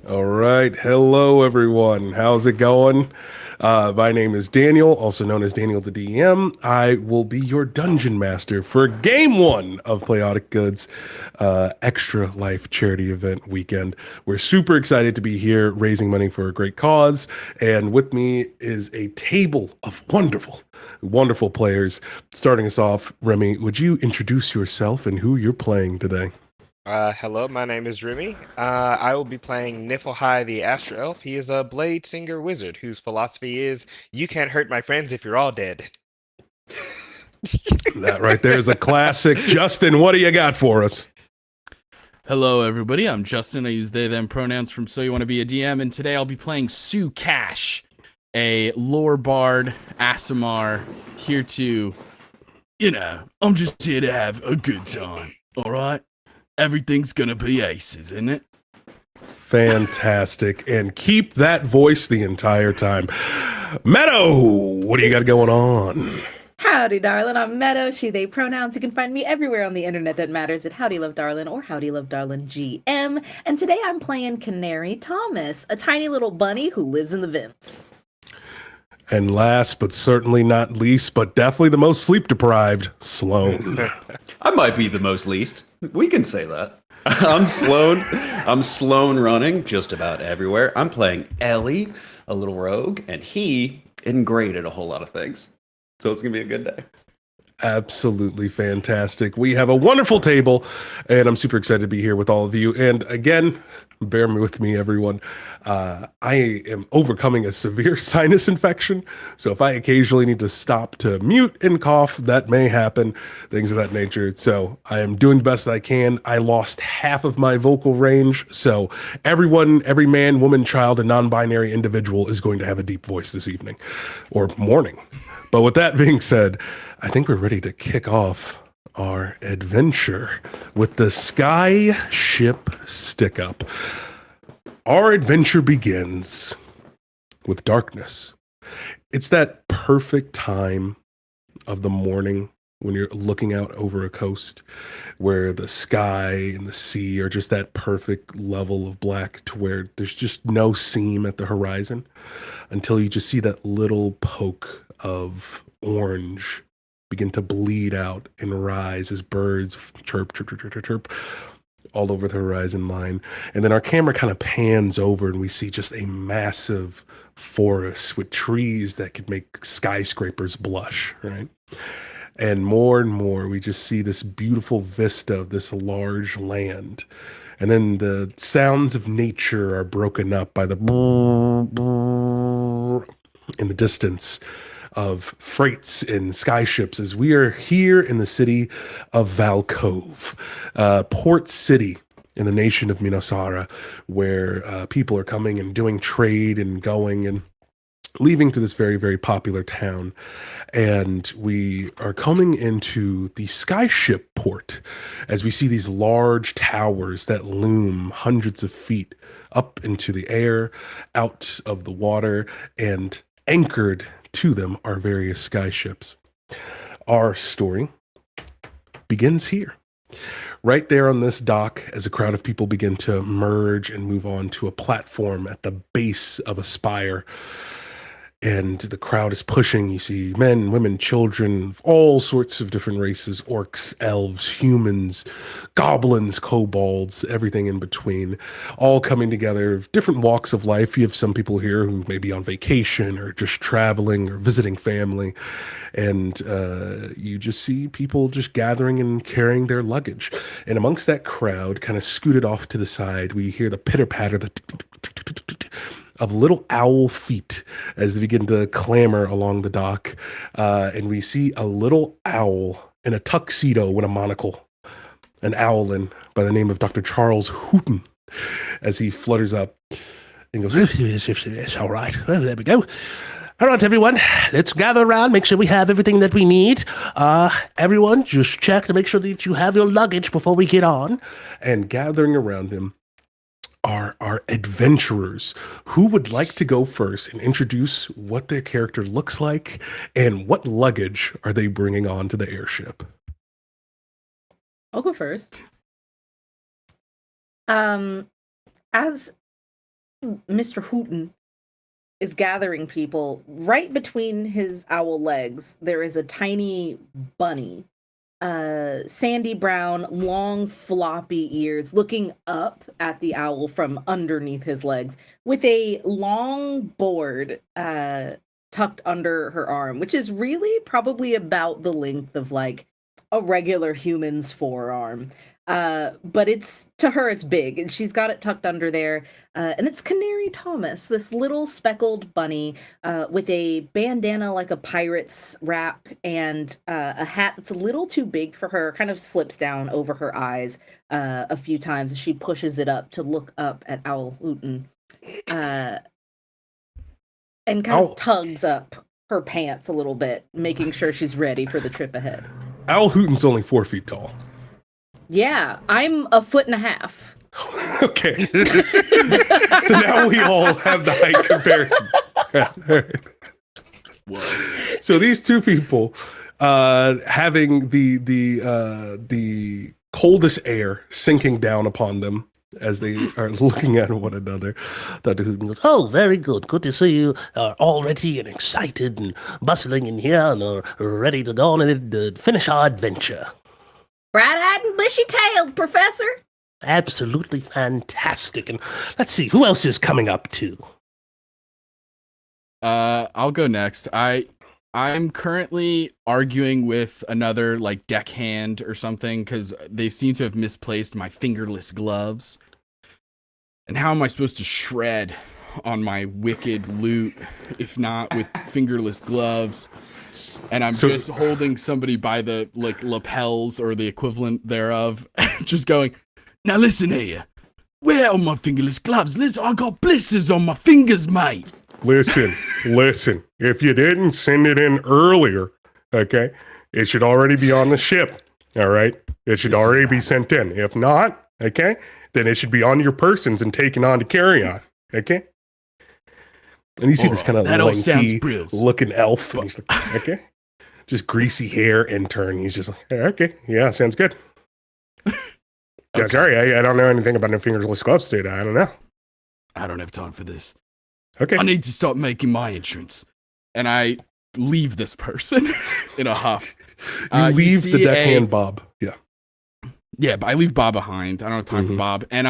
All right. Hello, everyone. How's it going? My name is Daniel, also known as Daniel the DM. I will be your dungeon master for game one of Playotic Goods Extra Life charity event weekend. We're super excited to be here raising money for a great cause. And with me is a table of wonderful players. Starting us off, Remy, would you introduce yourself and who you're playing today? Hello, my name is Remy. I will be playing Niflheim the Astro Elf. He is a blade singer wizard whose philosophy is, you can't hurt my friends if you're all dead. That right there is a classic. Justin, what do you got for us? Hello, everybody. I'm Justin. I use they, them pronouns from So You Want to Be a DM, and today I'll be playing Sue Cash, a lore bard, Asimar, here to, I'm just here to have a good time, all right? Everything's gonna be aces, isn't it? Fantastic. And keep that voice the entire time. Meadow, what do you got going on? Howdy, darling. I'm Meadow, she, they pronouns. You can find me everywhere on the internet that matters at Howdy Love Darlin or Howdy Love Darlin GM. And today I'm playing Canary Thomas, a tiny little bunny who lives in the vents. And last but certainly not least, but definitely the most sleep deprived, Sloan. I might be the most least. We can say that. I'm Sloan. I'm Sloan running just about everywhere. I'm playing Ellie, a little rogue, and he isn't great at a whole lot of things. So it's going to be a good day. Absolutely fantastic. We have a wonderful table, and I'm super excited to be here with all of you. And again, bear with me, everyone. I am overcoming a severe sinus infection, so if I occasionally need to stop to mute and cough, that may happen, things of that nature. So I am doing the best I can. I lost half of my vocal range, so everyone, every man, woman, child, and non-binary individual is going to have a deep voice this evening or morning. But with that being said, I think we're ready to kick off our adventure with the Skyship stick up. Our adventure begins with darkness. It's that perfect time of the morning when you're looking out over a coast where the sky and the sea are just that perfect level of black to where there's just no seam at the horizon until you just see that little poke of orange begin to bleed out and rise as birds chirp, chirp, chirp, chirp, chirp, chirp all over the horizon line. And then our camera kind of pans over and we see just a massive forest with trees that could make skyscrapers blush, right? And more, we just see this beautiful vista of this large land. And then the sounds of nature are broken up by the in the distance of freights and skyships as we are here in the city of Valcove, port city in the nation of Minosara, where people are coming and doing trade and going and leaving to this very popular town. And we are coming into the Skyship port as we see these large towers that loom hundreds of feet up into the air, out of the water, and anchored to them are various skyships. Our story begins here. Right there on this dock, as a crowd of people begin to merge and move on to a platform at the base of a spire, and the crowd is pushing. You see men, women, children, all sorts of different races, orcs, elves, humans, goblins, kobolds, everything in between, all coming together, different walks of life. You have some people here who may be on vacation or just traveling or visiting family, and you just see people just gathering and carrying their luggage. And amongst that crowd, kind of scooted off to the side, we hear the pitter patter, the of little owl feet as they begin to clamber along the dock. And we see a little owl in a tuxedo with a monocle, an owlin by the name of Dr. Charles Hooton, as he flutters up and goes, yes, all right, well, there we go. All right, everyone, let's gather around, make sure we have everything that we need. Everyone, just check to make sure that you have your luggage before we get on. And gathering around him are our adventurers. Who would like to go first and introduce what their character looks like and what luggage are they bringing on to the airship? I'll go first. As Mr. Hooten is gathering people, right between his owl legs, there is a tiny bunny. Sandy brown, long floppy ears, looking up at the owl from underneath his legs, with a long board tucked under her arm, which is really probably about the length of like a regular human's forearm. But it's, to her, it's big, and she's got it tucked under there. And it's Canary Thomas, this little speckled bunny with a bandana like a pirate's wrap, and a hat that's a little too big for her, kind of slips down over her eyes a few times as she pushes it up to look up at Owl Hooten. And kind of tugs up her pants a little bit, making sure she's ready for the trip ahead. Owl Hooten's only 4 feet tall. Yeah, I'm 1.5 feet. Okay. So now we all have the height comparisons. Whoa. So these two people having the coldest air sinking down upon them as they are looking at one another. Dr. Hooten goes, Oh, very good. Good to see you are all ready and excited and bustling in here and are ready to go on and finish our adventure. Bright-eyed and bushy-tailed, Professor. Absolutely fantastic. And let's see, who else is coming up too? I'll go next. I'm currently arguing with another like deckhand or something because they seem to have misplaced my fingerless gloves. And how am I supposed to shred on my wicked loot if not with fingerless gloves? And I'm just holding somebody by the like lapels or the equivalent thereof, just going, now listen here. Where are my fingerless gloves? Listen, I got blisters on my fingers, mate. listen. If you didn't send it in earlier, okay, it should already be on the ship. All right? It should already be sent in. If not, okay, then it should be on your persons and taken on to carry on. Okay? And you see this kind of lanky looking elf. And he's like, okay. Just greasy hair intern. He's just like, okay, yeah, sounds good. Yeah, sorry, I don't know anything about no fingerless gloves, dude. I don't know. I don't have time for this. Okay. I need to start making my entrance. And I leave this person in a huff. You leave the deckhand Bob. Yeah. Yeah, but I leave Bob behind. I don't have time for Bob. And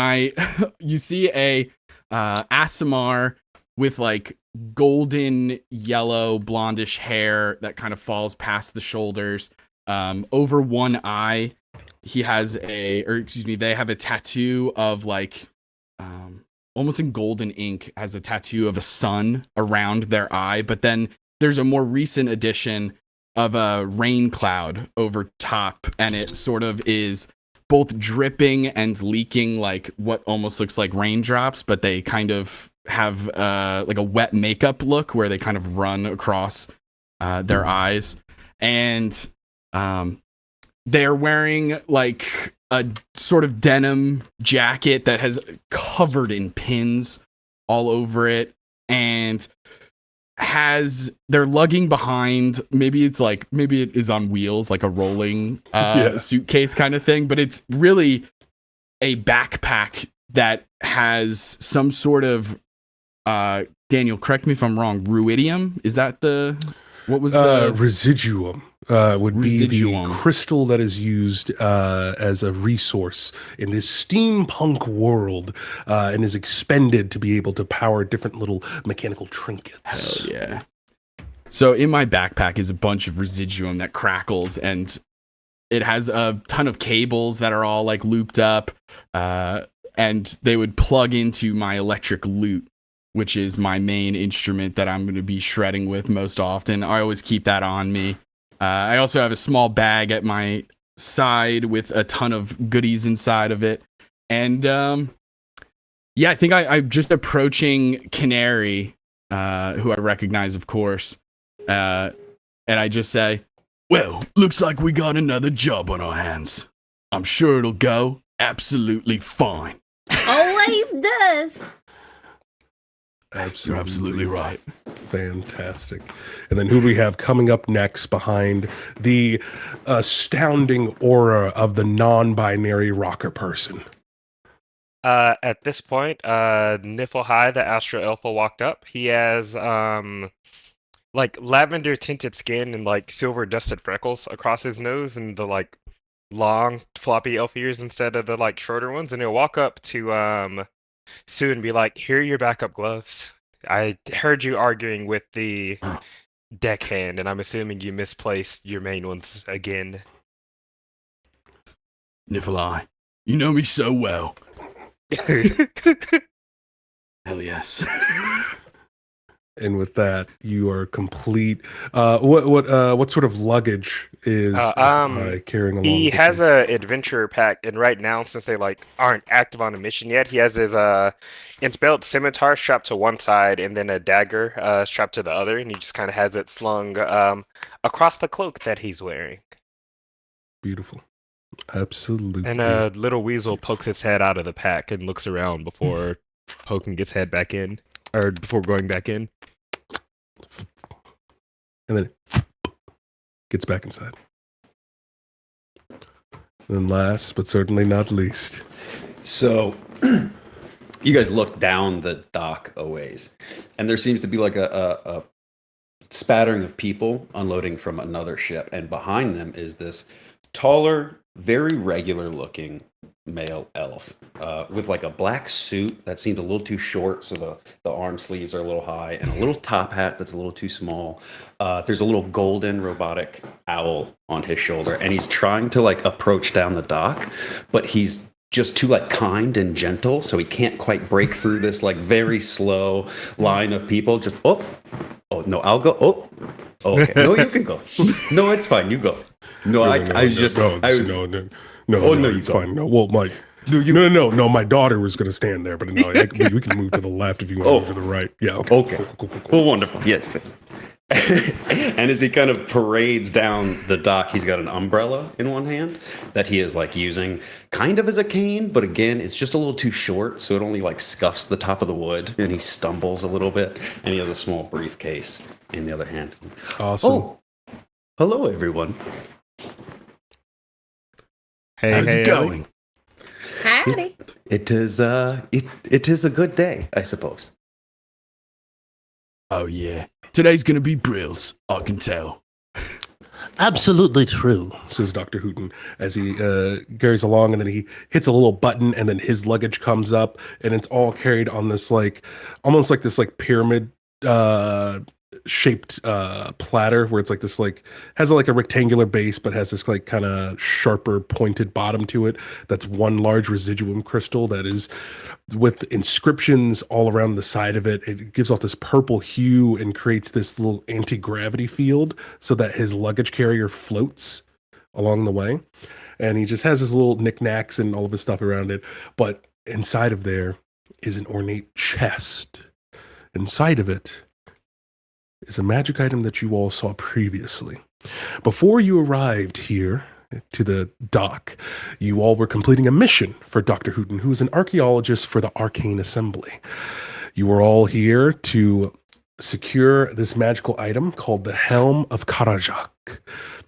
you see a Aasimar with like golden yellow blondish hair that kind of falls past the shoulders. Over one eye, they have a tattoo of like almost in golden ink, has a tattoo of a sun around their eye, but then there's a more recent edition of a rain cloud over top, and it sort of is both dripping and leaking like what almost looks like raindrops, but they kind of have like a wet makeup look where they kind of run across their eyes. And they're wearing like a sort of denim jacket that has covered in pins all over it, and they're lugging behind, maybe it is on wheels, like a rolling suitcase kind of thing, but it's really a backpack that has some sort of Daniel, correct me if I'm wrong, ruidium? Is that what was the residuum? Would be the crystal that is used as a resource in this steampunk world and is expended to be able to power different little mechanical trinkets. Hell yeah. So in my backpack is a bunch of residuum that crackles, and it has a ton of cables that are all like looped up, and they would plug into my electric lute, which is my main instrument that I'm going to be shredding with most often. I always keep that on me. I also have a small bag at my side with a ton of goodies inside of it. And I think I'm just approaching Canary, who I recognize, of course. And I just say, well, looks like we got another job on our hands. I'm sure it'll go absolutely fine. Always does. You're absolutely right. Fantastic. And then who do we have coming up next behind the astounding aura of the non-binary rocker person? At this point, Niflhigh, the Astro Elf, walked up. He has like lavender tinted skin and like silver dusted freckles across his nose and the like long floppy elf ears instead of the like shorter ones. And he'll walk up to Sue and be like, "Here are your backup gloves. I heard you arguing with the deckhand, and I'm assuming you misplaced your main ones again." Niflhigh, you know me so well. Hell yes. And with that, you are complete. What sort of luggage is carrying along? He with has him? a adventure pack, and right now, since they like aren't active on a mission yet, he has his it's belt scimitar strapped to one side and then a dagger strapped to the other, and he just kind of has it slung across the cloak that he's wearing. Beautiful, absolutely. And a little weasel pokes its head out of the pack and looks around before poking its head back in, or before going back in. And then gets back inside. And last but certainly not least, So, you guys look down the dock a ways, and there seems to be like a spattering of people unloading from another ship, and behind them is this taller, very regular looking male elf with like a black suit that seemed a little too short, so the arm sleeves are a little high, and a little top hat that's a little too small. There's a little golden robotic owl on his shoulder, and he's trying to like approach down the dock, but he's just too like kind and gentle, so he can't quite break through this like very slow line of people. Just oh no, I'll go. Oh, okay, no, you can go. No, it's fine, you go. No, I was just no, it's fine. No, well, my no. My daughter was going to stand there, but no, we can move to the left if you want to move to the right. Yeah, okay. Cool. Well, wonderful. Yes. And as he kind of parades down the dock, he's got an umbrella in one hand that he is like using kind of as a cane, but again, it's just a little too short, so it only like scuffs the top of the wood, and he stumbles a little bit, and he has a small briefcase in the other hand. Awesome. Oh, hello, everyone. How's it going? Howdy. It is a good day, I suppose. Oh yeah. Today's gonna be brills, I can tell. Absolutely true. Says Dr. Hooten as he carries along, and then he hits a little button, and then his luggage comes up, and it's all carried on this like almost like this like pyramid shaped platter, where it's like this like has like a rectangular base but has this like kind of sharper pointed bottom to it. That's one large residuum crystal that is with inscriptions all around the side of it. It gives off this purple hue and creates this little anti-gravity field so that his luggage carrier floats along the way. And he just has his little knickknacks and all of his stuff around it. But inside of there is an ornate chest. Inside of it is a magic item that you all saw previously. Before you arrived here to the dock, you all were completing a mission for Dr. Hooten, who is an archaeologist for the Arcane Assembly. You were all here to secure this magical item called the Helm of Karajak.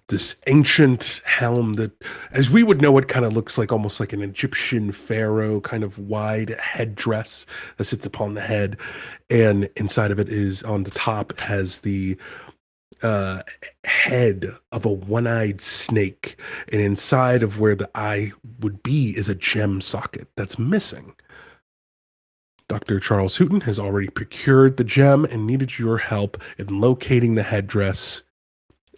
This ancient helm that, as we would know it, kind of looks like almost like an Egyptian pharaoh kind of wide headdress that sits upon the head. And inside of it is, on the top, has the head of a one-eyed snake. And inside of where the eye would be is a gem socket that's missing. Dr. Charles Hooten has already procured the gem and needed your help in locating the headdress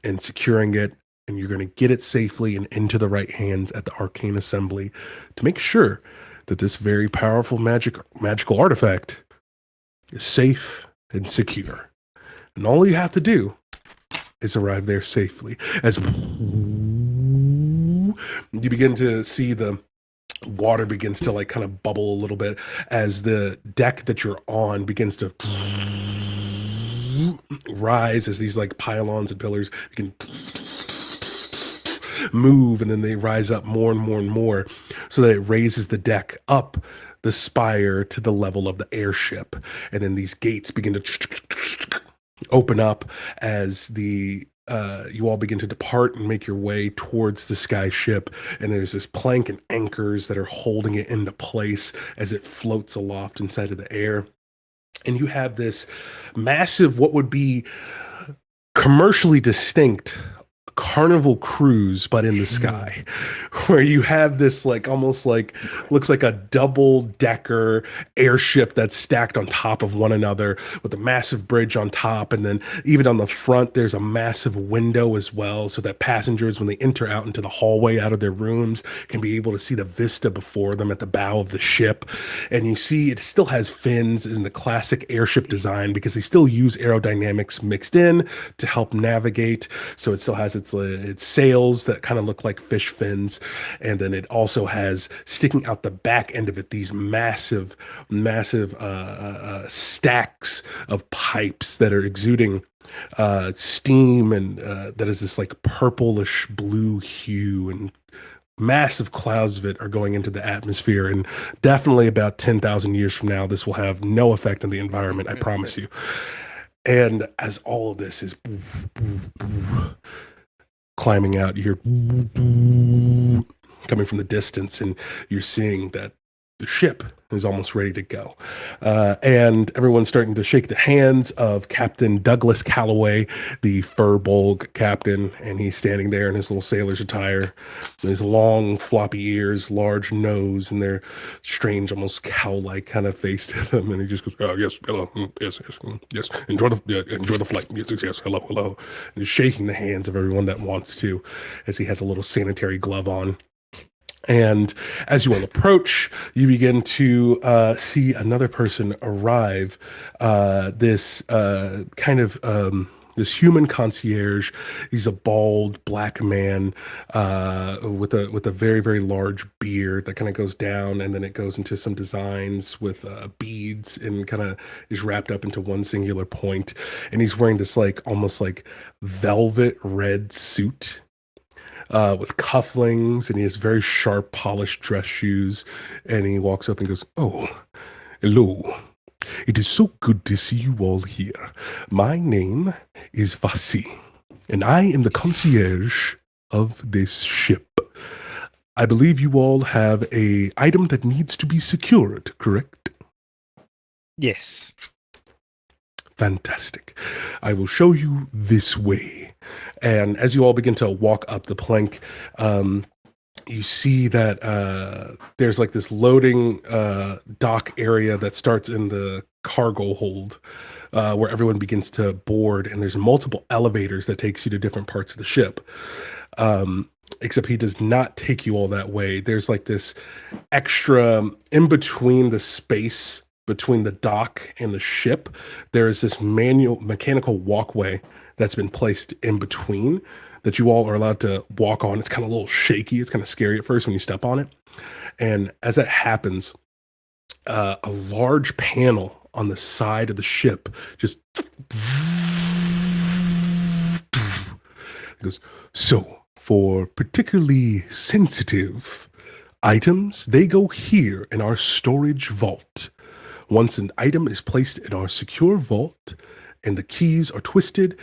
and securing it, and you're going to get it safely and into the right hands at the Arcane Assembly to make sure that this very powerful magical artifact is safe and secure. And all you have to do is arrive there safely. As you begin to see the water begins to like kind of bubble a little bit as the deck that you're on begins to rise, as these like pylons and pillars begin move, and then they rise up more and more and more so that it raises the deck up the spire to the level of the airship. And then these gates begin to open up as the you all begin to depart and make your way towards the Skyship, and there's this plank and anchors that are holding it into place as it floats aloft inside of the air. And you have this massive, what would be commercially distinct Carnival cruise, but in the sky, where you have this like almost like looks like a double-decker airship that's stacked on top of one another with a massive bridge on top, and then even on the front there's a massive window as well, so that passengers, when they enter out into the hallway out of their rooms, can be able to see the vista before them at the bow of the ship. And you see it still has fins in the classic airship design because they still use aerodynamics mixed in to help navigate. So it still has its sails that kind of look like fish fins, and then it also has sticking out the back end of it these massive stacks of pipes that are exuding steam, and that is this like purplish blue hue, and massive clouds of it are going into the atmosphere. And definitely about 10,000 years from now, this will have no effect on the environment, I promise you. And as all of this is climbing out, you hear coming from the distance, and you're seeing that the ship is almost ready to go. And everyone's starting to shake the hands of Captain Douglas Calloway, the Furbolg captain, and he's standing there in his little sailor's attire, his long floppy ears, large nose, and their strange, almost cow-like kind of face to them. And he just goes, "Oh, yes, hello, yes, yes, enjoy the flight, yes, hello." And he's shaking the hands of everyone that wants to, as he has a little sanitary glove on. And as you all approach, you begin to see another person arrive. This human concierge. He's a bald black man with a very, very large beard that kind of goes down, and then it goes into some designs with beads, and kind of is wrapped up into one singular point. And he's wearing this like almost like velvet red suit. With cufflinks, and he has very sharp, polished dress shoes. And he walks up and goes, "Oh, hello. It is so good to see you all here. My name is Vasi, and I am the concierge of this ship. I believe you all have an item that needs to be secured, correct?" Yes. Fantastic. I will show you this way. And as you all begin to walk up the plank, you see that there's like this loading dock area that starts in the cargo hold, where everyone begins to board, and there's multiple elevators that takes you to different parts of the ship. Except he does not take you all that way. There's like this extra in between the space between the dock and the ship. There is this mechanical walkway that's been placed in between that you all are allowed to walk on. It's kind of a little shaky. It's kind of scary at first when you step on it. And as that happens, a large panel on the side of the ship just goes, "So for particularly sensitive items, they go here in our storage vault. Once an item is placed in our secure vault and the keys are twisted,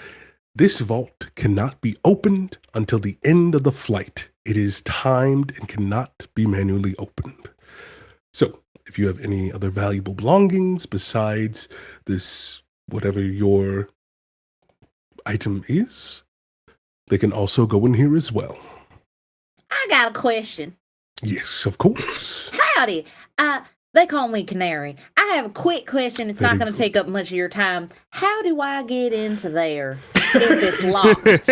this vault cannot be opened until the end of the flight. It is timed and cannot be manually opened. So, if you have any other valuable belongings besides this, whatever your item is, they can also go in here as well." I got a question. Yes, of course. Howdy. They call me Canary. I have a quick question. It's not going to take up much of your time. How do I get into there if it's locked? Like,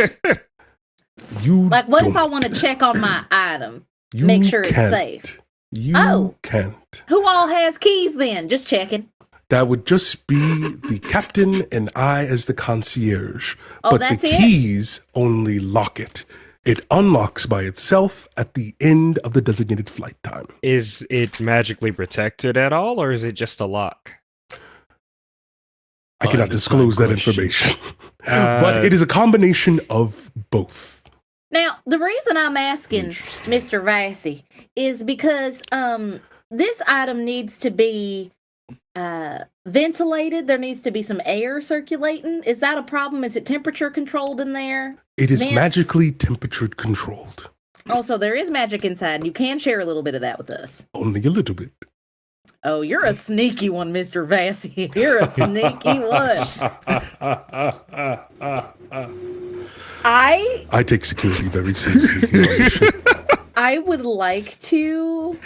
what if I want to check on my item? Make sure it's safe. You can't. Who all has keys then? Just checking. That would just be the captain and I as the concierge. Oh, but that's the it? keys only lock it. It unlocks by itself at the end of the designated flight time. Is it magically protected at all, or is it just a lock? I cannot disclose that information. But it is a combination of both. Now, the reason I'm asking Mr. Vassy is because this item needs to be ventilated. There needs to be some air circulating. Is that a problem? Is it temperature controlled in there? It is Nance. magically temperature controlled. Also, there is magic inside, and you can share a little bit of that with us. Only a little bit. Oh, you're a sneaky one, Mr. Vassy. You're a sneaky one. I take security very seriously here on this ship. I would like to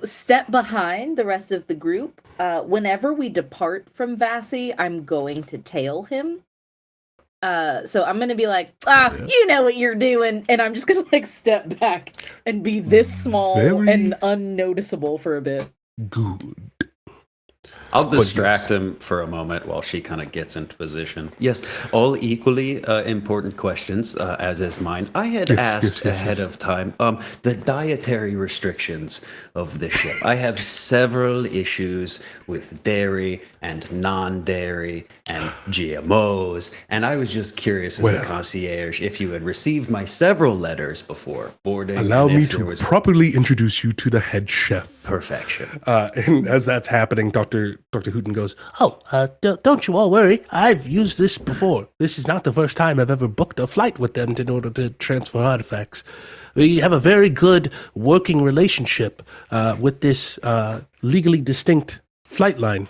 step behind the rest of the group. Whenever we depart from Vassy, I'm going to tail him. So I'm gonna be like, you know what you're doing, and I'm just gonna like step back and be this small and unnoticeable for a bit. Good. I'll distract him for a moment while she kind of gets into position. Yes, all equally important questions, as is mine. I had asked ahead of time the dietary restrictions of the ship. I have several issues with dairy and non-dairy and GMOs, and I was just curious as a concierge if you had received my several letters before boarding. Allow me to properly introduce you to the head chef. Perfection. And as that's happening, Dr. Hooten goes, Don't you all worry. I've used this before. This is not the first time I've ever booked a flight with them in order to transfer artifacts. We have a very good working relationship with this legally distinct flight line.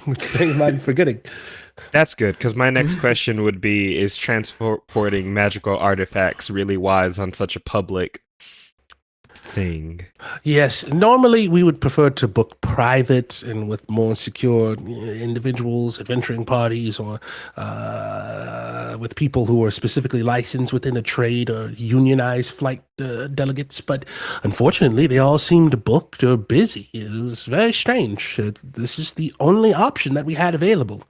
Which thing I'm forgetting. That's good, because my next question would be, is transporting magical artifacts really wise on such a public thing? Yes, normally we would prefer to book private and with more secure individuals, adventuring parties, or with people who are specifically licensed within a trade or unionized flight delegates. But unfortunately, they all seemed booked or busy. It was very strange. This is the only option that we had available.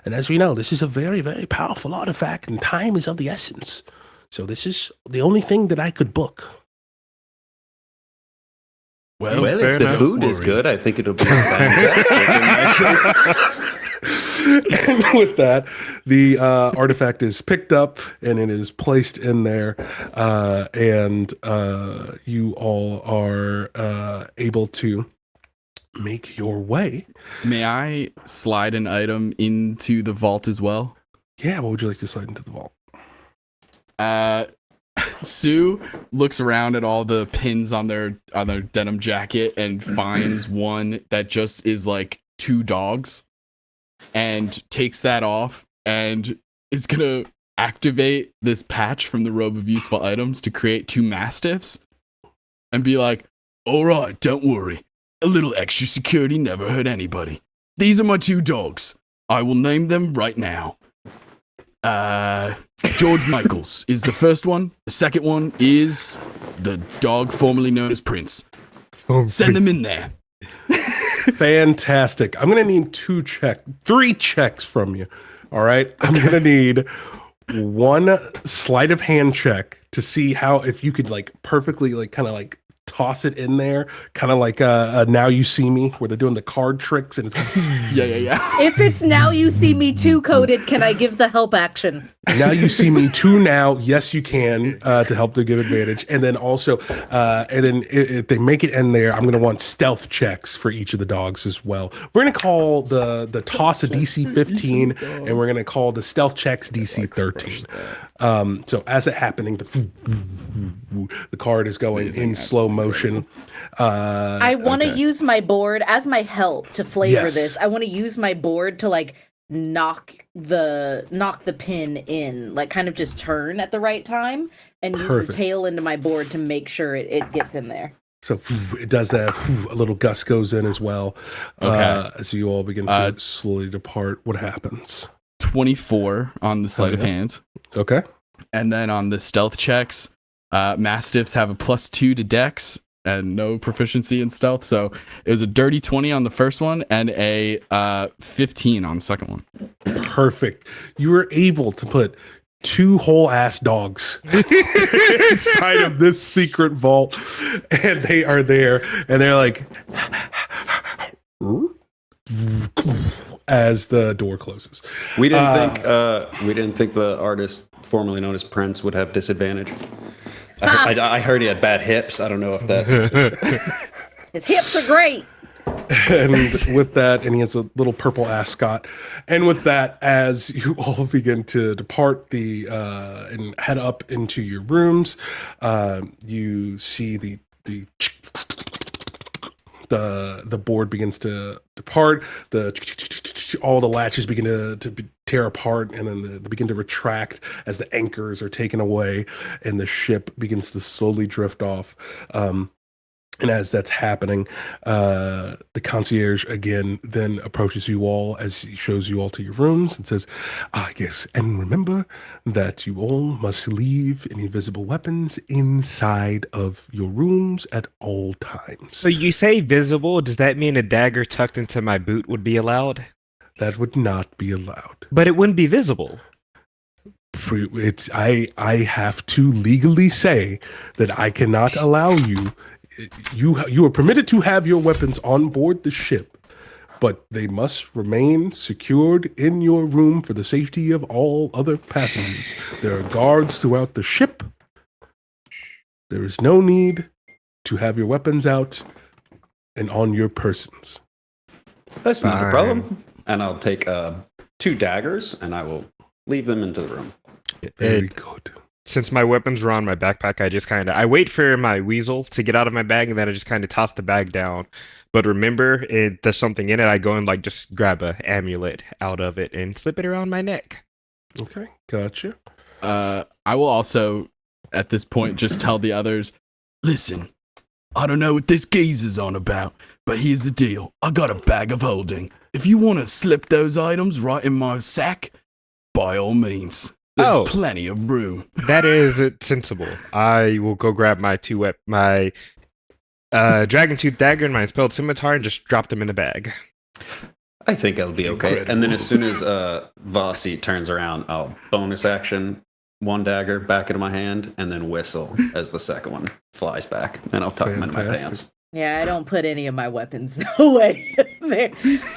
And as we know, this is a very, very powerful artifact, and time is of the essence. So this is the only thing that I could book. Well, if the food is good, I think it'll be fantastic in my case. And with that, the artifact is picked up and it is placed in there, and you all are able to make your way. May I slide an item into the vault as well? Yeah, what would you like to slide into the vault? Sue looks around at all the pins on their denim jacket and finds one that just is like 2 dogs, and takes that off and is gonna activate this patch from the robe of useful items to create 2 mastiffs and be like, all right, don't worry, a little extra security never hurt anybody. These are my 2 dogs. I will name them right now. George Michaels is the first one. The second one is the dog formerly known as Prince. Send them in there. Fantastic. I'm going to need 3 checks from you. All right. I'm going to need 1 sleight of hand check to see if you could like perfectly like kind of like toss it in there, kind of like Now You See Me, where they're doing the card tricks and it's Yeah. If it's Now You See Me 2 coded, can I give the help action? Now You See Me 2 now. Yes, you can, to help to give advantage. And then also, if they make it in there, I'm going to want stealth checks for each of the dogs as well. We're going to call the toss a DC 15, and we're going to call the stealth checks DC 13. So as it happening, the card is going in slow motion. I want to use my board as my help to flavor this. I want to use my board to like knock the pin in, like kind of just turn at the right time and use the tail into my board to make sure it gets in there. So it does that. A little gust goes in as well. As you all begin to slowly depart. What happens? 24 on the sleight of hand. Okay. And then on the stealth checks, Mastiffs have a +2 to Dex and no proficiency in stealth. So it was a dirty 20 on the first one and a 15 on the second one. Perfect. You were able to put 2 whole ass dogs inside of this secret vault, and they are there, and they're like, as the door closes. We didn't think the artist formerly known as Prince would have disadvantage. I heard he had bad hips. I don't know if that's His hips are great. And with that, and he has a little purple ascot. And with that, as you all begin to depart and head up into your rooms, you see the board begins to depart. All the latches begin to tear apart, and then they begin to retract as the anchors are taken away, and the ship begins to slowly drift off. And as that's happening, the concierge again then approaches you all as he shows you all to your rooms and says, yes, and remember that you all must leave any visible weapons inside of your rooms at all times. So you say visible, does that mean a dagger tucked into my boot would be allowed? That would not be allowed. But it wouldn't be visible. I have to legally say that I cannot allow you. You are permitted to have your weapons on board the ship, but they must remain secured in your room for the safety of all other passengers. There are guards throughout the ship. There is no need to have your weapons out and on your persons. That's not a problem. And I'll take 2 daggers and I will leave them into the room. Very good. Since my weapons were on my backpack, I wait for my weasel to get out of my bag, and then I just kind of toss the bag down. But remember, there's something in it. I go and just grab a amulet out of it and slip it around my neck. Okay, gotcha. I will also, at this point, just tell the others, listen, I don't know what this geezer's on about, but here's the deal. I got a bag of holding. If you want to slip those items right in my sack, by all means. There's plenty of room. That is sensible. I will go grab my dragon tooth dagger and my spelled scimitar and just drop them in the bag. I think it'll be okay. Incredible. And then as soon as Vasi turns around, I'll bonus action 1 dagger back into my hand and then whistle as the second one flies back. And I'll tuck them into my pants. Yeah, I don't put any of my weapons away.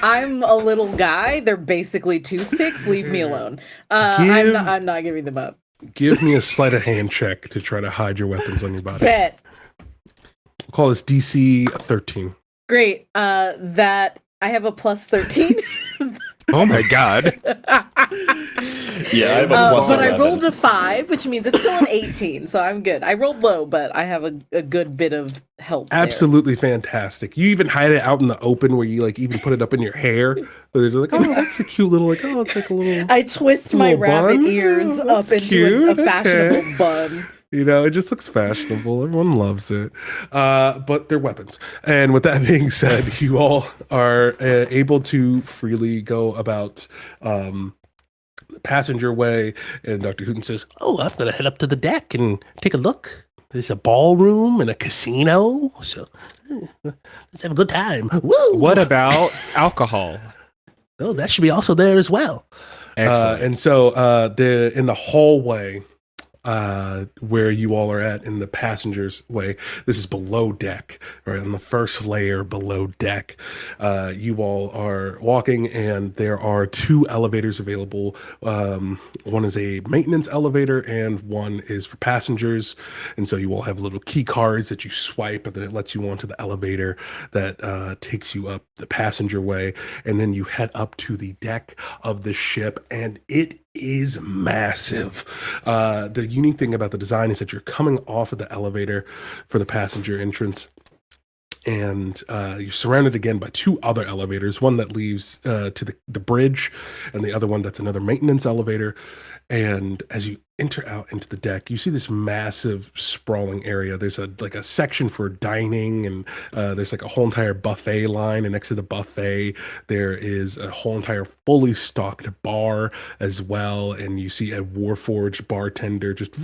I'm a little guy. They're basically toothpicks. Leave me alone. I'm not giving them up. Give me a sleight of hand check to try to hide your weapons on your body. Bet. We'll call this DC 13. Great. That I have a plus 13. Oh my god. Yeah, I have a plus 11. But I rolled a 5, which means it's still an 18, so I'm good. I rolled low, but I have a good bit of help. Absolutely fantastic. You even hide it out in the open where you even put it up in your hair. They're like, oh, that's a cute little, oh, it's like a little. I twist my rabbit ears up into a fashionable bun. You know, it just looks fashionable. Everyone loves it. But they're weapons. And with that being said, you all are able to freely go about the passenger way. And Dr. Hooten says, oh, I'm going to head up to the deck and take a look. There's a ballroom and a casino. So let's have a good time. Woo! What about alcohol? Oh, that should be also there as well. And so in the hallway, where you all are at in the passenger's way, this is below deck, right on the first layer below deck. You all are walking, and there are 2 elevators available. One is a maintenance elevator, and one is for passengers. And so you all have little key cards that you swipe, and then it lets you onto the elevator that takes you up the passenger way, and then you head up to the deck of the ship, and it is massive. The unique thing about the design is that you're coming off of the elevator for the passenger entrance, and you're surrounded again by 2 other elevators, one that leads to the bridge, and the other one that's another maintenance elevator. And as you enter out into the deck, you see this massive sprawling area. There's a section for dining, and there's a whole entire buffet line, and next to the buffet there is a whole entire fully stocked bar as well. And you see a Warforged bartender just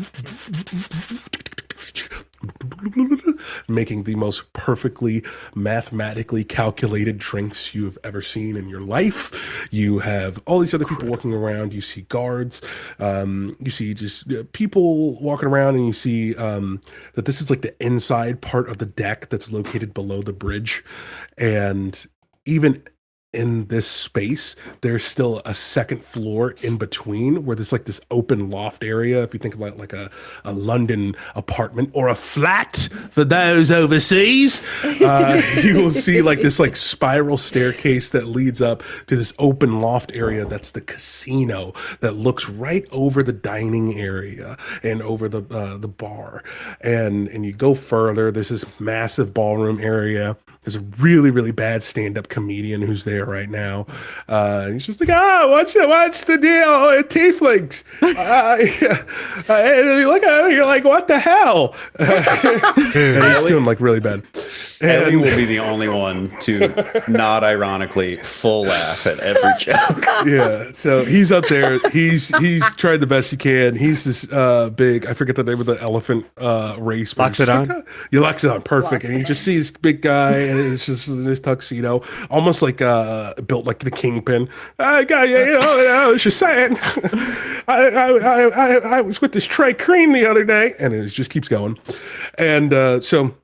making the most perfectly mathematically calculated drinks you have ever seen in your life. You have all these other people walking around. You see guards. You see just people walking around, and you see that this is the inside part of the deck that's located below the bridge. And even in this space, there's still a second floor in between where there's like this open loft area. If you think about like a London apartment or a flat for those overseas, you will see like this like spiral staircase that leads up to this open loft area. That's the casino that looks right over the dining area and over the bar. And you go further, there's this massive ballroom area. There's a really, really bad stand-up comedian who's there right now. He's just like, what's the deal? Tieflings. And you look at him, you're like, what the hell? And he's doing like really bad. Ellie will be the only one to not ironically full laugh at every joke. Yeah, so he's up there. He's tried the best he can. He's this big, I forget the name of the elephant race. Loxodon? Yeah, Loxodon, perfect. And you just see this big guy, and it's just in this tuxedo, almost like built like the Kingpin. I was just saying, I was with this Trey Cream the other day, and it just keeps going. And so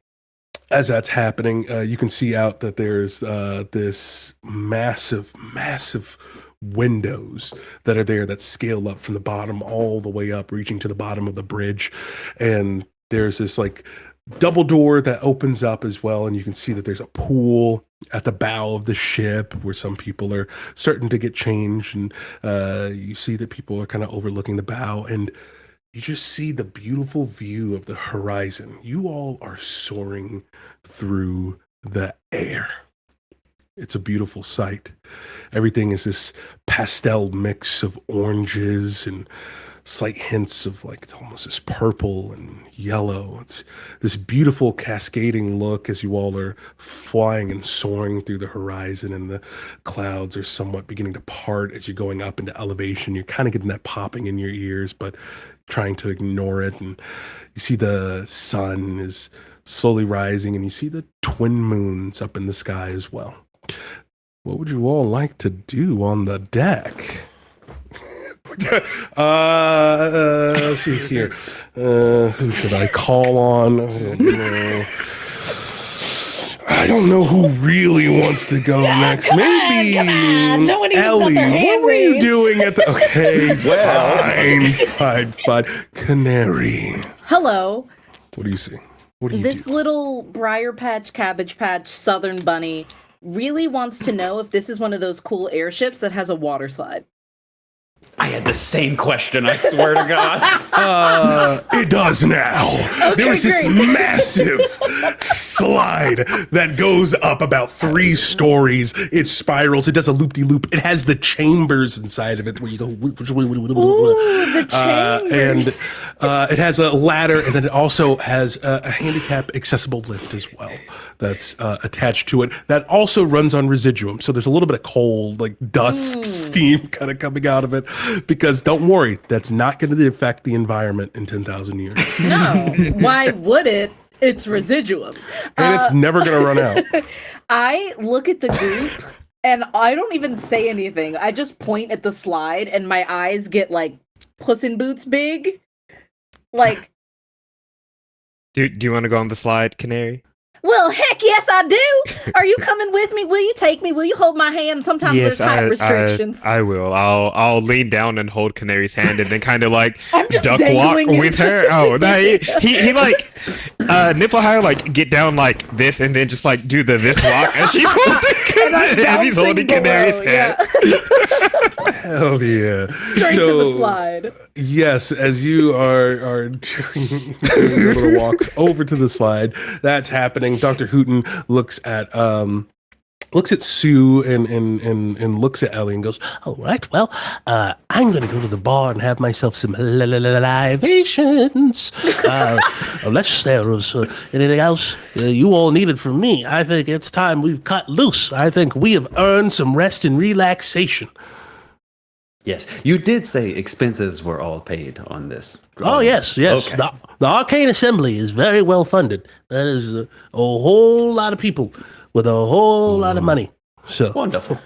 as that's happening, you can see out that there's this massive windows that are there that scale up from the bottom all the way up, reaching to the bottom of the bridge. And there's this like double door that opens up as well, and you can see that there's a pool at the bow of the ship where some people are starting to get changed, and you see that people are kind of overlooking the bow, and you just see the beautiful view of the horizon. You all are soaring through the air. It's a beautiful sight. Everything is this pastel mix of oranges and slight hints of like almost this purple and yellow. It's this beautiful cascading look as you all are flying and soaring through the horizon, and the clouds are somewhat beginning to part as you're going up into elevation. You're kind of getting that popping in your ears, but trying to ignore it. And you see the sun is slowly rising, and you see the twin moons up in the sky as well. What would you all like to do on the deck? Let's see here. Who should I call on? I don't know who really wants to go next. Maybe Ellie. What were you doing at the? Okay, fine. Canary. Hello. What do you see? What do you This do? little Briar Patch, Cabbage Patch, Southern Bunny really wants to know if this is one of those cool airships that has a water slide. I had the same question, I swear to God. It does now. There's this massive slide that goes up about 3 stories. It spirals. It does a loop-de-loop. It has the chambers inside of it where you go. Ooh, the chambers. And it has a ladder, and then it also has a handicap accessible lift as well that's attached to it. That also runs on residuum. So there's a little bit of cold, like dust, steam kind of coming out of it. Because don't worry, that's not going to affect the environment in 10,000 years. No, why would it? It's residuum. And it's never going to run out. I look at the group and I don't even say anything. I just point at the slide and my eyes get like Puss in Boots big. Like, Do you want to go on the slide, Canary? well, heck yes, I do. Are you coming with me? Will you take me? Will you hold my hand? Sometimes there's height restrictions. I will. I'll lean down and hold Canary's hand, and then kind of like I'm just duck walk dangling with her. Oh, no, he like nipple higher, like get down like this, and then just like do this walk, and she's holding and he's holding Canary's hand. Yeah. Hell yeah. Straight to the slide. Yes, as you are doing your little walks over to the slide, that's happening. Dr. Hooten looks at Sue and looks at Ellie and goes, All right, well, I'm going to go to the bar and have myself some libations. Unless there was anything else you all needed from me, I think it's time we've cut loose. I think we have earned some rest and relaxation. Yes, you did say expenses were all paid on this. Oh, yes. Okay. The Arcane Assembly is very well funded. That is a whole lot of people with a whole lot of money. So Wonderful.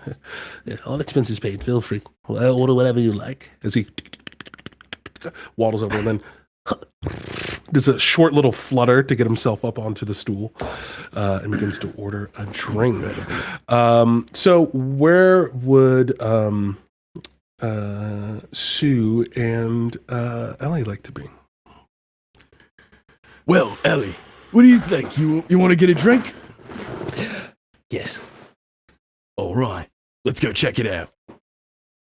yeah, all expenses paid. Feel free. Order whatever you like. as he waddles over and then does a short little flutter to get himself up onto the stool and begins to order a drink. So where would Sue and Ellie like to be? Well, Ellie, what do you think? You want to get a drink? Yes. All right, let's go check it out.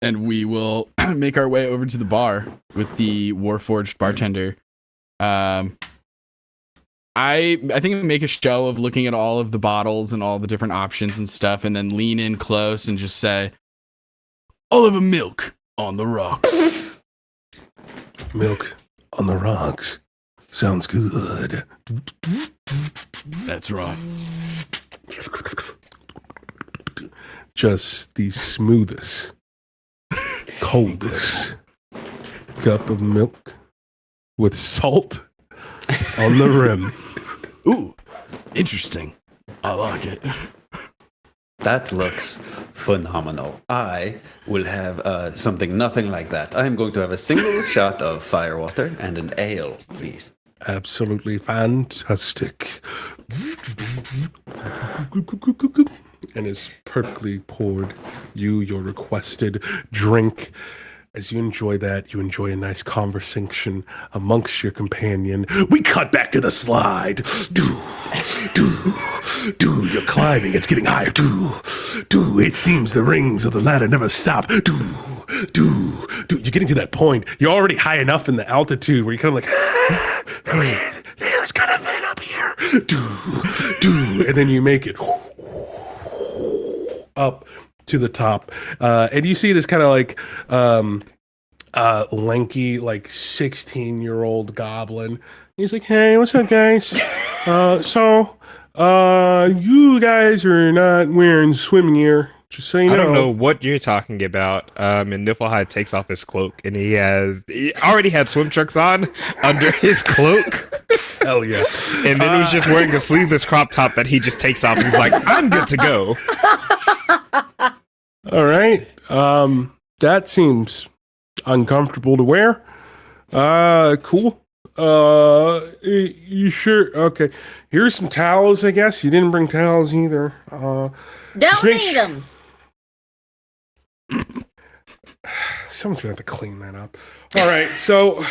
And we will make our way over to the bar with the Warforged bartender. I think I make a show of looking at all of the bottles and all the different options and stuff, and then lean in close and just say, "I'll have a milk on the rocks." Milk on the rocks. Sounds good. That's right. Just the smoothest, coldest cup of milk with salt on the rim. Ooh, interesting. I like it. That looks phenomenal. I will have something nothing like that. I am going to have a single shot of firewater and an ale, please. Absolutely fantastic. And is perfectly poured you your requested drink. As you enjoy that, you enjoy a nice conversation amongst your companion. We cut back to the slide. You're climbing. It's getting higher. It seems the rings of the ladder never stop. You're getting to that point. You're already high enough in the altitude where you're kind of like, there's kind of vent up here. And then you make it up to the top, and you see this kind of like lanky, like 16-year-old goblin. He's like, "Hey, what's up, guys? So you guys are not wearing swimming gear, just so you know." I don't know what you're talking about. And Niflheim takes off his cloak, and he already had swim trunks on under his cloak. Hell yeah. And then he was just wearing a sleeveless crop top that he just takes off. And he's like, "I'm good to go." All right. That seems uncomfortable to wear. Cool. You sure? Okay. Here's some towels, I guess. You didn't bring towels either. Don't need them. Someone's gonna have to clean that up. All right. So,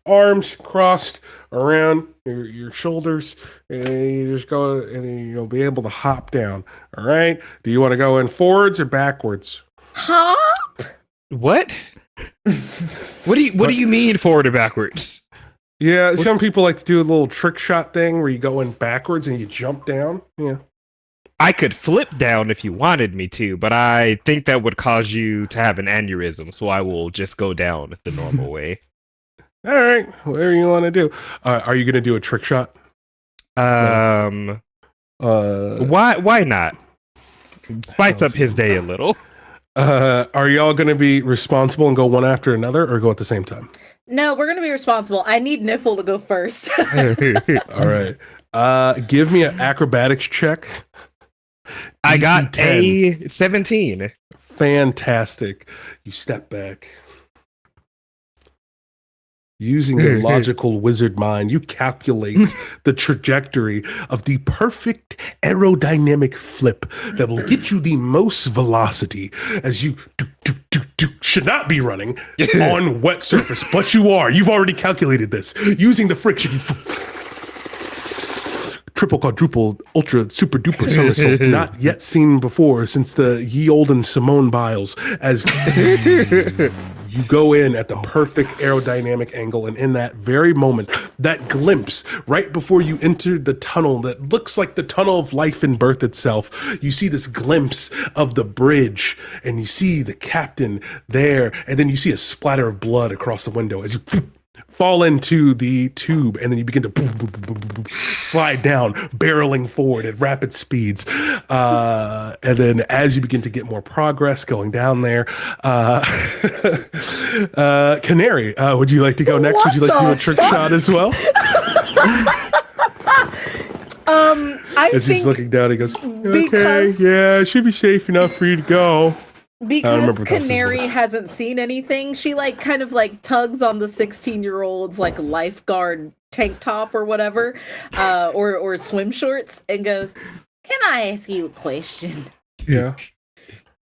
arms crossed around your shoulders, and you just go, and then you'll be able to hop down. All right. Do you want to go in forwards or backwards? Hop? What? What do you mean forward or backwards? Yeah, some people like to do a little trick shot thing where you go in backwards and you jump down. Yeah. I could flip down if you wanted me to, but I think that would cause you to have an aneurysm, so I will just go down the normal way. All right, whatever you want to do. Are you going to do a trick shot? Why not? Spice up his day a little. Are y'all going to be responsible and go one after another, or go at the same time? No, we're going to be responsible. I need Niffle to go first. All right. Give me an acrobatics check. I got 10. a 17. Fantastic. You step back. Using your logical wizard mind, you calculate the trajectory of the perfect aerodynamic flip that will get you the most velocity as you should not be running on wet surface, but you are. You've already calculated this. Using the friction, you triple, quadruple, ultra, super duper somersault, not yet seen before since the ye olden Simone Biles, as you go in at the perfect aerodynamic angle, and in that very moment, that glimpse right before you enter the tunnel that looks like the tunnel of life and birth itself, you see this glimpse of the bridge, and you see the captain there, and then you see a splatter of blood across the window as you fall into the tube, and then you begin to slide down, barreling forward at rapid speeds. And then as you begin to get more progress going down there, Canary, would you like to go next? Would you like to do a trick shot as well? As he's looking down, he goes, "Okay, yeah, it should be safe enough for you to go." Because Canary hasn't seen anything, she kind of tugs on the 16-year-old's lifeguard tank top or whatever, or swim shorts, and goes, "Can I ask you a question?" Yeah.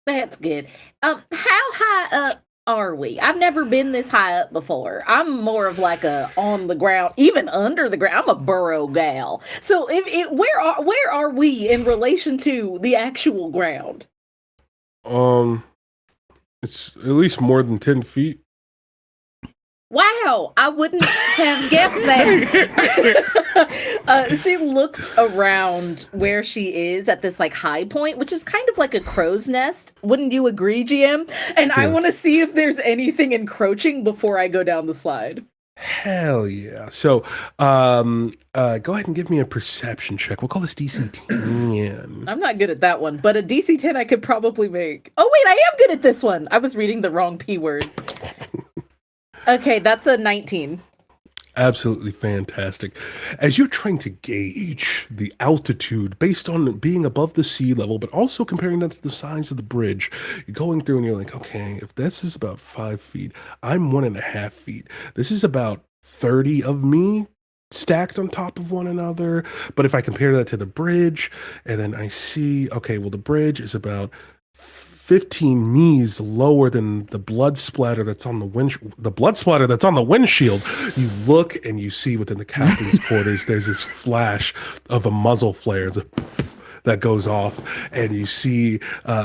That's good. How high up are we? I've never been this high up before. I'm more of like a on the ground, even under the ground. I'm a burrow gal. So where are we in relation to the actual ground? It's at least more than 10 feet. Wow, I wouldn't have guessed that. She looks around where she is at this like high point, which is kind of like a crow's nest. Wouldn't you agree, GM? And I want to see if there's anything encroaching before I go down the slide. Hell yeah. So, go ahead and give me a perception check. We'll call this DC 10. I'm not good at that one, but a DC 10 I could probably make. Oh, wait, I am good at this one. I was reading the wrong P word. Okay, that's a 19. Absolutely fantastic. As you're trying to gauge the altitude based on being above the sea level, but also comparing that to the size of the bridge, you're going through and you're like, okay, if this is about 5 feet, I'm 1.5 feet. This is about 30 of me stacked on top of one another. But if I compare that to the bridge, and then I see, okay, well, the bridge is about 15 knees lower than the blood splatter that's on the windshield. You look and you see within the captain's quarters, there's this flash of a muzzle flare that goes off, and you see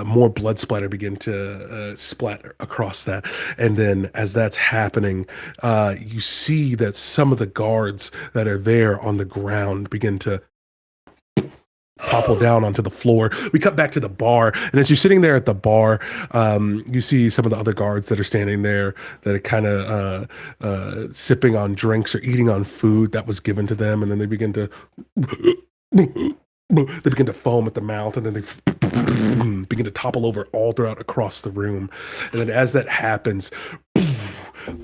more blood splatter begin to splatter across that. And then as that's happening, you see that some of the guards that are there on the ground begin to topple down onto the floor. We cut back to the bar, and as you're sitting there at the bar, you see some of the other guards that are standing there that are kind of sipping on drinks or eating on food that was given to them, and then they begin to foam at the mouth, and then they begin to topple over all throughout across the room. And then as that happens,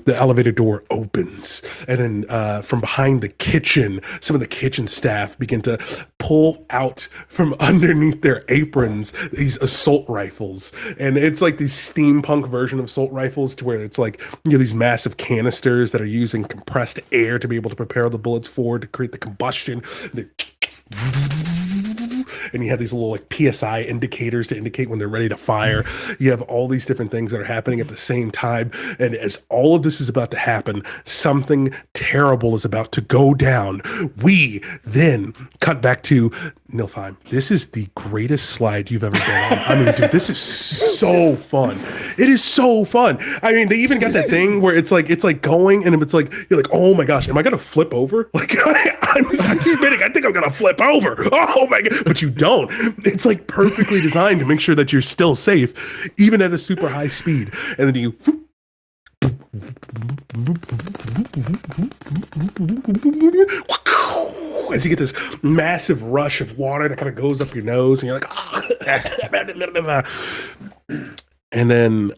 the elevator door opens, and then from behind the kitchen, some of the kitchen staff begin to pull out from underneath their aprons these assault rifles. And it's like these steampunk version of assault rifles, to where it's like, these massive canisters that are using compressed air to be able to prepare the bullets forward to create the combustion. And you have these little like PSI indicators to indicate when they're ready to fire. You have all these different things that are happening at the same time. And as all of this is about to happen, something terrible is about to go down. We then cut back to Nilfheim. This is the greatest slide you've ever been on. I mean, dude, this is so fun. It is so fun. I mean, they even got that thing where it's like going, and it's like, you're like, oh my gosh, am I gonna flip over? Like I'm spinning. I think I'm gonna flip over. Oh my god! But you don't. It's like perfectly designed to make sure that you're still safe, even at a super high speed. And then you. As you get this massive rush of water that kind of goes up your nose, and you're like, and then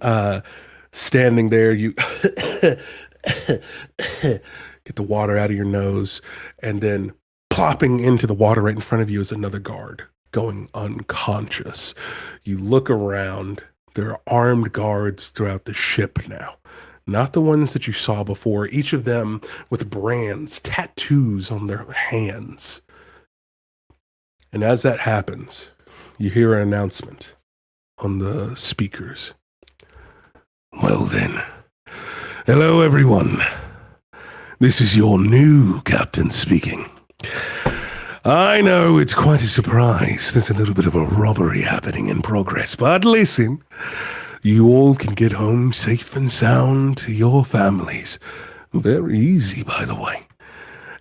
standing there, you get the water out of your nose, and then plopping into the water right in front of you is another guard going unconscious. You look around. There are armed guards throughout the ship now. Not the ones that you saw before, each of them with brands, tattoos on their hands. And as that happens, you hear an announcement on the speakers. Well then, hello everyone. This is your new captain speaking. I know it's quite a surprise. There's a little bit of a robbery happening in progress, but listen. You all can get home safe and sound to your families. Very easy, by the way.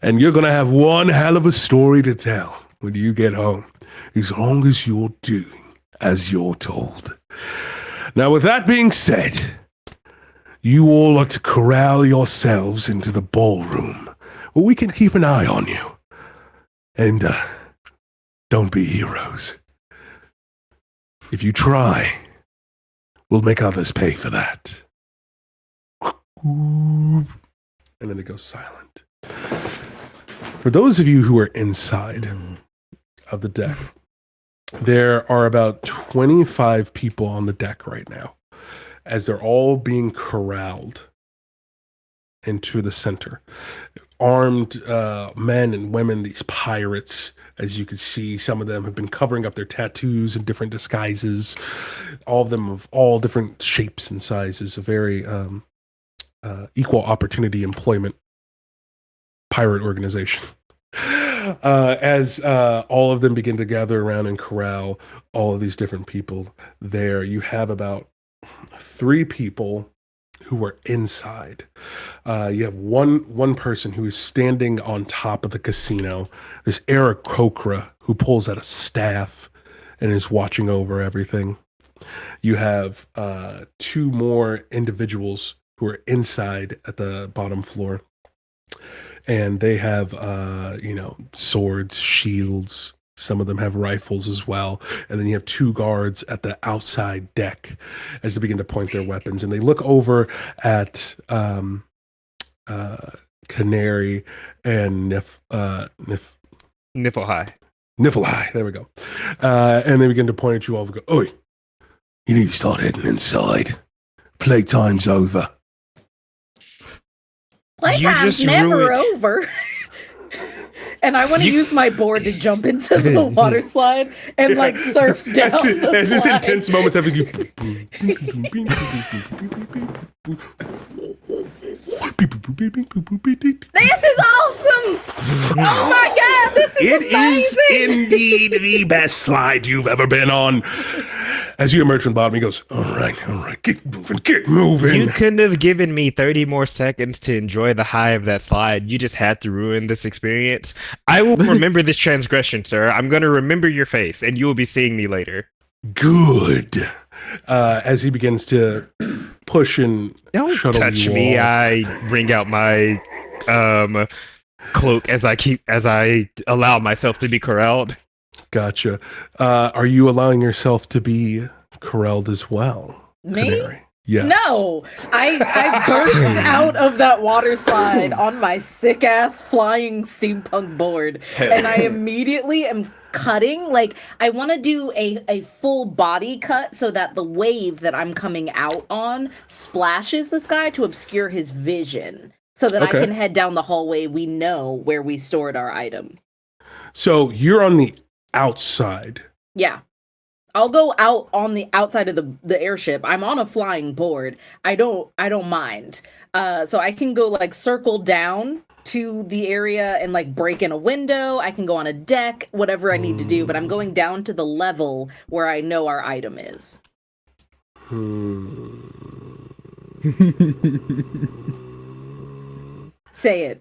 And you're going to have one hell of a story to tell when you get home, as long as you're doing as you're told. Now, with that being said, you all are to corral yourselves into the ballroom, where we can keep an eye on you. And don't be heroes. If you try, we'll make others pay for that. And then it goes silent. For those of you who are inside of the deck, there are about 25 people on the deck right now, as they're all being corralled into the center. armed men and women, these pirates. As you can see, some of them have been covering up their tattoos in different disguises. All of them of all different shapes and sizes. A very equal opportunity employment pirate organization. As all of them begin to gather around and corral all of these different people there, you have about 3 people who are inside. You have one person who is standing on top of the casino. There's Eric Kokra, who pulls out a staff and is watching over everything. You have 2 more individuals who are inside at the bottom floor. And they have, swords, shields. Some of them have rifles as well. And then you have 2 guards at the outside deck as they begin to point their weapons. And they look over at Canary and Niflhigh. Niflhigh. There we go. And they begin to point at you all and go, "Oi, you need to start heading inside. Playtime's over." Playtime's never over. And I want to use my board to jump into the water slide and like surf down. As this intense moment having you. This is awesome! Oh my god, this is amazing! It is indeed the best slide you've ever been on. As you emerge from the bottom, he goes, all right, get moving. You couldn't have given me 30 more seconds to enjoy the high of that slide. You just had to ruin this experience. I will remember this transgression, sir. I'm going to remember your face, and you will be seeing me later. Good. As he begins to push and Don't shuttle touch you me. all. I wring out my cloak as I allow myself to be corralled. Gotcha. Are you allowing yourself to be corralled as well? Me? Canary? Yes. No, I burst out of that water slide on my sick ass flying steampunk board, and I immediately am cutting. Like, I want to do a full body cut so that the wave that I'm coming out on splashes the sky to obscure his vision, so that I can head down the hallway. We know where we stored our item. So you're on the outside. Yeah. I'll go out on the outside of the airship. I'm on a flying board. I don't mind. So I can go like circle down to the area and like break in a window. I can go on a deck, whatever I need to do, but I'm going down to the level where I know our item is. Say it.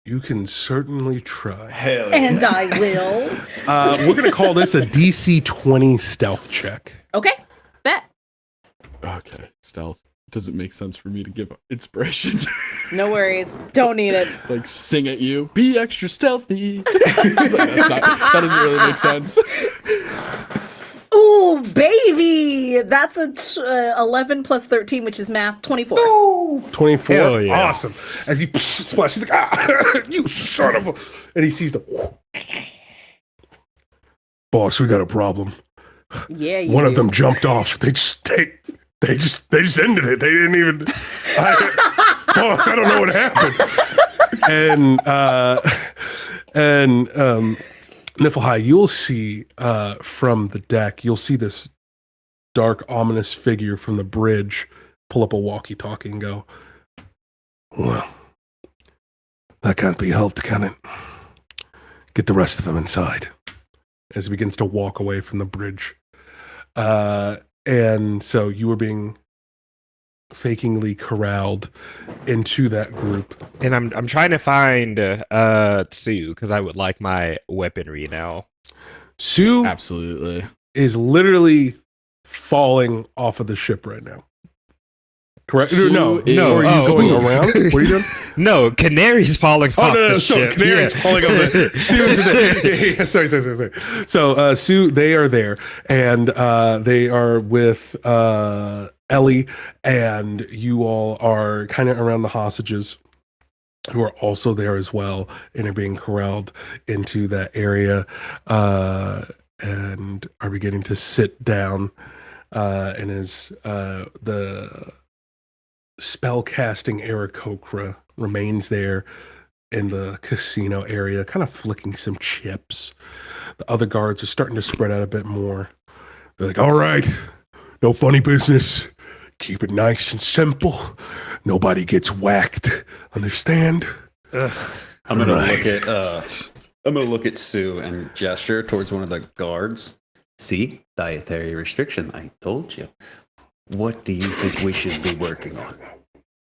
You can certainly try. Hell yeah. And I will. We're going to call this a DC 20 stealth check. Okay. Bet. Okay, stealth. Doesn't make sense for me to give inspiration. No worries. Don't need it. Like sing at you. Be extra stealthy. It's like, that doesn't really make sense. Ooh, baby! That's a 11 plus 13, which is math, 24. Ooh, 24. Hell yeah. Awesome. As he splashes, he's like, ah, you son of a... And he sees the... Boss, we got a problem. Yeah, you One of do. them jumped off. They just ended it. They didn't even... Boss, I don't know what happened. And Niflhigh, you'll see from the deck, you'll see this dark, ominous figure from the bridge pull up a walkie-talkie and go, well, that can't be helped, can it? Get the rest of them inside. As he begins to walk away from the bridge. And so you were being fakingly corralled into that group. And I'm trying to find Sue, because I would like my weaponry now. Sue Absolutely. is literally falling off of the ship right now. Correct? Sue No. is- Or are you going Oh. around? What are you doing? No, Canary's falling Oh, off no. the So ship. Canary's Yeah. falling off the... Sue's in the... Yeah, sorry. So Sue, they are there. And they are with Ellie. And you all are kind of around the hostages, who are also there as well and are being corralled into that area and are beginning to sit down. And as the spell casting Aarakocra remains there, in the casino area, kind of flicking some chips. The other guards are starting to spread out a bit more. They're like, all right, no funny business. Keep it nice and simple. Nobody gets whacked. Understand? I'm gonna look at Sue and gesture towards one of the guards. See, dietary restriction. I told you. What do you think we should be working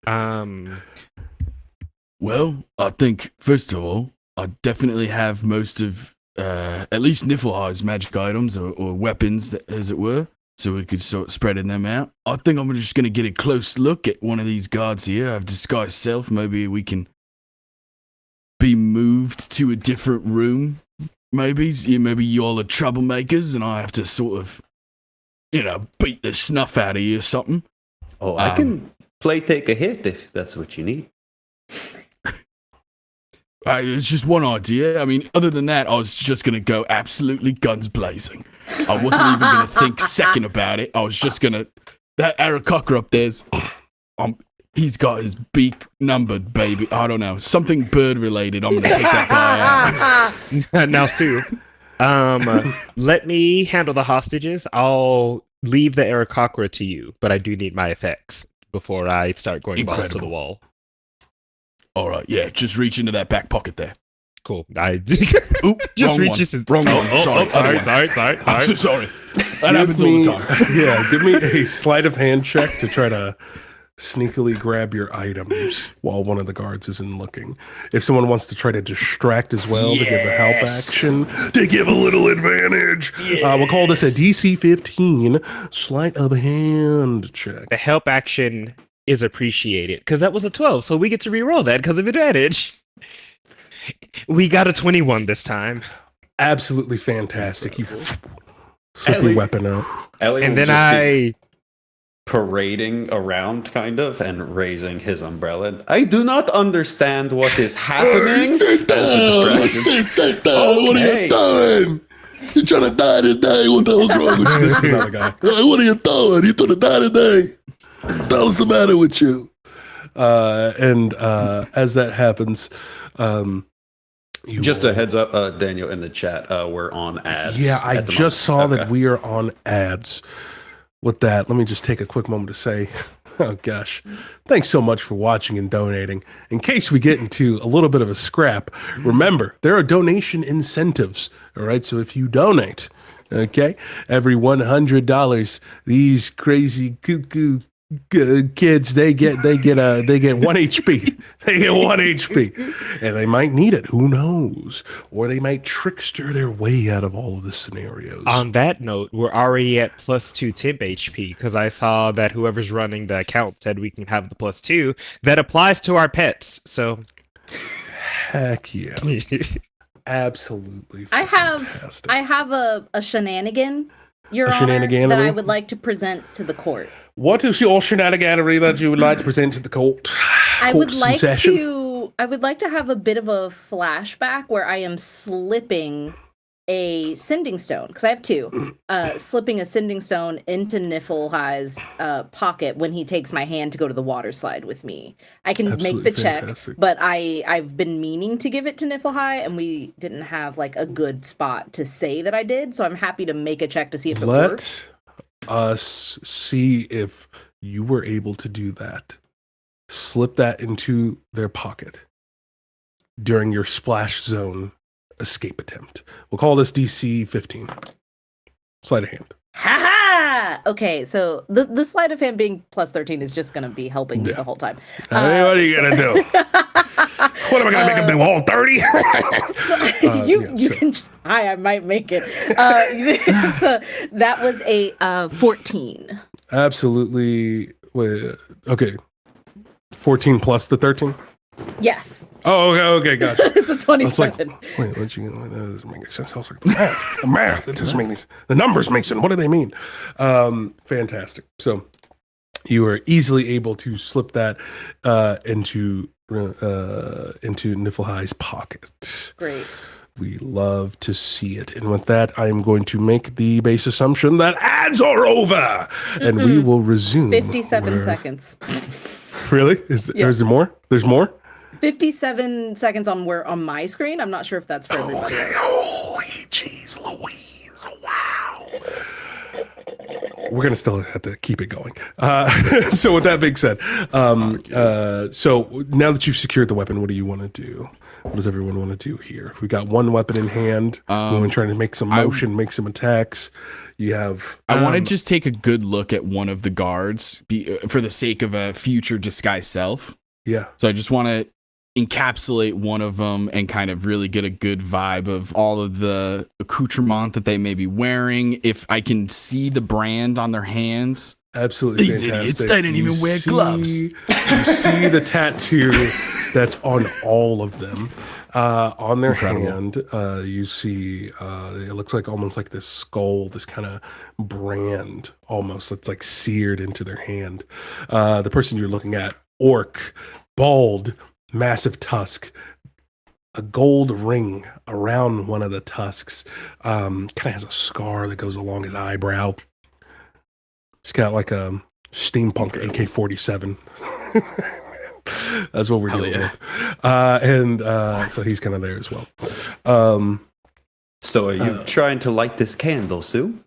on? Well, I think first of all, I definitely have most of at least Niflheim's magic items or weapons, as it were, so we could start spreading them out. I think I'm just gonna get a close look at one of these guards here. I've disguised self. Maybe we can be moved to a different room. Maybe y'all are troublemakers, and I have to sort of, beat the snuff out of you or something. Oh, I can take a hit if that's what you need. It's just one idea. I mean, other than that, I was just going to go absolutely guns blazing. I wasn't even going to think second about it. I was just going to... That Aarakocra up there's... he's got his beak numbered, baby. I don't know. Something bird-related. I'm going to take that guy out. Now, Sue, let me handle the hostages. I'll leave the Aarakocra to you, but I do need my effects before I start going balls to the wall. All right, yeah, just reach into that back pocket there. Cool. I Oop, just wrong reaches. one. Wrong one. Sorry. I'm so sorry. That happens all the time. Yeah, give me a sleight of hand check to try to sneakily grab your items while one of the guards isn't looking. If someone wants to try to distract as well, to give a help action, to give a little advantage, we'll call this a DC 15 sleight of hand check. The help action is appreciated because that was a 12, so we get to reroll that because of advantage. We got a 21 this time. Absolutely fantastic. You slip your weapon out. Ellie And will then just be parading around, kind of, and raising his umbrella. I do not understand what is happening. Sit down. Sit down. What are you doing? You're trying to die today. What the hell's wrong with you? This is another guy. Hey, what are you doing? You trying to die today? What the hell's the matter with you? And as that happens, Just a heads up, Daniel, in the chat, we're on ads. Yeah, I at the just moment. saw that we are on ads. With that, let me just take a quick moment to say, oh gosh, thanks so much for watching and donating. In case we get into a little bit of a scrap, remember, there are donation incentives, all right? So if you donate, okay, every $100, these crazy cuckoo kids, they get 1 HP. They get 1 HP, and they might need it. Who knows? Or they might trickster their way out of all of the scenarios. On that note, we're already at +2 temp HP because I saw that whoever's running the account said we can have the +2. That applies to our pets. So, Heck yeah, absolutely. I Fantastic. have a shenanigan, Your A Honor, shenaniganery? that I would like to present to the court. What is your shenaniganery that you would like to present to the court? I would Court's in like session? to have a bit of a flashback where I am slipping a sending stone, because I have two. Slipping a sending stone into Niflheim's pocket when he takes my hand to go to the water slide with me. I can Absolutely make the fantastic. check, but I've been meaning to give it to Niflheim, and we didn't have like a good spot to say that I did, so I'm happy to make a check to see if it works. Let us see if you were able to do that. Slip that into their pocket during your splash zone escape attempt. We'll call this DC 15. Sleight of hand. Ha ha! Okay, so the sleight of hand being +13 is just going to be helping me the whole time. What are you going to do? What am I going to make him do? All 30? You can try. I might make it. So that was a 14. Absolutely. Wait, okay. 14 plus the 13? Yes. Oh, okay, gotcha. It's a I was like, 27. wait, that doesn't make sense. I was like, the math, it doesn't make any sense. The numbers make sense. What do they mean? Fantastic. So you were easily able to slip that into Niflheim's pocket. Great. We love to see it. And with that, I am going to make the base assumption that ads are over, and we will resume. 57 seconds. Really? Is there more? There's more? 57 seconds on my screen. I'm not sure if that's for everybody. Okay, holy jeez Louise, wow. We're gonna still have to keep it going. So with that being said, so now that you've secured the weapon, what do you want to do? What does everyone want to do here? We got one weapon in hand. We want to try to make some motion, make some attacks. You have. I want to just take a good look at one of the guards for the sake of a future disguise self. Yeah. So I just want to encapsulate one of them and kind of really get a good vibe of all of the accoutrement that they may be wearing. If I can see the brand on their hands. Absolutely These fantastic. idiots, they didn't even wear gloves. You see the tattoo that's on all of them. On their hand, you see it looks like almost like this skull, this kind of brand almost that's like seared into their hand. The person you're looking at, orc, bald, massive tusk, a gold ring around one of the tusks, kind of has a scar that goes along his eyebrow. He's got like a steampunk AK-47. That's what we're dealing with. And so he's kind of there as well. So are you trying to light this candle, Sue?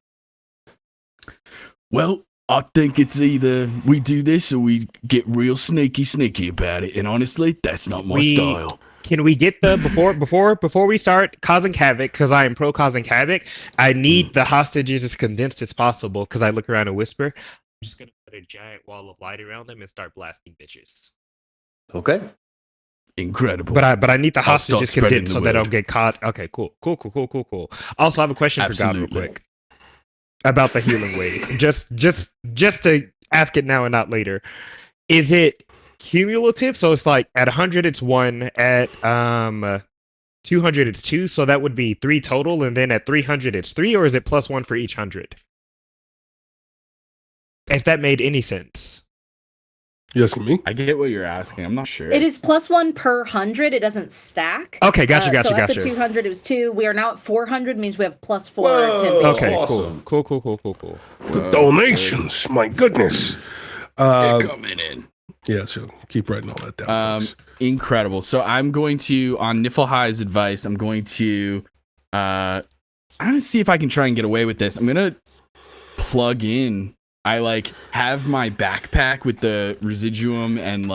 Well, I think it's either we do this or we get real sneaky about it. And honestly, that's not my style. Can we get the before we start causing havoc? Because I am pro causing havoc. I need the hostages as condensed as possible. Because I look around and whisper. I'm just gonna put a giant wall of light around them and start blasting bitches. Okay. Incredible. But I need the I'll start hostages spreading condensed the so they don't word. get caught. Okay, cool. Also, I have a question for God real Absolutely. quick about the healing wave. Just to ask it now and not later. Is it cumulative? So it's like at 100 it's 1, at 200 it's 2, so that would be 3 total, and then at 300 it's 3, or is it +1 for each 100? If that made any sense. You asking me? I get what you're asking. I'm not sure. It is +1 per 100. It doesn't stack. Okay, gotcha. So at the 200 it was 2. We are now at 400, means we have +4 Whoa. temp. Okay, Awesome. cool. The donations, my goodness. They're coming in. Yeah, so keep writing all that down. folks. Incredible. So I'm going to, on Niflhei's advice, I'm going to see if I can try and get away with this. I'm going to plug in. I have my backpack with the residuum and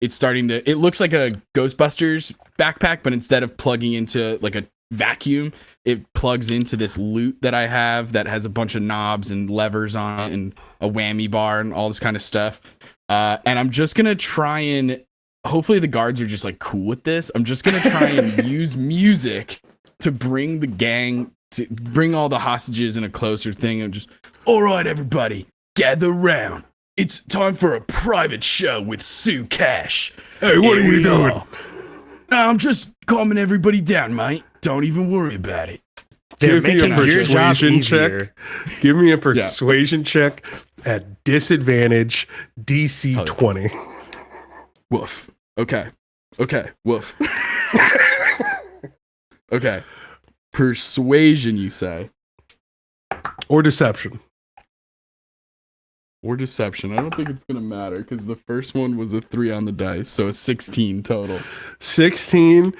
it's starting to, it looks like a Ghostbusters backpack, but instead of plugging into like a vacuum, it plugs into this loot that I have that has a bunch of knobs and levers on it and a whammy bar and all this kind of stuff. And I'm just going to try and, hopefully the guards are just cool with this. I'm just going to try and use music to bring the gang, to bring all the hostages in a closer thing and just, all right, everybody. Gather round. It's time for a private show with Sue Cash. Hey, what are you doing? I'm just calming everybody down, mate. Don't even worry about it. Give me a making your job persuasion check. easier. Give me a persuasion check at disadvantage, DC 20. Woof. Okay. Woof. Okay. Persuasion, you say? Or deception. Or deception. I don't think it's gonna matter because the first one was a 3 on the dice, so a 16 total. 16.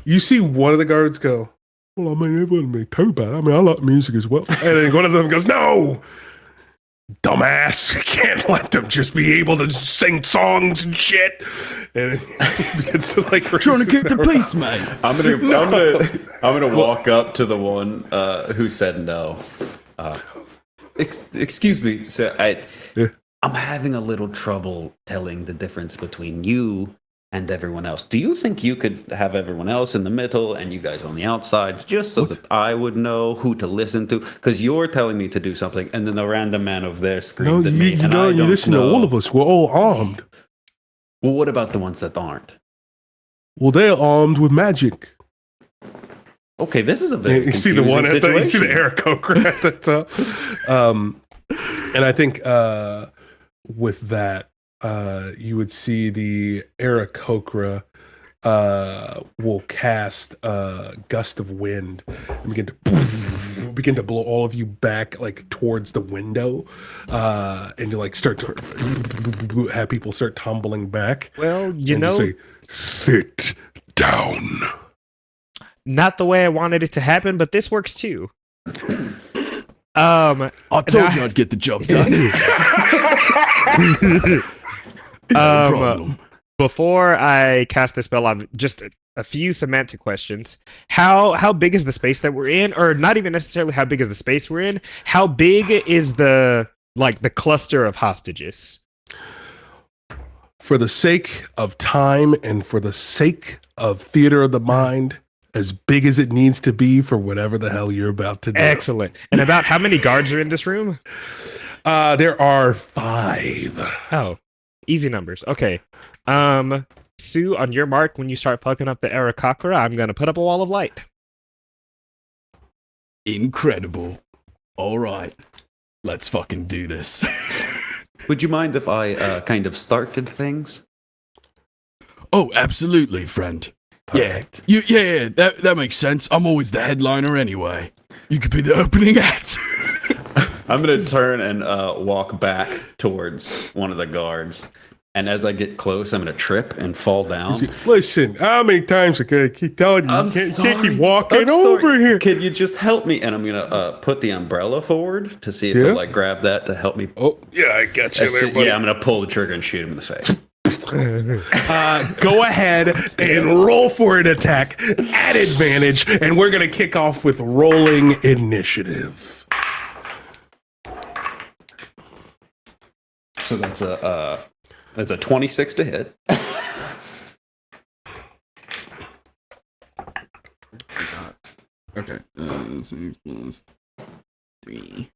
You see one of the guards go, well, I mean, it wouldn't be too bad. I mean, I like music as well. And then one of them goes, no, dumbass. You can't let them just be able to sing songs and shit. And he begins to Trying to keep the peace, mate. I'm gonna walk up to the one who said no. Excuse me, sir. I'm having a little trouble telling the difference between you and everyone else. Do you think you could have everyone else in the middle and you guys on the outside, just so that I would know who to listen to? Because you're telling me to do something, and then a random man over there No, screamed at me. you and know, I you don't listen know. to all of us. We're all armed. Well, what about the ones that aren't? Well, they're armed with magic. Okay, this is a very You see the one at the, you see the situation. Aarakocra at the top. And I think with that, you would see the Aarakocra will cast a gust of wind and begin to blow all of you back like towards the window, and you like start to have people start tumbling back. Well, you and know, just say, "Sit down." not the way I wanted it to happen, but this works too. I told you I'd get the job done. No problem. Before I cast the spell, I've just a few semantic questions. How big is the space that we're in, or not even necessarily how big is the space we're in? How big is the cluster of hostages? For the sake of time and for the sake of theater of the mind, as big as it needs to be for whatever the hell you're about to do. Excellent. And about how many guards are in this room? There are 5. Oh, easy numbers. Okay. Sue, on your mark, when you start fucking up the Arakakra, I'm gonna put up a wall of light. Incredible. All right. Let's fucking do this. Would you mind if I kind of started things? Oh, absolutely, friend. Perfect. Yeah, that makes sense. I'm always the headliner anyway. You could be the opening act. I'm going to turn and walk back towards one of the guards. And as I get close, I'm going to trip and fall down. Listen, how many times I gotta keep telling you? You can't keep walking I'm over sorry. here. Can you just help me? And I'm going to put the umbrella forward to see if I'll like grab that to help me. Oh, yeah, I got you there, buddy. Yeah, I'm going to pull the trigger and shoot him in the face. Go ahead and roll for an attack at advantage, and we're gonna kick off with rolling initiative. So that's a 26 to hit. Okay. 6 plus 3.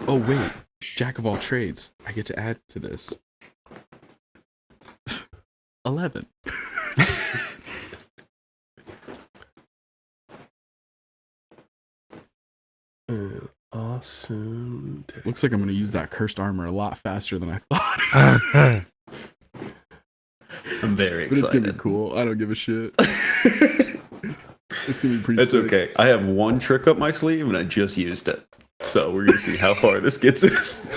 Oh, wait. Jack of all trades. I get to add to this. 11. Awesome. Looks like I'm going to use that cursed armor a lot faster than I thought. I'm very But excited. it's going to be cool. I don't give a shit. It's going to be pretty It's sick. okay. I have one trick up my sleeve, and I just used it. So we're going to see how far this gets us.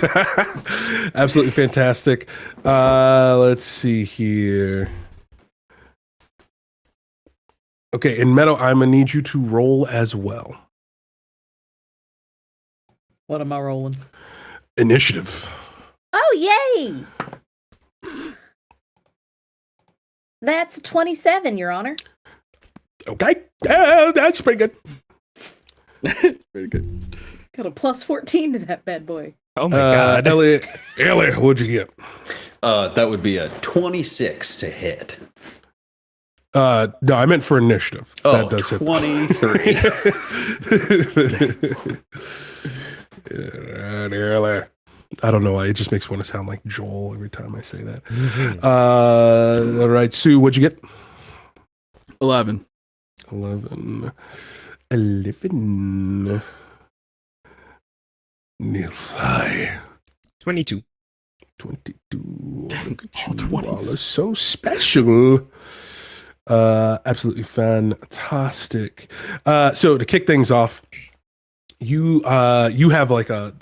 Absolutely fantastic. Let's see here. Okay, in Meadow, I'm gonna need you to roll as well. What am I rolling? Initiative. Oh, yay! That's 27, Your Honor. Okay, that's pretty good. Very good. Got a plus 14 to that bad boy. Oh my god. Elliot, what'd you get? That would be a 26 to hit. No, I meant for initiative. Oh, That does hit. 23. I don't know why. It just makes me want to sound like Joel every time I say that. All right, Sue, what'd you get? 11. 11. Nilfi. 22. 22. Look at all you 20s. all are so special. Absolutely fantastic. So to kick things off, you have like a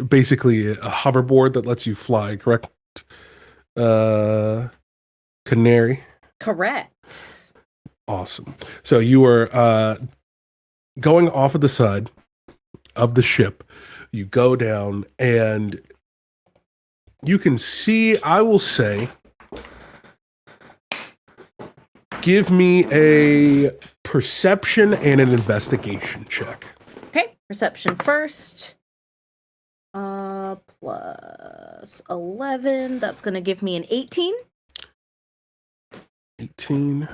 basically a hoverboard that lets you fly, correct? Canary. Correct. Awesome. So you are going off of the side of the ship. You go down and you can see, I will say, give me a perception and an investigation check. Okay, perception first. Plus 11. That's going to give me an 18. 18.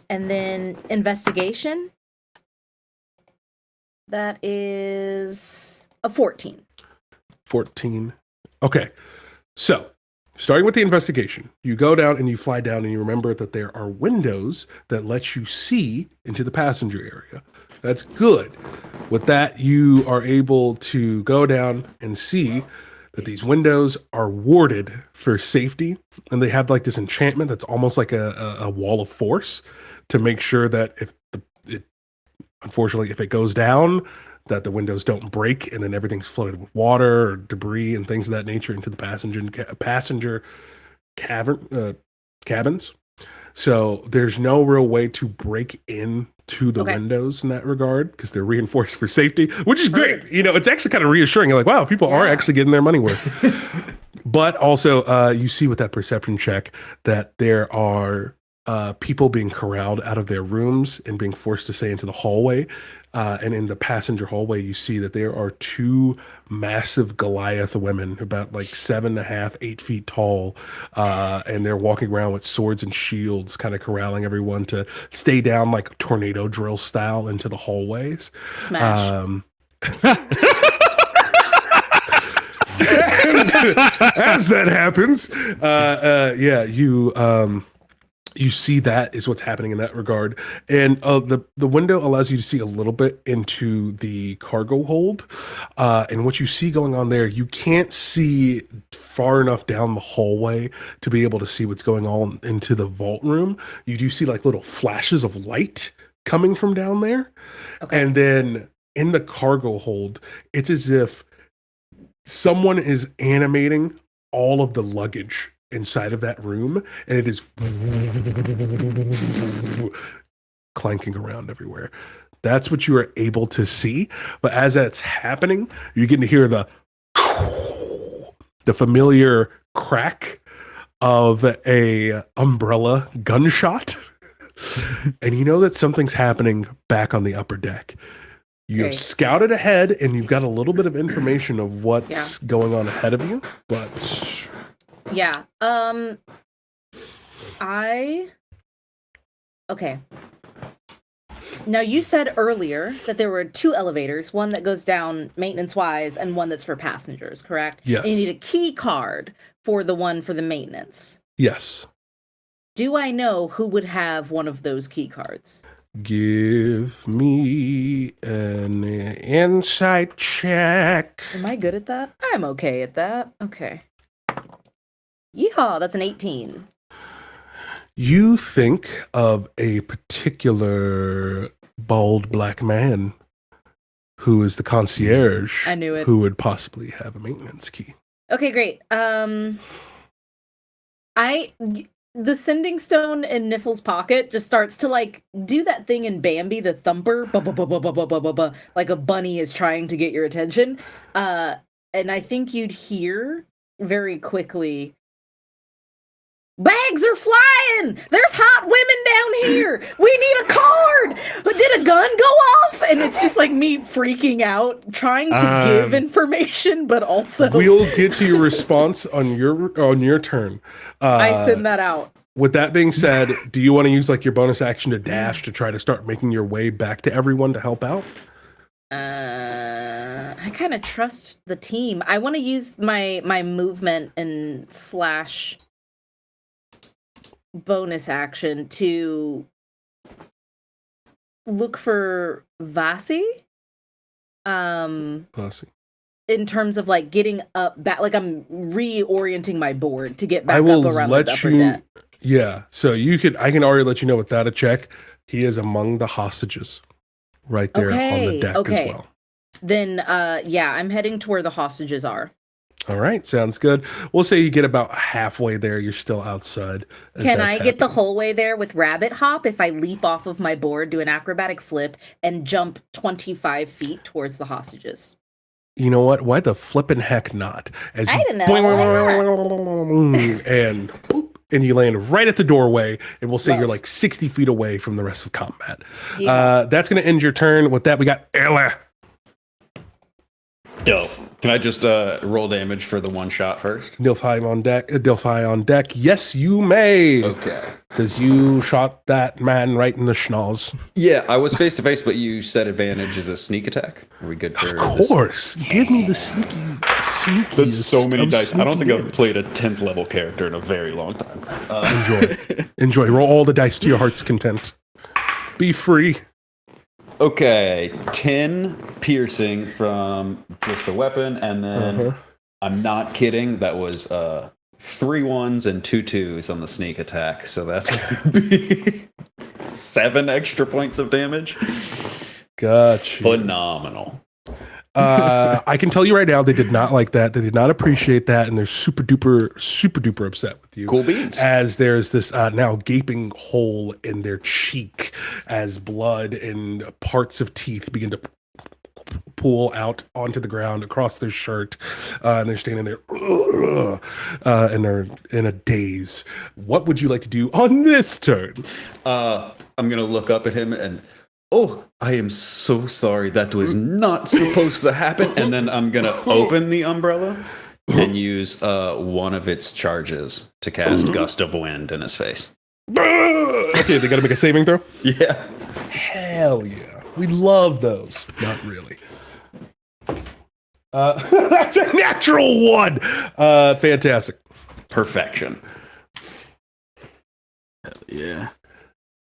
And then investigation. That is a 14. 14. Okay. So, starting with the investigation, you go down and you fly down and you remember that there are windows that let you see into the passenger area. That's good. With that, you are able to go down and see that these windows are warded for safety, and they have like this enchantment that's almost like a wall of force to make sure that unfortunately, if it goes down, that the windows don't break and then everything's flooded with water or debris and things of that nature into the passenger cabins. So there's no real way to break into the windows in that regard because they're reinforced for safety, which is great. You know, it's actually kind of reassuring. You're like, wow, people are actually getting their money worth. But also, you see with that perception check that there are people being corralled out of their rooms and being forced to stay into the hallway. And in the passenger hallway, you see that there are two massive Goliath women, about like 7.5, 8 feet tall. And they're walking around with swords and shields, kind of corralling everyone to stay down like tornado drill style into the hallways. Smash. As that happens, you see that is what's happening in that regard. And the window allows you to see a little bit into the cargo hold. And what you see going on there, you can't see far enough down the hallway to be able to see what's going on into the vault room. You do see like little flashes of light coming from down there. Okay. And then in the cargo hold, it's as if someone is animating all of the luggage inside of that room, and it is clanking around everywhere. That's what you are able to see. But as that's happening, you're getting to hear the familiar crack of a umbrella gunshot. And you know that something's happening back on the upper deck. You have scouted ahead, and you've got a little bit of information of what's going on ahead of you, but yeah. Okay. Now, you said earlier that there were two elevators, one that goes down maintenance-wise and one that's for passengers, correct? Yes. And you need a key card for the one for the maintenance. Yes. Do I know who would have one of those key cards? Give me an insight check. Am I good at that? I'm okay at that. Okay. Yeehaw, that's an 18. You think of a particular bald black man who is the concierge. I knew it. Who would possibly have a maintenance key. Okay, great. The sending stone in Niffle's pocket just starts to like do that thing in Bambi, the thumper, like a bunny is trying to get your attention. And I think you'd hear very quickly, bags are flying! There's hot women down here! We need a card! Did a gun go off? And it's just like me freaking out, trying to give information, but also we'll get to your response on your turn. I send that out. With that being said, do you want to use like your bonus action to dash to try to start making your way back to everyone to help out? I kind of trust the team. I want to use my movement and slash bonus action to look for Vasi. Vasi. In terms of like getting up back, like I'm reorienting my board to get back up around the upper deck. Yeah, so I can already let you know without a check, he is among the hostages right there on the deck as well. Then, I'm heading to where the hostages are. All right, sounds good. We'll say you get about halfway there. You're still outside. Can I get the whole way there with rabbit hop if I leap off of my board, do an acrobatic flip, and jump 25 feet towards the hostages? You know what? Why the flippin' heck not? As I don't know. And you land right at the doorway, and we'll say you're like 60 feet away from the rest of combat. Yeah. That's going to end your turn. With that, we got Ella. Dope. Can I just roll damage for the one shot first? Delphi on deck. Yes, you may. Okay. Because you shot that man right in the schnoz. Yeah, I was face to face, but you said advantage is a sneak attack. Are we good for Of course. Give me the sneaky. That's so many dice. I don't think I've played a 10th level character in a very long time. Enjoy. Roll all the dice to your heart's content. Be free. Okay, 10 piercing from just a weapon, and then I'm not kidding. That was 3 1s and 2 2s on the sneak attack. So that's gonna be 7 extra points of damage. Gotcha. Phenomenal. I can tell you right now, they did not like that. They did not appreciate that, and they're super duper upset with you. Cool beans. As there's this now gaping hole in their cheek as blood and parts of teeth begin to pool out onto the ground across their shirt, and they're standing there, and they're in a daze. What would you like to do on this turn? I'm gonna look up at him and, oh, I am so sorry. That was not supposed to happen. And then I'm gonna open the umbrella and use one of its charges to cast Gust of Wind in his face. Okay, they gotta make a saving throw? Yeah. Hell yeah. We love those. Not really. That's a natural 1. Fantastic. Perfection. Yeah.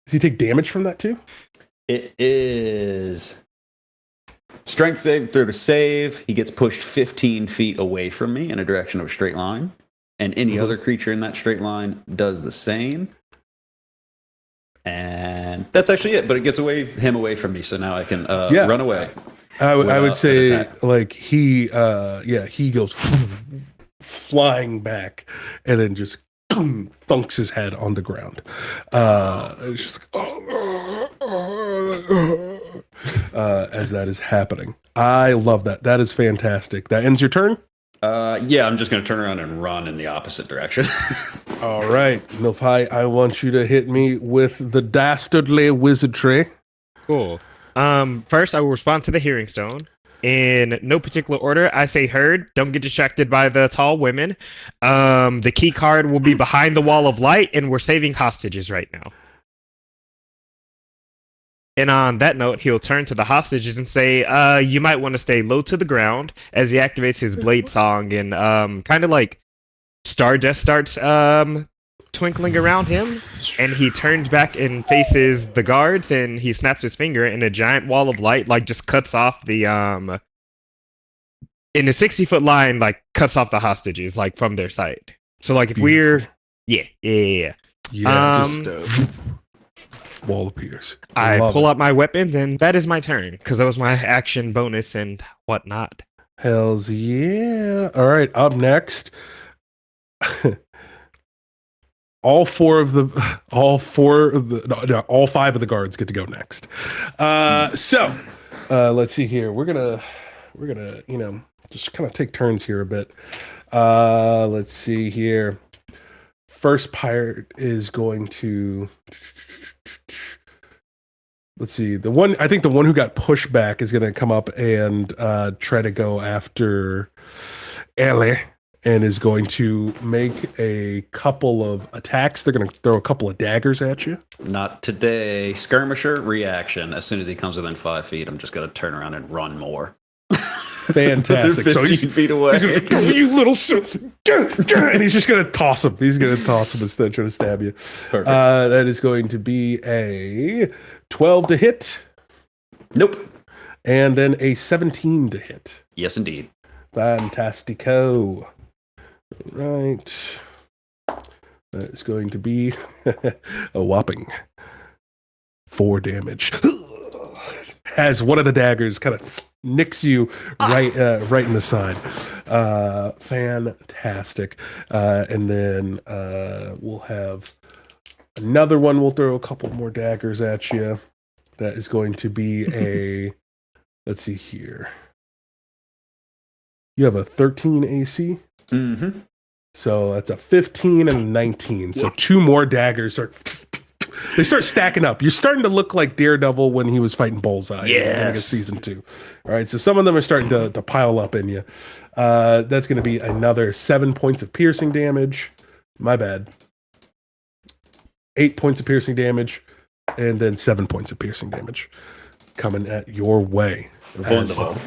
Does he take damage from that too? It is strength save through to save. He gets pushed 15 feet away from me in a direction of a straight line. And any other creature in that straight line does the same. And that's actually it. But it gets him away from me. So now I can run away. I would say like he goes flying back and then just thunks his head on the ground. It's just like, as that is happening. I love that. That is fantastic. That ends your turn? Yeah, I'm just going to turn around and run in the opposite direction. All right. Nilfai, I want you to hit me with the dastardly wizardry. Cool. First, I will respond to the hearing stone. In no particular order, I say heard. Don't get distracted by the tall women. The key card will be behind the wall of light, and we're saving hostages right now. And on that note, he'll turn to the hostages and say, you might want to stay low to the ground, as he activates his blade song, and kind of like Stardust starts twinkling around him, and he turns back and faces the guards, and he snaps his finger, and a giant wall of light like just cuts off the in a 60-foot line, like cuts off the hostages like from their sight. So like if Beautiful. yeah, just wall appears. I Love pull it. out my weapons, and that is my turn because that was my action bonus and whatnot. Hells yeah. All right, up next. All five of the guards get to go next. So let's see here. We're gonna just kind of take turns here a bit. Let's see here. First pirate is going to, let's see, the one who got pushed back is gonna come up and try to go after Ellie. And is going to make a couple of attacks. They're going to throw a couple of daggers at you. Not today. Skirmisher, reaction. As soon as he comes within 5 feet, I'm just going to turn around and run more. Fantastic. They're 15 feet away. He's going to go, you little son. And he's just going to toss him. He's going to toss him instead of trying to stab you. Perfect. That is going to be a 12 to hit. Nope. And then a 17 to hit. Yes, indeed. Fantastico. Right. That is going to be a whopping 4 damage. As one of the daggers kind of nicks you right in the side. Fantastic. And then we'll have another one. We'll throw a couple more daggers at you. That is going to be a, let's see here. You have a 13 AC? Mm-hmm. So that's a 15 and a 19. So 2 more daggers they start stacking up. You're starting to look like Daredevil when he was fighting Bullseye. Yes. Season 2. All right. So some of them are starting to pile up in you. That's going to be another 7 points of piercing damage. My bad. 8 points of piercing damage. And then 7 points of piercing damage coming at your way. Wonderful.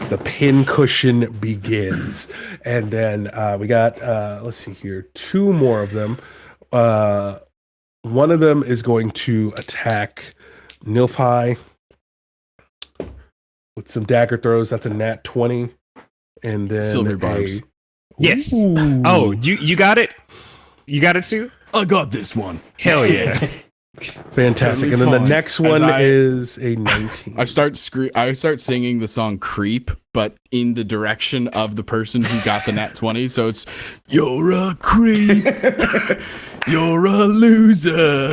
The pin cushion begins. And then we got, let's see here, 2 more of them. One of them is going to attack Nilfai. with some dagger throws. That's a nat 20. And then Silver barbs. Yes. Ooh. Oh, you got it? You got it, Sue? I got this one. Hell yeah. Fantastic. Totally and then the fine. next As one I- is a 19. I start singing the song "Creep," but in the direction of the person who got the nat 20. So it's "You're a creep, you're a loser."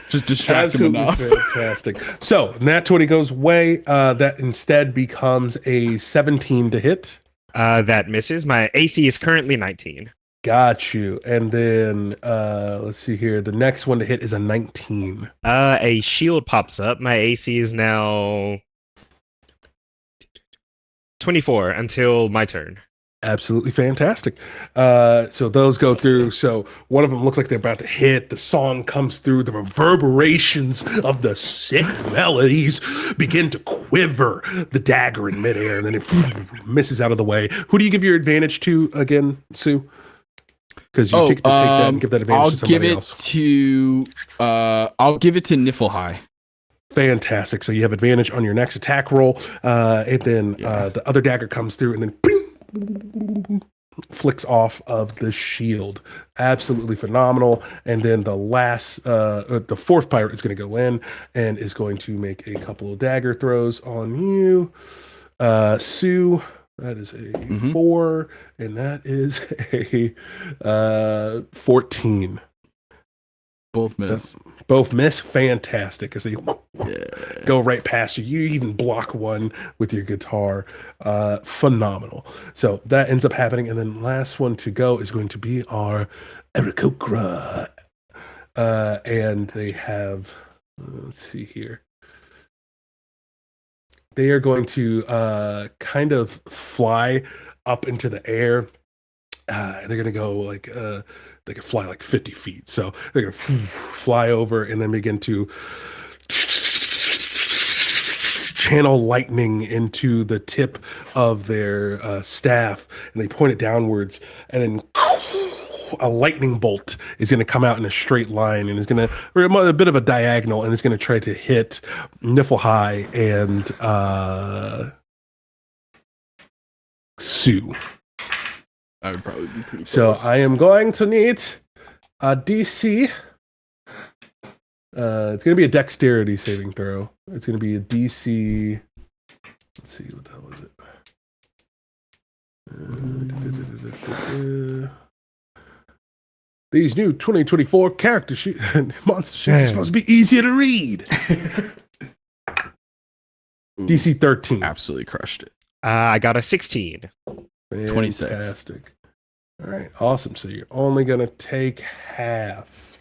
Just distract him Absolutely enough. fantastic. So nat 20 goes away. That instead becomes a 17 to hit. That misses. My AC is currently 19. Got you. And then let's see here. The next one to hit is a 19. A shield pops up. My AC is now 24 until my turn. Absolutely fantastic. So those go through. So one of them looks like they're about to hit. The song comes through. The reverberations of the sick melodies begin to quiver the dagger in midair, and then it misses out of the way. Who do you give your advantage to again, Sue? Because you take that and give that advantage to somebody else. I'll give it to Niflhigh. Fantastic. So you have advantage on your next attack roll, and then the other dagger comes through, and then bing, flicks off of the shield. Absolutely phenomenal. And then the last, the fourth pirate is going to go in and is going to make a couple of dagger throws on you, Sue. That is a 4, and that is a 14. Both miss. Both miss. Fantastic. As they go right past you. You even block one with your guitar. Phenomenal. So that ends up happening. And then last one to go is going to be our Aarakocra. And they have, let's see here. They are going to kind of fly up into the air. They're going to go like, they can fly like 50 feet. So they're going to fly over and then begin to channel lightning into the tip of their staff. And they point it downwards. And then a lightning bolt is going to come out in a straight line and is going to, or a bit of a diagonal, and it's going to try to hit Niflhigh and Sue. I would probably be pretty So close. I am going to need a DC. It's going to be a dexterity saving throw. It's going to be a DC. Let's see, what the hell is it? These new 2024 character monster sheets are supposed to be easier to read. Ooh, DC 13. absolutely crushed it. I got a 16. 26. Fantastic. All right, awesome. So you're only going to take half.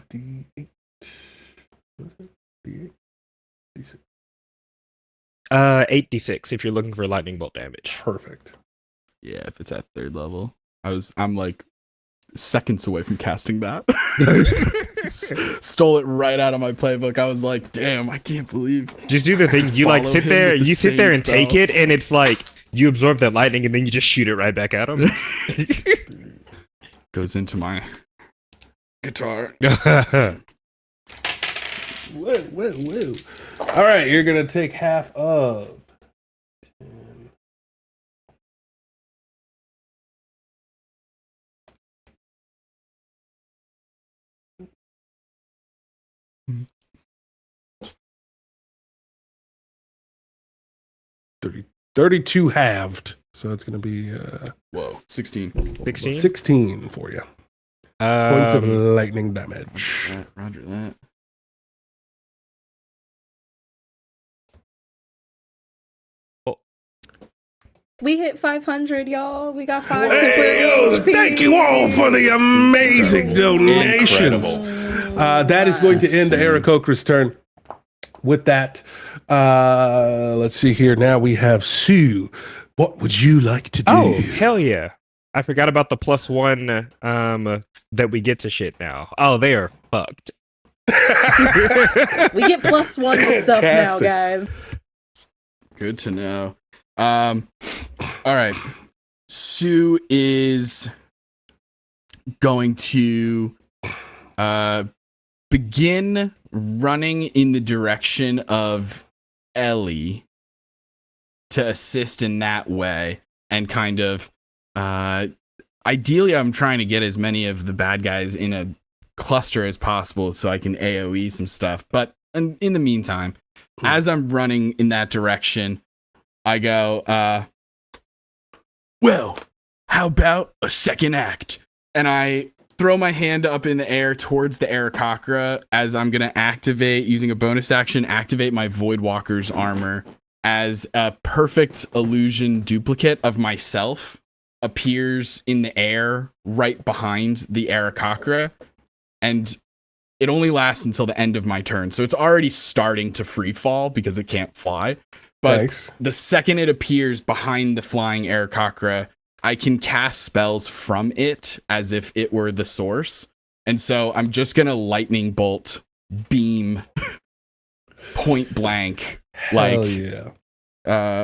D8. What is it? D8? D6. 8d6 if you're looking for lightning bolt damage. Perfect. Yeah, if it's at 3rd level. I'm like seconds away from casting that. Stole it right out of my playbook. I was like, damn, I can't believe. Just do the thing. You like Follow sit him there, with the you sit there same and take spell. it, and it's like you absorb that lightning, and then you just shoot it right back at him. Goes into my guitar. Whoa. All right, you're going to take half of. 32 halved. So it's going to be Whoa, 16. 16. 16 for you. Points of lightning damage. Roger that. We hit 500, y'all. We got 5 Hey, temporary HP. thank you all for the amazing donations. Incredible. That is going to end the Aarakocra's turn. With that, let's see here. Now we have Sue. What would you like to do? Oh, hell yeah. I forgot about the +1 that we get to shit now. Oh, they are fucked. We get +1 to stuff now, Fantastic. guys. Good to know. All right. Sue is going to begin running in the direction of Ellie to assist in that way, and kind of ideally I'm trying to get as many of the bad guys in a cluster as possible so I can AoE some stuff. But in the meantime, as I'm running in that direction, I go, well, how about a second act? And I throw my hand up in the air towards the Aarakocra as I'm going to activate, using a bonus action, activate my Voidwalker's armor as a perfect illusion duplicate of myself appears in the air right behind the Aarakocra. And it only lasts until the end of my turn. So it's already starting to free fall because it can't fly. But the second it appears behind the flying Aarakocra, I can cast spells from it as if it were the source. And so I'm just going to lightning bolt beam point blank. Hell yeah.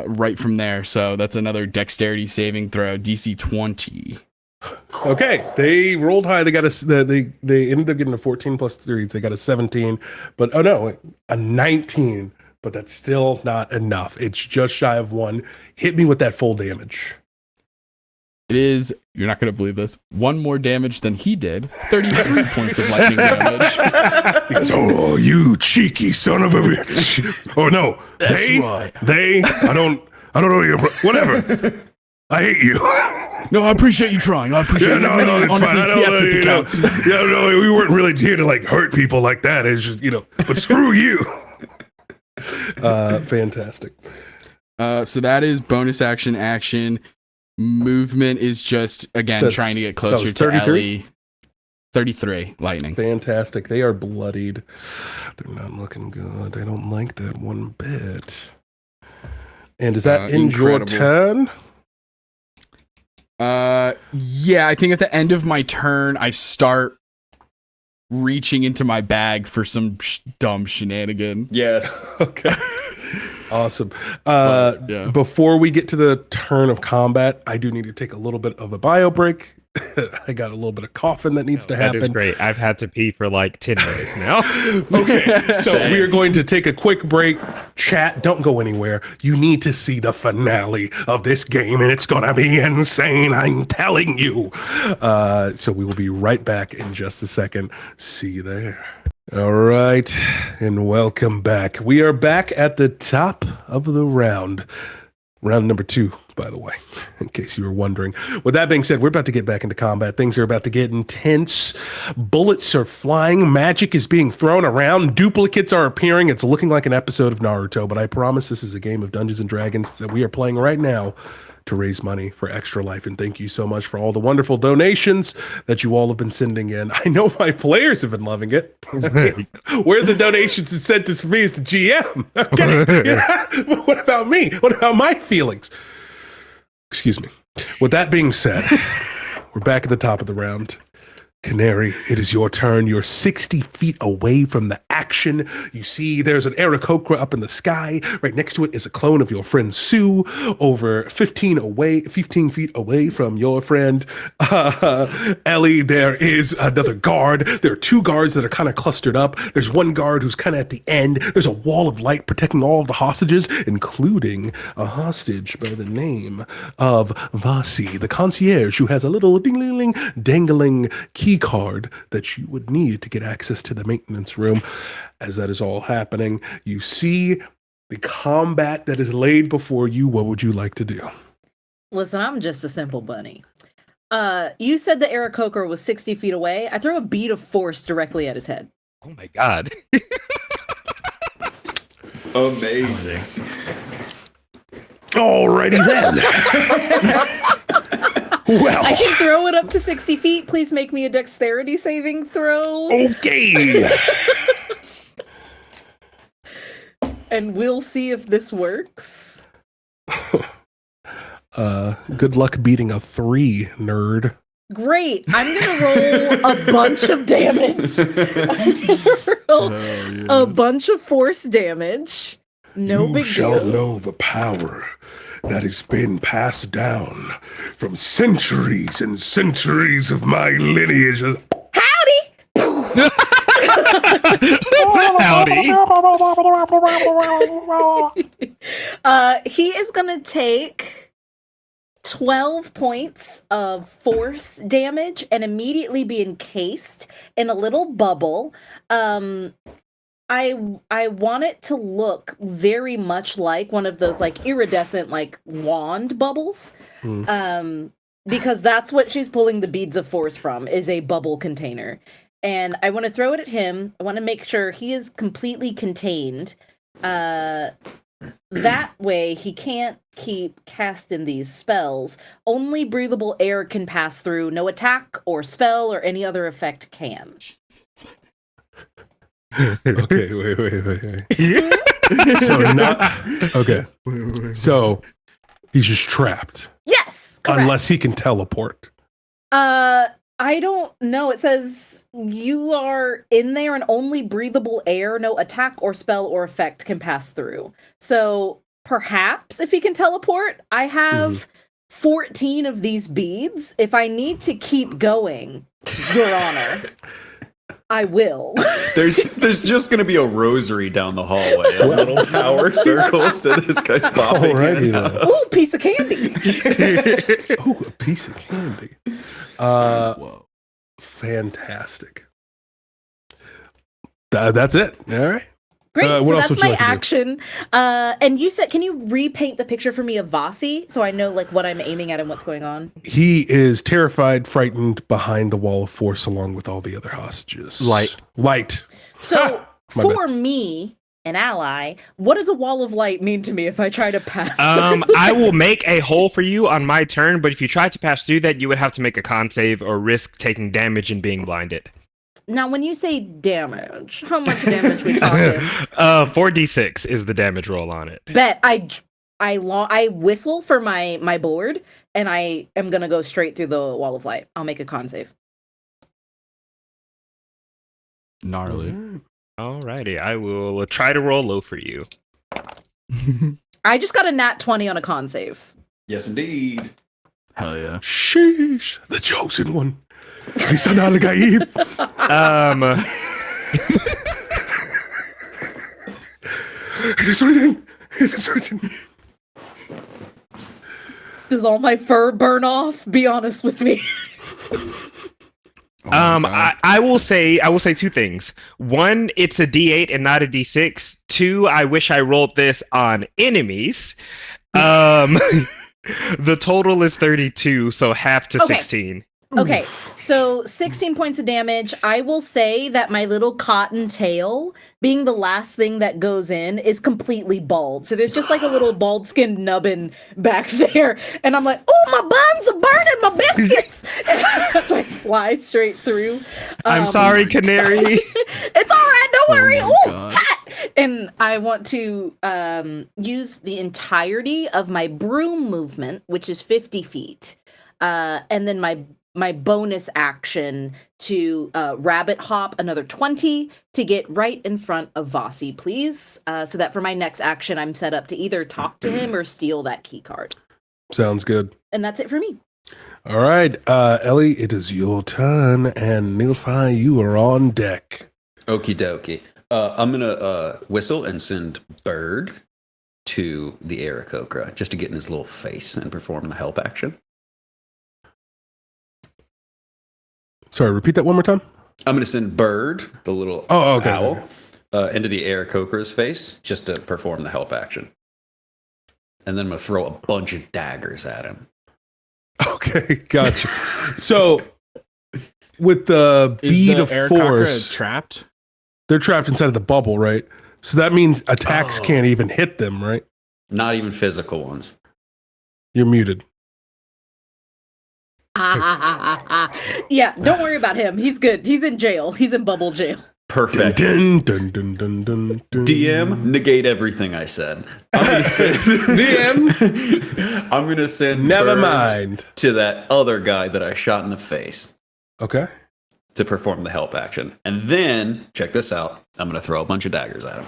Right from there. So that's another dexterity saving throw, DC 20. Okay, they rolled high. They got they ended up getting a 14 plus 3. They got a 17, but a 19. But that's still not enough. It's just shy of 1. Hit me with that full damage. It is, you're not going to believe this, 1 more damage than he did. 33 points of lightning damage. He goes, oh, you cheeky son of a bitch. Oh no, they, I don't know your, whatever. I hate you. No, I appreciate you trying. I appreciate no, really, it's honestly, fine. it's the effort that counts. Yeah, no, we weren't really here to like hurt people like that. It's just, but screw you. Fantastic. So that is bonus action. Movement is just, again, trying to get closer to Ellie. 33 lightning. Fantastic. They are bloodied. They're not looking good. They don't like that one bit. And is that in your turn? Yeah, I think at the end of my turn, I start reaching into my bag for some dumb shenanigan. Yes. Okay. Awesome. Yeah. Before we get to the turn of combat, I do need to take a little bit of a bio break. I got a little bit of coughing that needs to happen. That is great. I've had to pee for like 10 minutes now. Okay, so we are going to take a quick break. Chat, don't go anywhere. You need to see the finale of this game, and it's going to be insane, I'm telling you. So we will be right back in just a second. See you there. All right, and welcome back. We are back at the top of the round. Round number 2, by the way, in case you were wondering. With that being said, we're about to get back into combat. Things are about to get intense. Bullets are flying. Magic is being thrown around. Duplicates are appearing. It's looking like an episode of Naruto, but I promise this is a game of Dungeons and Dragons that we are playing right now to raise money for Extra Life. And thank you so much for all the wonderful donations that you all have been sending in. I know my players have been loving it. Where the donations incentives for me is the GM. Okay. Yeah. What about me? What about my feelings? Excuse me. With that being said, we're back at the top of the round. Canary, it is your turn. You're 60 feet away from the action. You see there's an Aarakocra up in the sky. Right next to it is a clone of your friend Sue, over 15 feet away from your friend Ellie. There is another guard. There are 2 guards that are kind of clustered up. There's one guard who's kind of at the end. There's a wall of light protecting all of the hostages, including a hostage by the name of Vasi, the concierge, who has a little ding-ling-ling dangling key card that you would need to get access to the maintenance room. As that is all happening, you see the combat that is laid before you. What would you like to do? Listen, I'm just a simple bunny. You said the Aarakocra was 60 feet away. I throw a bead of force directly at his head. Oh my god. Amazing. Alrighty then. Well, I can throw it up to 60 feet. Please make me a dexterity saving throw. Okay. And we'll see if this works. Good luck beating a 3, nerd. Great. I'm going to roll a bunch of damage. I'm going to roll a bunch of force damage. No big deal. You shall know the power that has been passed down from centuries and centuries of my lineage. Howdy! buddy. He is gonna take 12 points of force damage and immediately be encased in a little bubble. I want it to look very much like one of those like iridescent like wand bubbles. Because that's what she's pulling the beads of force from, is a bubble container. And I want to throw it at him. I want to make sure he is completely contained. That way he can't keep casting these spells. Only breathable air can pass through. No attack or spell or any other effect can. Okay, wait. So not okay. So he's just trapped. Yes, correct. Unless he can teleport. I don't know. It says you are in there and only breathable air, no attack or spell or effect can pass through. So perhaps if he can teleport, I have 14 of these beads. If I need to keep going, Your Honor, I will. There's just gonna be a rosary down the hallway, a little power circle, so this guy's popping in and out. Ooh, piece of candy. Oh, a piece of candy. Whoa. Fantastic. That's it. All right. Great. What So else that's would you my like to do? action. And you said, can you repaint the picture for me of Vasi so I know like what I'm aiming at and what's going on? He is terrified, frightened behind the wall of force along with all the other hostages. Light. So My for me, an ally, what does a wall of light mean to me if I try to pass through? I will make a hole for you on my turn, but if you try to pass through that, you would have to make a con save or risk taking damage and being blinded. Now, when you say damage, how much damage we talking? 4d6 is the damage roll on it. Bet I whistle for my board, and I am gonna go straight through the wall of light. I'll make a con save. Gnarly. Alrighty, I will try to roll low for you. I just got a nat 20 on a con save. Yes, indeed. Hell yeah. Sheesh. The chosen one. Lisan al-Gaib. It is written. It is written. Does all my fur burn off? Be honest with me. I will say two things. One, it's a D8 and not a D6. Two, I wish I rolled this on enemies. The total is 32, so half to Okay. 16. Okay, so 16 points of damage. I will say that my little cotton tail, being the last thing that goes in, is completely bald. So there's just like a little bald skinned nubbin back there. And I'm like, oh, my buns are burning my biscuits. And I like fly straight through. I'm sorry, Canary. It's all right, don't worry. my Oh, God. hot. And I want to use the entirety of my broom movement, which is 50 feet. And then my bonus action to rabbit hop another 20 to get right in front of Vasi, please. So that for my next action, I'm set up to either talk to him or steal that key card. Sounds good. And that's it for me. All right, Ellie, it is your turn, and Nilfi, you are on deck. Okie dokie. I'm gonna whistle and send Bird to the Aarakocra just to get in his little face and perform the help action. Sorry, repeat that one more time. I'm gonna send Bird, the little okay, owl, into the Aarakocra's face just to perform the help action. And then I'm gonna throw a bunch of daggers at him. Okay, gotcha. So, with the bead of force, trapped? they're trapped inside of the bubble, right? So that means attacks can't even hit them, right? Not even physical ones. You're muted. Yeah, don't worry about him. He's good. He's in jail. He's in bubble jail. Perfect. Dun, dun, dun, dun, dun, dun. DM, negate everything I said. I'm gonna send DM, I'm gonna send never Bird mind. to that other guy that I shot in the face Okay. to perform the help action. And then, check this out, I'm gonna throw a bunch of daggers at him.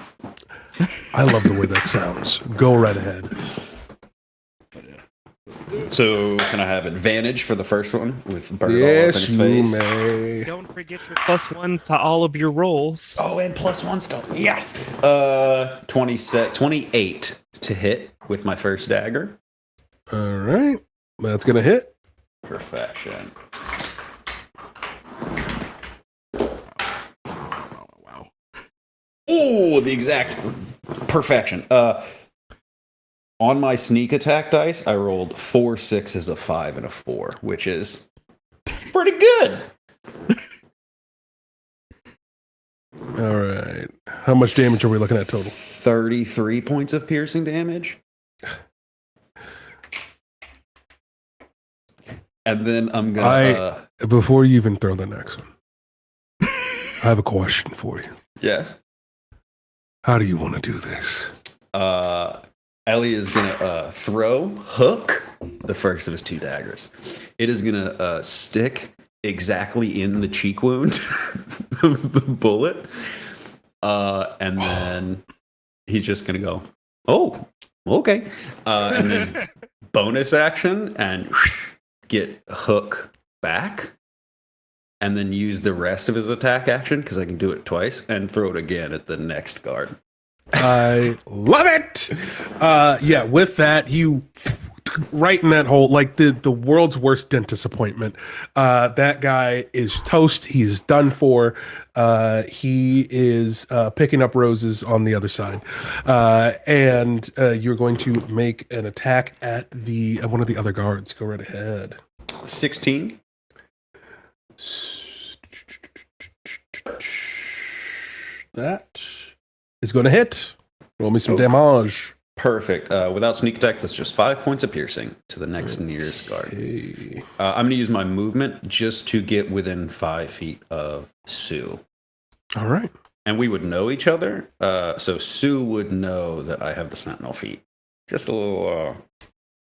I love the way that sounds. Go right ahead. So can I have advantage for the first one with bird all up in Yes, his you face? may. Don't forget your +1 to all of your rolls. Oh, and +1 stuff. Yes. 28 to hit with my first dagger. All right. That's going to hit. Perfection. Wow. Oh, the exact perfection. On my sneak attack dice, I rolled 4 6s, a 5, and a 4, which is pretty good. All right. How much damage are we looking at total? 33 points of piercing damage. And then I'm gonna. Before you even throw the next one, I have a question for you. Yes. How do you want to do this? Ellie is gonna throw hook the first of his 2 daggers. It is gonna stick exactly in the cheek wound of the bullet, and then he's just gonna go, "Oh, okay," and then bonus action and get hook back, and then use the rest of his attack action because I can do it twice and throw it again at the next guard. I love it. Yeah, with that, you right in that hole, like the world's worst dentist appointment. That guy is toast. He is done for. He is picking up roses on the other side, and you're going to make an attack at the one of the other guards. Go right ahead. 16. That is going to hit. Roll me some damage. Perfect. Without sneak attack, that's just 5 points of piercing to the next nearest guard. Okay. I'm going to use my movement just to get within 5 feet of Sue. All right. And we would know each other. So Sue would know that I have the sentinel feet. Just a little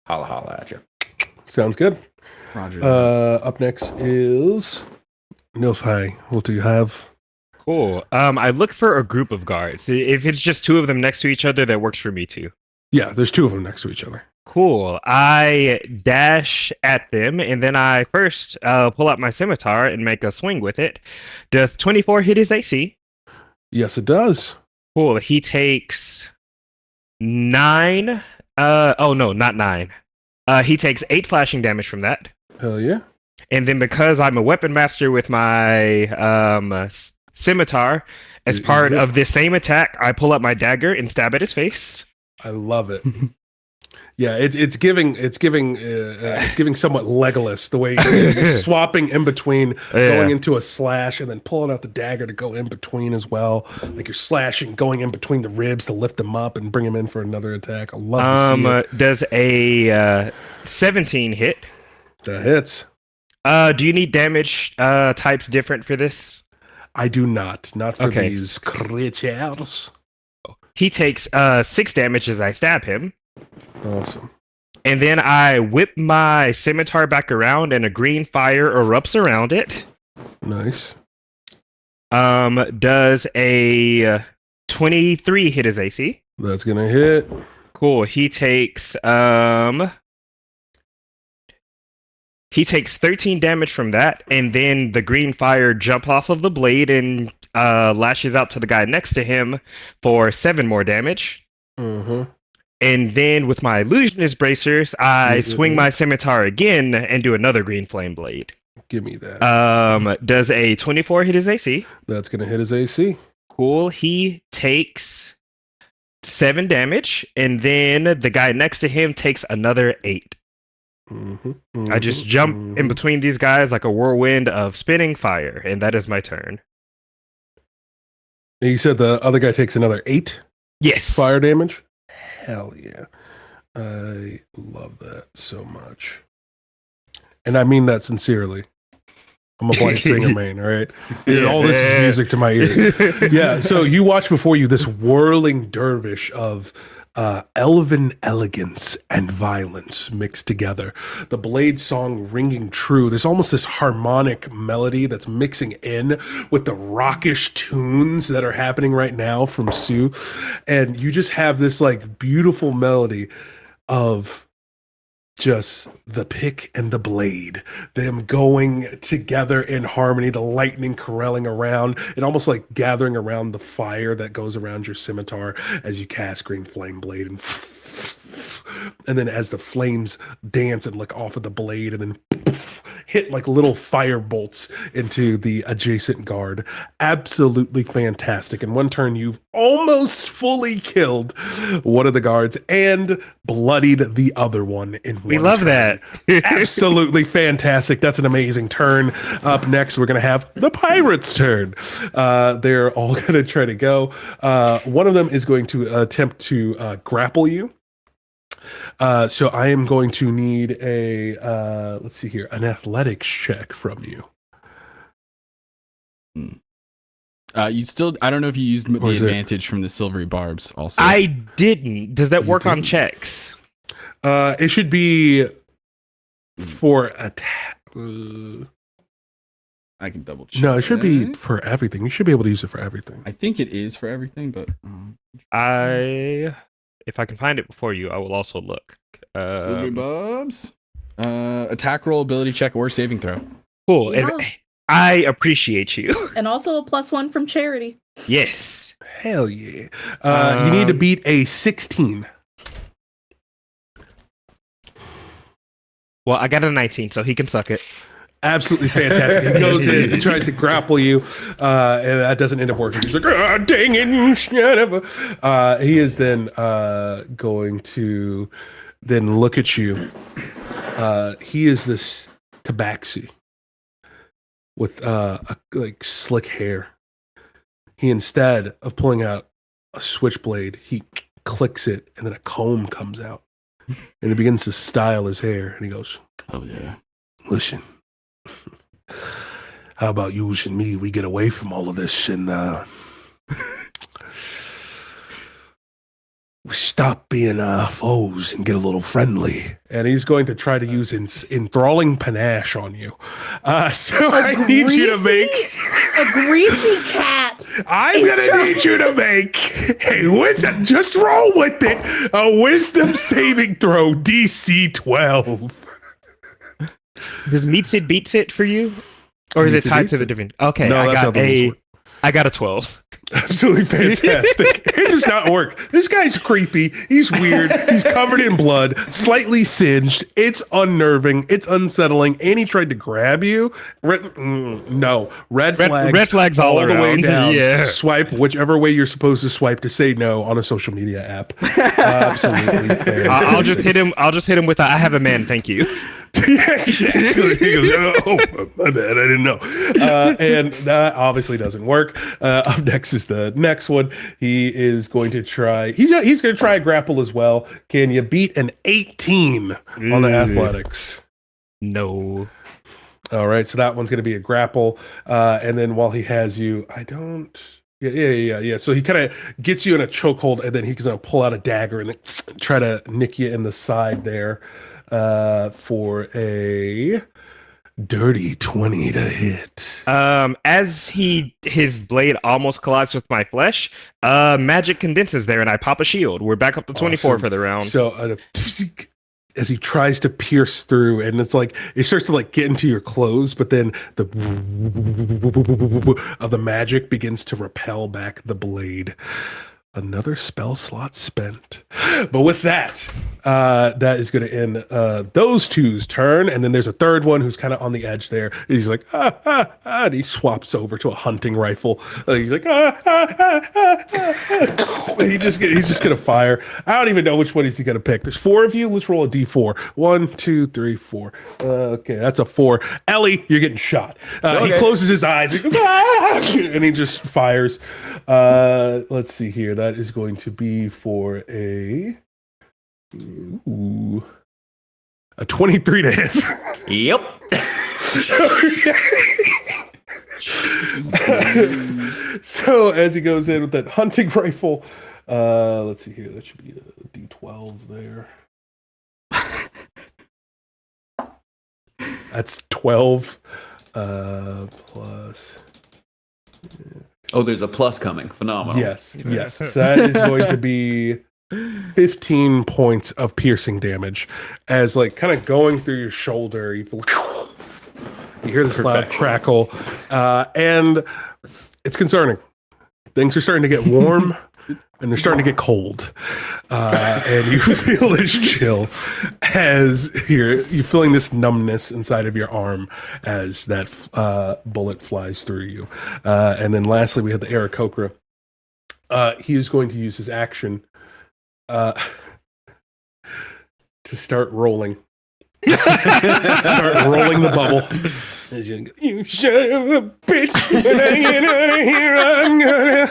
holla holla at you. Sounds good. Roger. Up next is Nilfhai. What do you have? Cool. I look for a group of guards. If it's just 2 of them next to each other, that works for me too. Yeah, there's 2 of them next to each other. Cool. I dash at them, and then I first pull out my scimitar and make a swing with it. Does 24 hit his AC? Yes, it does. Cool. He takes 9. Oh no, not 9. He takes 8 slashing damage from that. Hell yeah. And then because I'm a weapon master with my scimitar, as part of this same attack, I pull up my dagger and stab at his face. I love it. Yeah, it's giving somewhat Legolas the way you're swapping in between, going into a slash and then pulling out the dagger to go in between as well. Like you're slashing, going in between the ribs to lift them up and bring them in for another attack. I love to see it. Does a 17 hit? That hits. Do you need damage types different for this? I do not. Not for Okay. these creatures. He takes 6 damage as I stab him. Awesome. And then I whip my scimitar back around and a green fire erupts around it. Nice. Does a 23 hit his AC? That's gonna hit. Cool. He takes 13 damage from that, and then the green fire jumps off of the blade and lashes out to the guy next to him for 7 more damage. Mm-hmm. And then with my illusionist bracers, I swing my scimitar again and do another green flame blade. Give me that. Does a 24 hit his AC? That's gonna hit his AC. Cool. He takes 7 damage, and then the guy next to him takes another 8. I just jump in between these guys like a whirlwind of spinning fire, and that is my turn. You said the other guy takes another 8 Yes. fire damage? Hell yeah. I love that so much. And I mean that sincerely. I'm a blind singer, man, all right? All this is music to my ears. Yeah, so you watch before you this whirling dervish of elven elegance and violence mixed together. The blade song ringing true. There's almost this harmonic melody that's mixing in with the rockish tunes that are happening right now from Sue. And you just have this like beautiful melody of just the pick and the blade, them going together in harmony, the lightning corralling around and almost like gathering around the fire that goes around your scimitar as you cast Green Flame Blade, and then as the flames dance and look off of the blade and then hit like little fire bolts into the adjacent guard. Absolutely fantastic. In one turn, you've almost fully killed one of the guards and bloodied the other one in one We love turn. that. Absolutely fantastic. That's an amazing turn. Up next, we're going to have the pirates' turn. They're all going to try to go. One of them is going to attempt to grapple you. So I am going to need let's see here, an athletics check from you. You still, I don't know if you used the Or is it- advantage from the silvery barbs also. I didn't. Does that You work on didn't? checks? It should be for attack. I can double check. No, it should be for everything. You should be able to use it for everything. I think it is for everything, but If I can find it before you, I will also look. silvery barbs. Attack roll, ability check, or saving throw. Cool. Yeah. And I appreciate you. And also a +1 from Charity. Yes. Hell yeah. You need to beat a 16. Well, I got a 19, so he can suck it. Absolutely fantastic. He goes in and tries to grapple you, and that doesn't end up working. He's like, "Ah, dang it, son of a-" He is then going to then look at you. He is this tabaxi with like slick hair. He, instead of pulling out a switchblade, he clicks it, and then a comb comes out, and he begins to style his hair. And he goes, Oh yeah. "Listen, how about you and me? We get away from all of this and we stop being foes and get a little friendly." And he's going to try to use enthralling panache on you. So I need you to make. A greasy cat. I'm It's gonna need you to make a wisdom. Just roll with it. A wisdom saving throw, DC 12. Does meets it beats it for you? Or is Meets it it tied beats to the it. different? Okay, No, that's how the rules work. I got a 12. Absolutely fantastic. It does not work. This guy's creepy. He's weird. He's covered in blood, slightly singed. It's unnerving. It's unsettling. And he tried to grab you. No. Red flags all the way around. down. Yeah. Swipe whichever way you're supposed to swipe to say no on a social media app. Absolutely fantastic. I'll just hit him. I'll just hit him with I have a man. Thank you. Yeah, exactly. He goes, "Oh, my bad. I didn't know." And that obviously doesn't work. Up next is the next one. He is going to try. He's going to try a grapple as well. Can you beat an 18 on the athletics? No. All right. So that one's going to be a grapple. And then while he has you, I don't. Yeah. So he kind of gets you in a chokehold, and then he's going to pull out a dagger and then try to nick you in the side there. For a dirty 20 to hit. As his blade almost collides with my flesh, magic condenses there, and I pop a shield. We're back up to 24 Awesome. for the round. So as he tries to pierce through, and it's like it starts to like get into your clothes, but then the of the magic begins to repel back the blade. Another spell slot spent. But with that, that is going to end those two's turn. And then there's a third one who's kind of on the edge there. And he's like, and he swaps over to a hunting rifle. He's like, and he's just going to fire. I don't even know which one he's going to pick. There's 4 of you. Let's roll a D4. 1, 2, 3, 4. Okay, that's a 4. Ellie, you're getting shot. He closes his eyes. He goes, and he just fires. Let's see here. That is going to be for a 23 to hit. Yep. So as he goes in with that hunting rifle, let's see here. That should be a D12 there. That's 12 plus. Oh, there's a plus coming. Phenomenal. Yes. So that is going to be 15 points of piercing damage as like kind of going through your shoulder. You hear this loud crackle, and it's concerning. Things are starting to get warm. And they're starting to get cold, and you feel this chill as you're feeling this numbness inside of your arm as that bullet flies through you. And then lastly, we have the Aarakocra. He is going to use his action to start rolling. Start rolling the bubble. You son of a bitch! When I get out of here, I'm gonna.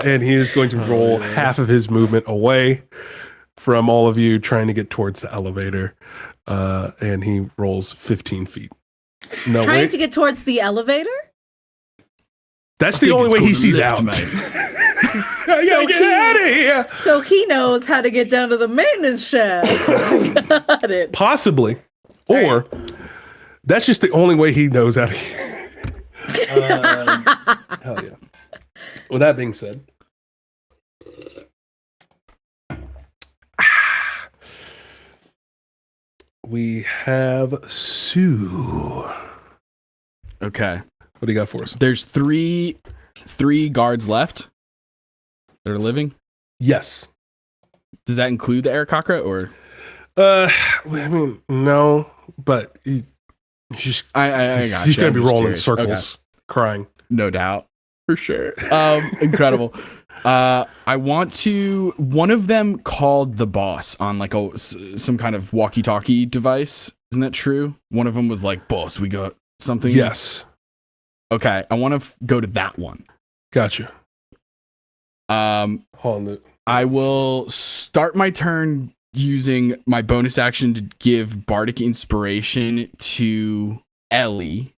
And he is going to roll half of his movement away from all of you trying to get towards the elevator. And he rolls 15 feet. No, Trying to get towards the elevator? That's the only way he sees out. I gotta get out of here. So he knows how to get down to the maintenance shaft. Got it. Possibly. Or that's just the only way he knows how to hell yeah. With that being said, we have Sue. Okay. What do you got for us? There's three guards left that are living. Yes. Does that include the Aarakocra or? I mean, no, but he's just I got he's you. gonna I'm be just rolling curious. circles, crying. No doubt. For sure. Incredible. I want to. One of them called the boss on like some kind of walkie-talkie device. Isn't that true? One of them was like, "Boss, we got something." Yes. Okay, I want to go to that one. Gotcha. Hold on. I will start my turn using my bonus action to give bardic inspiration to Ellie.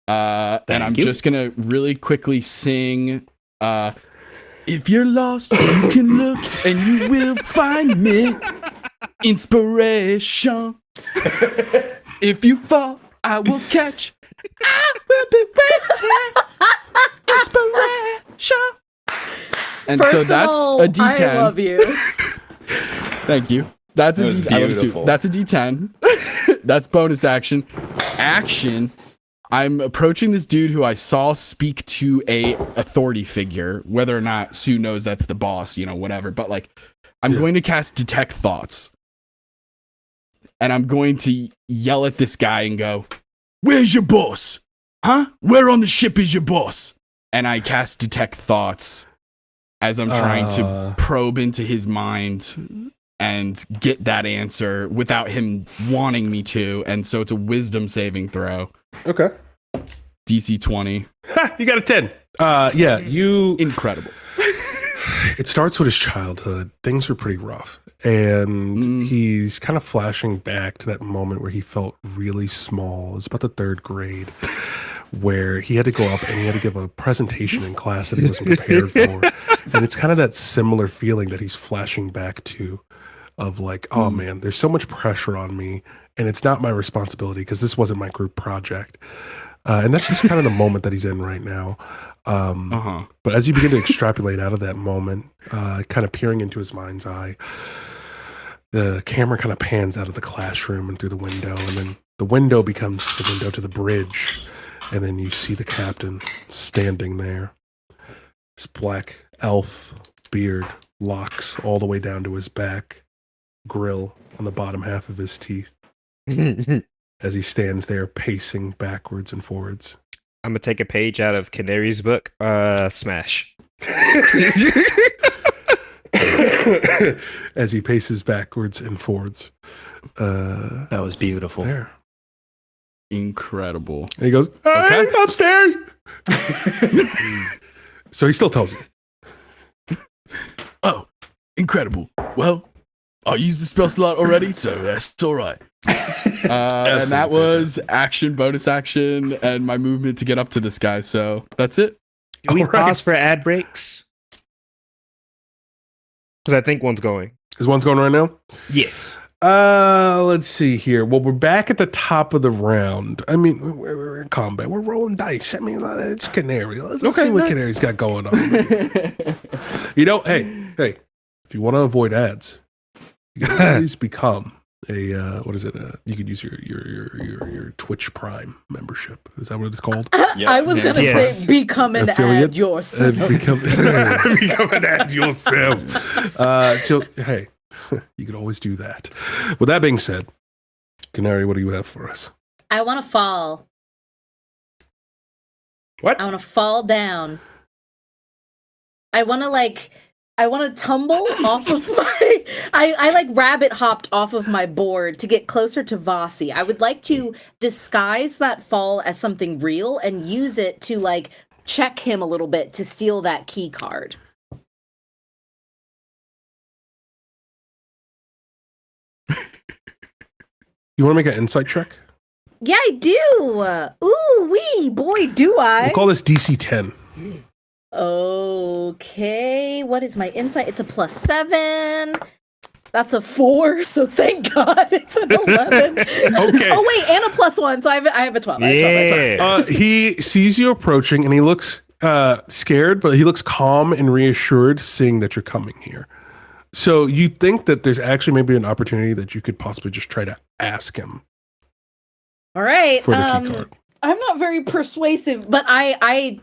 And I'm just gonna really quickly sing if you're lost you can look and you will find me. Inspiration. If you fall I will catch. I will be waiting. Inspiration. And First so that's of all, a D10. I love you. Thank you. That's a D10. I love you too. That's a D10. That's bonus action. Action. I'm approaching this dude who I saw speak to a authority figure, whether or not Sue knows that's the boss, whatever. But like, I'm going to cast Detect Thoughts. And I'm going to yell at this guy and go, "Where's your boss? Huh? Where on the ship is your boss?" And I cast Detect Thoughts as I'm trying to probe into his mind and get that answer without him wanting me to. And so it's a wisdom saving throw. Okay. DC 20. Ha, you got a 10. Yeah, you... Incredible. It starts with his childhood. Things were pretty rough. And he's kind of flashing back to that moment where he felt really small. It's about the 3rd grade where he had to go up and he had to give a presentation in class that he wasn't prepared for. And it's kind of that similar feeling that he's flashing back to of like, oh man, there's so much pressure on me and it's not my responsibility because this wasn't my group project. And that's just kind of the moment that he's in right now. But as you begin to extrapolate out of that moment, kind of peering into his mind's eye, the camera kind of pans out of the classroom and through the window, and then the window becomes the window to the bridge, and then you see the captain standing there. His black elf beard, locks all the way down to his back, grill on the bottom half of his teeth, as he stands there pacing backwards and forwards. I'm gonna take a page out of Canary's book. Smash. As he paces backwards and forwards. That was beautiful. There. Incredible. And he goes, "Hey, upstairs." So he still tells you. Oh, incredible. Well, I used the spell slot already, so that's all right. And that was action, bonus action, and my movement to get up to this guy. So that's it. Do we pause for ad breaks? Because I think one's going. Is one's going right now? Yes. Let's see here. Well, we're back at the top of the round. I mean, we're in combat. We're rolling dice. I mean, it's Canary. Let's see what Canary's got going on. Hey, if you want to avoid ads, you can always become a what is it? You could use your Twitch Prime membership. Is that what it's called? I was gonna say become an affiliate ad yourself. become an ad yourself. So hey, you can always do that. With that being said, Canary, what do you have for us? I want to fall. What? I want to fall down. I want to tumble off of my. I like rabbit hopped off of my board to get closer to Vasi. I would like to disguise that fall as something real and use it to like check him a little bit to steal that key card. You want to make an insight check? Yeah, I do. Ooh wee, boy, do I. We'll call this DC 10. Okay, what is my insight? It's a +7. That's a 4, so thank God it's an 11. Okay. Oh wait, and a +1, so I have a 12. Yeah. He sees you approaching, and he looks scared, but he looks calm and reassured, seeing that you're coming here. So you think that there's actually maybe an opportunity that you could possibly just try to ask him. All right. For the key card. I'm not very persuasive, but I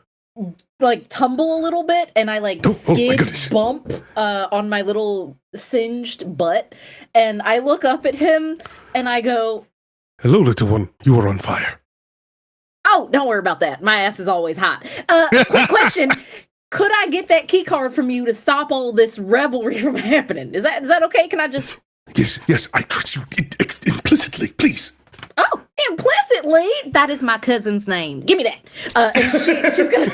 like tumble a little bit and I like skid bump on my little singed butt, and I look up at him and I go, "Hello, little one. You are on fire." "Oh, don't worry about that. My ass is always hot." Quick question. Could I get that key card from you to stop all this revelry from happening? Is that okay? Can I just... Yes, I trust you implicitly, please. Oh, implicitly? That is my cousin's name. Give me that. And she's gonna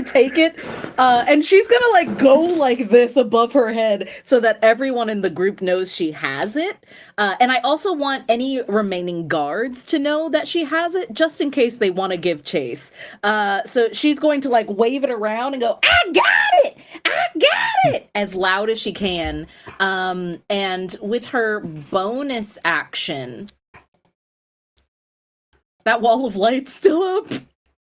take it, and she's gonna like go like this above her head so that everyone in the group knows she has it. And I also want any remaining guards to know that she has it, just in case they want to give chase. So she's going to like wave it around and go, "I got it! I got it!" as loud as she can. And with her bonus action... That wall of light's still up?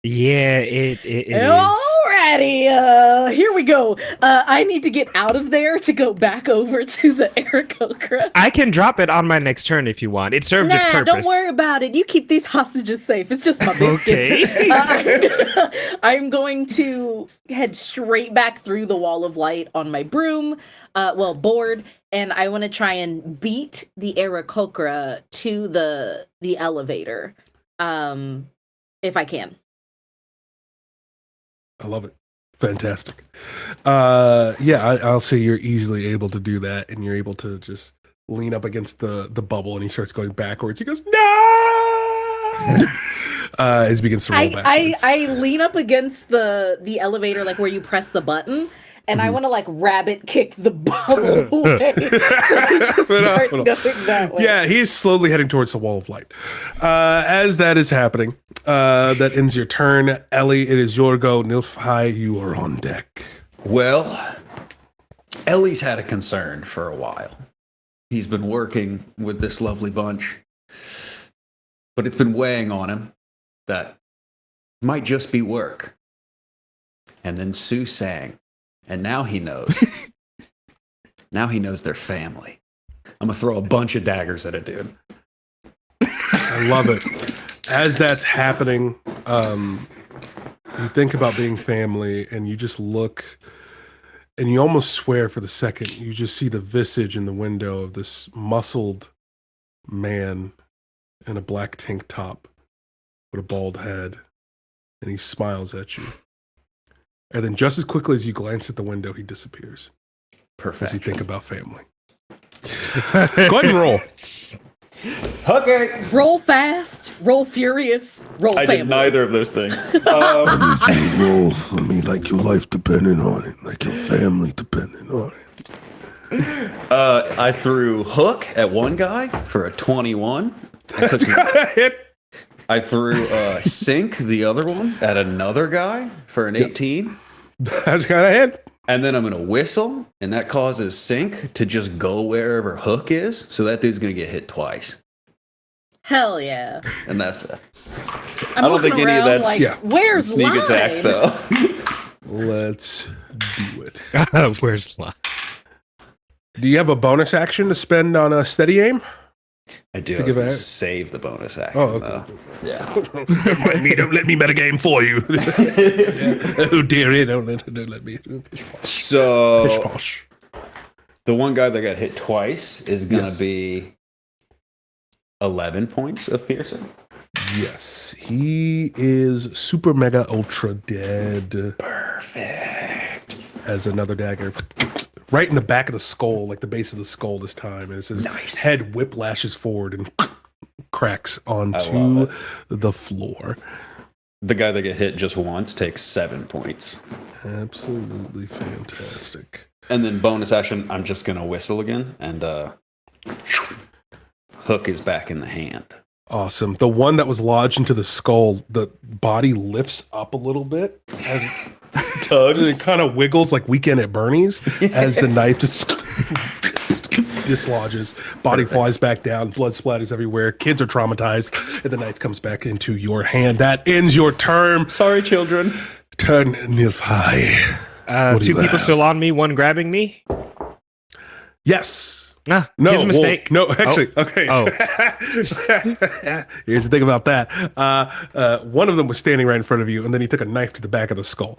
Yeah, it is. Alrighty, here we go. I need to get out of there to go back over to the Aarakocra. I can drop it on my next turn if you want. It served its purpose. Don't worry about it. You keep these hostages safe. It's just my biscuits. Okay. I'm going to head straight back through the wall of light on my broom, board, and I want to try and beat the Aarakocra to the elevator. If I can. I love it. Fantastic. I'll say you're easily able to do that, and you're able to just lean up against the bubble, and he starts going backwards. He goes, "No!" As he begins to roll backwards. I lean up against the elevator, like where you press the button, and I want to like rabbit kick the bubble away. So he just starts going that way. Yeah, he's slowly heading towards the wall of light. As that is happening, that ends your turn. Ellie, it is your go. Nilfhai, you are on deck. Well, Ellie's had a concern for a while. He's been working with this lovely bunch, but it's been weighing on him that might just be work. And then Sue sang. And now he knows. Now he knows they're family. I'm going to throw a bunch of daggers at a dude. I love it. As that's happening, you think about being family, and you just look, and you almost swear for the second. You just see the visage in the window of this muscled man in a black tank top with a bald head, and he smiles at you. And then just as quickly as you glance at the window, he disappears. Perfect. As you think about family. Go ahead and roll. Okay. Roll fast, roll furious, roll family. I did neither of those things. Roll for me like your life depending on it, like your family depending on it. I threw hook at one guy for a 21. That's gotta hit. I threw sink, the other one, at another guy for an 18. That's gotta hit. And then I'm going to whistle, and that causes Sync to just go wherever Hook is. So that dude's going to get hit twice. Hell yeah. And that's I'm I don't looking think any of around that's like, where's sneak line? attack, though. Let's do it. Where's line? Do you have a bonus action to spend on a steady aim? I do. To I was give gonna a- save the bonus action. Oh, okay. Though. Yeah. Don't let me metagame for you. Oh dear, don't let me. Pish So posh. the one guy that got hit twice is gonna Yes. be 11 points of piercing. Yes, he is super mega ultra dead. Perfect. As another dagger, right in the back of the skull, like the base of the skull this time, as his Nice. head whiplashes forward and cracks I love onto it. the floor. The guy that get hit just once takes 7 points. Absolutely fantastic. And then bonus action, I'm just gonna whistle again, and Hook is back in the hand. Awesome. The one that was lodged into the skull, the body lifts up a little bit as it kind of wiggles like Weekend at Bernie's as the knife just dislodges. Body flies back down, blood splatters everywhere. Kids are traumatized, and the knife comes back into your hand. That ends your turn. Sorry, children. Turn Nilfhai. What do Two you people have? still on me, one grabbing me. Yes. Ah, No, here's a mistake. no, actually, okay. Oh. Here's the thing about that. One of them was standing right in front of you, and then he took a knife to the back of the skull.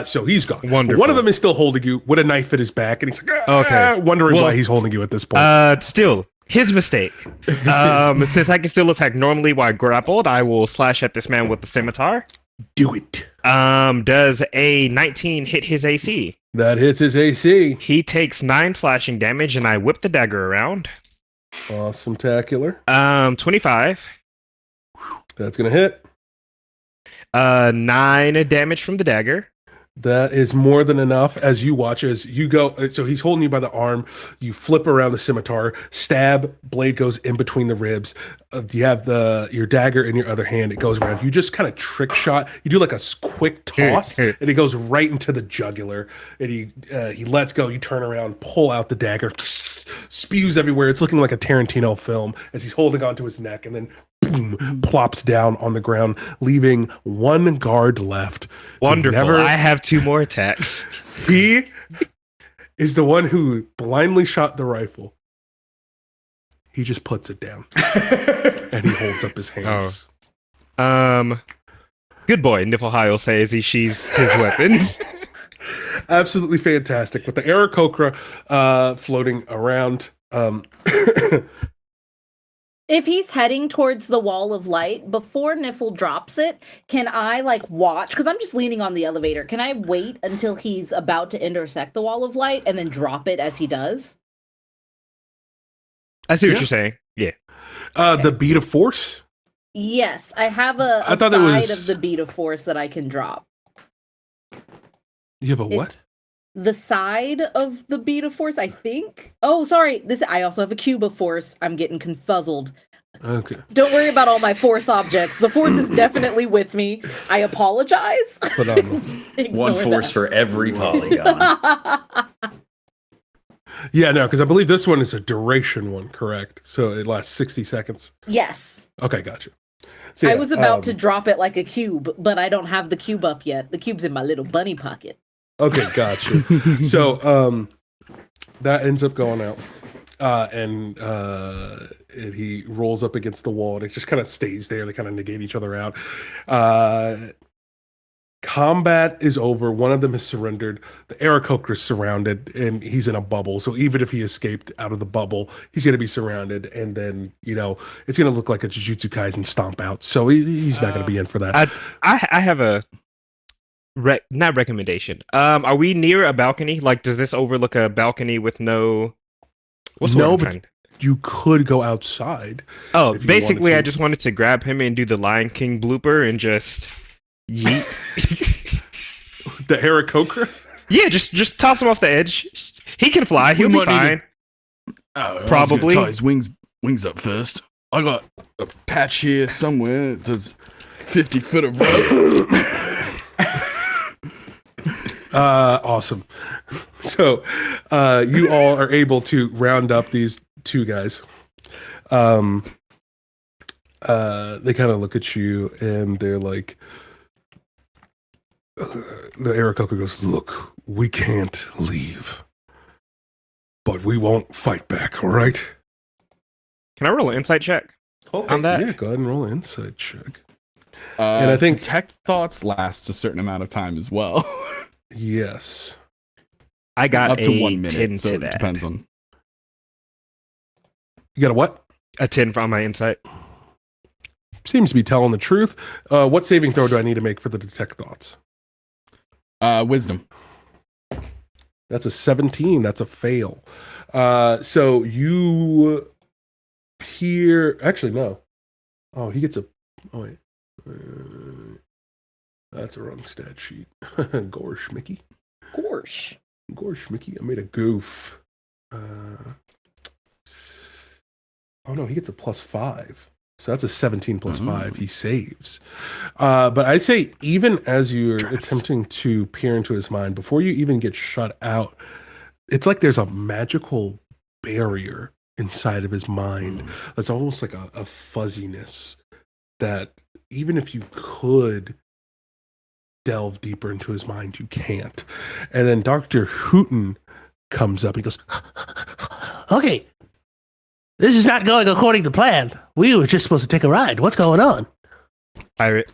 So he's gone. Wonderful. One of them is still holding you with a knife at his back, and he's like, Okay. wondering Well, why he's holding you at this point. Still, his mistake. Since I can still attack normally while grappled, I will slash at this man with the scimitar. Do it. Does a 19 hit his AC? That hits his AC. He takes 9 slashing damage, and I whip the dagger around. Awesome, tacular. 25. That's gonna hit. 9 damage from the dagger. That is more than enough as you watch as you go. So he's holding you by the arm. You flip around the scimitar, stab, blade goes in between the ribs. You have your dagger in your other hand. It goes around. You just kind of trick shot. You do like a quick toss, and it goes right into the jugular. And he lets go. You turn around, pull out the dagger, spews everywhere. It's looking like a Tarantino film as he's holding onto his neck, and then boom, plops down on the ground, leaving one guard left. Wonderful. I have 2 more attacks. He is the one who blindly shot the rifle. He just puts it down and he holds up his hands. Good boy, Niflhai will say as he sheathes his weapons. Absolutely fantastic. With the Aarakocra floating around. If he's heading towards the wall of light, before Niffle drops it, can I watch? Because I'm just leaning on the elevator. Can I wait until he's about to intersect the wall of light and then drop it as he does? I see what you're saying. Yeah. The beat of force? Yes, I have a I thought side it was- of the beat of force that I can drop. You have a what? The side of the beat of force, I think. Oh, sorry. I also have a cube of force. I'm getting confuzzled. Okay. Don't worry about all my force objects. The force is definitely with me. I apologize. Phenomenal. One force for every polygon. Yeah, no, because I believe this one is a duration one, correct? So it lasts 60 seconds. Yes. Okay, gotcha. So, I yeah, was about to drop it like a cube, but I don't have the cube up yet. The cube's in my little bunny pocket. Okay, gotcha. So that ends up going out. And he rolls up against the wall and it just kind of stays there. They kind of negate each other out. Combat is over. One of them has surrendered. The Aarakocra is surrounded and he's in a bubble. So even if he escaped out of the bubble, he's going to be surrounded. And then, it's going to look like a Jujutsu Kaisen stomp out. So he's not going to be in for that. I have a not recommendation. Are we near a balcony? Like, does this overlook a balcony with no? What's the word I'm but trying- you could go outside. Oh, if you basically, wanted I to. just wanted to grab him and do the Lion King blooper and just yeet. The Aarakocra? Yeah, just toss him off the edge. He can fly. He'll We be might need fine. I was Probably. gonna tie his wings up first. I got a patch here somewhere. It says 50 foot of rope. Awesome. So you all are able to round up these two guys. They kind of look at you and they're like, the Aarakocra goes, look, we can't leave, but we won't fight back, all right? Can I roll an insight check on that? Yeah, go ahead and roll an insight check. And I think detect thoughts lasts a certain amount of time as well. Yes. I got up to 1 10 minute, so to it that. depends on. You got a what? A 10 from my insight. Seems to be telling the truth. What saving throw do I need to make for the detect thoughts? Wisdom. That's a 17. That's a fail. So you peer. Actually, no. Oh, he gets a. Oh, wait. That's a wrong stat sheet. Gorsh, Mickey. Gorsh. Gorsh, Mickey. I made a goof. Oh, no. He gets a +5. So that's a 17 plus 5. He saves. But I say, even as you're attempting to peer into his mind, before you even get shut out, it's like there's a magical barrier inside of his mind. That's almost like a fuzziness that even if you could delve deeper into his mind, you can't. And then Dr. Hooten comes up and he goes, Okay. This is not going according to plan. We were just supposed to take a ride. What's going on? Pirate.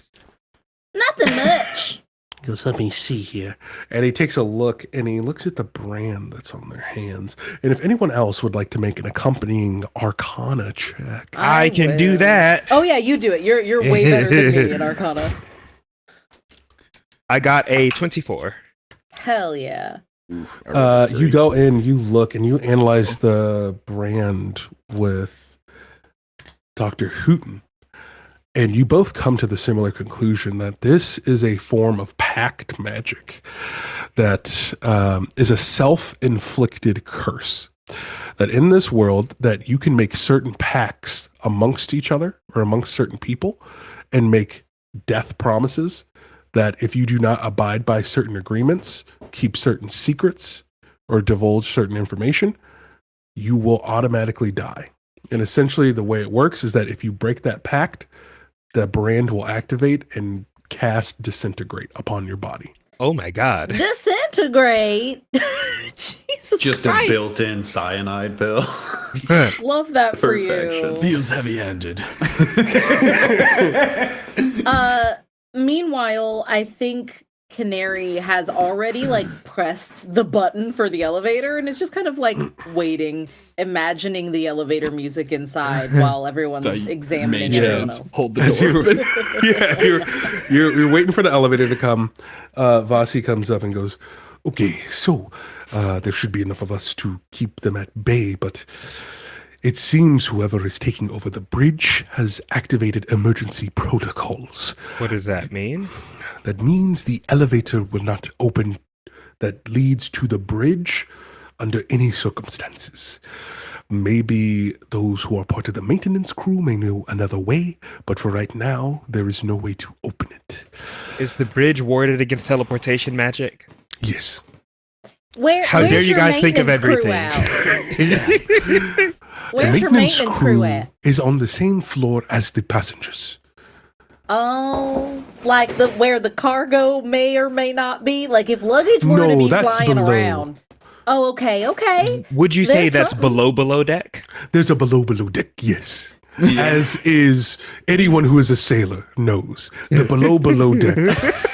Nothing much. He goes, let me see here. and he takes a look and he looks at the brand that's on their hands. And if anyone else would like to make an accompanying Arcana check. I can do will. that. Oh yeah, you do it. You're way better than me at Arcana. I got a 24. Hell yeah. You go in, you look, and you analyze the brand with Dr. Hooten. And you both come to the similar conclusion that this is a form of pact magic that is a self-inflicted curse. That in this world, that you can make certain pacts amongst each other or amongst certain people and make death promises that if you do not abide by certain agreements, keep certain secrets, or divulge certain information, you will automatically die. And essentially the way it works is that if you break that pact, the brand will activate and cast disintegrate upon your body. Oh my god. Disintegrate. Jesus Just Christ. a built-in cyanide pill. Love that for Perfection. you. Feels heavy-handed. Meanwhile, I think Canary has already pressed the button for the elevator and is just kind of waiting, imagining the elevator music inside while everyone's examining everyone else. Hold the As door you- open. you're waiting for the elevator to come. Vasi comes up and goes, okay, so there should be enough of us to keep them at bay, but it seems whoever is taking over the bridge has activated emergency protocols. What does that mean? That means the elevator will not open that leads to the bridge under any circumstances. Maybe those who are part of the maintenance crew may know another way, but for right now, there is no way to open it. Is the bridge warded against teleportation magic? Yes. How dare you guys think of everything? The Where's your maintenance crew at? is on the same floor as the passengers. Oh, where the cargo may or may not be? If luggage were to No, be that's flying below. around. Oh, okay. Would you say There's that's something. below deck? There's a below deck, yes. As is anyone who is a sailor knows. The below deck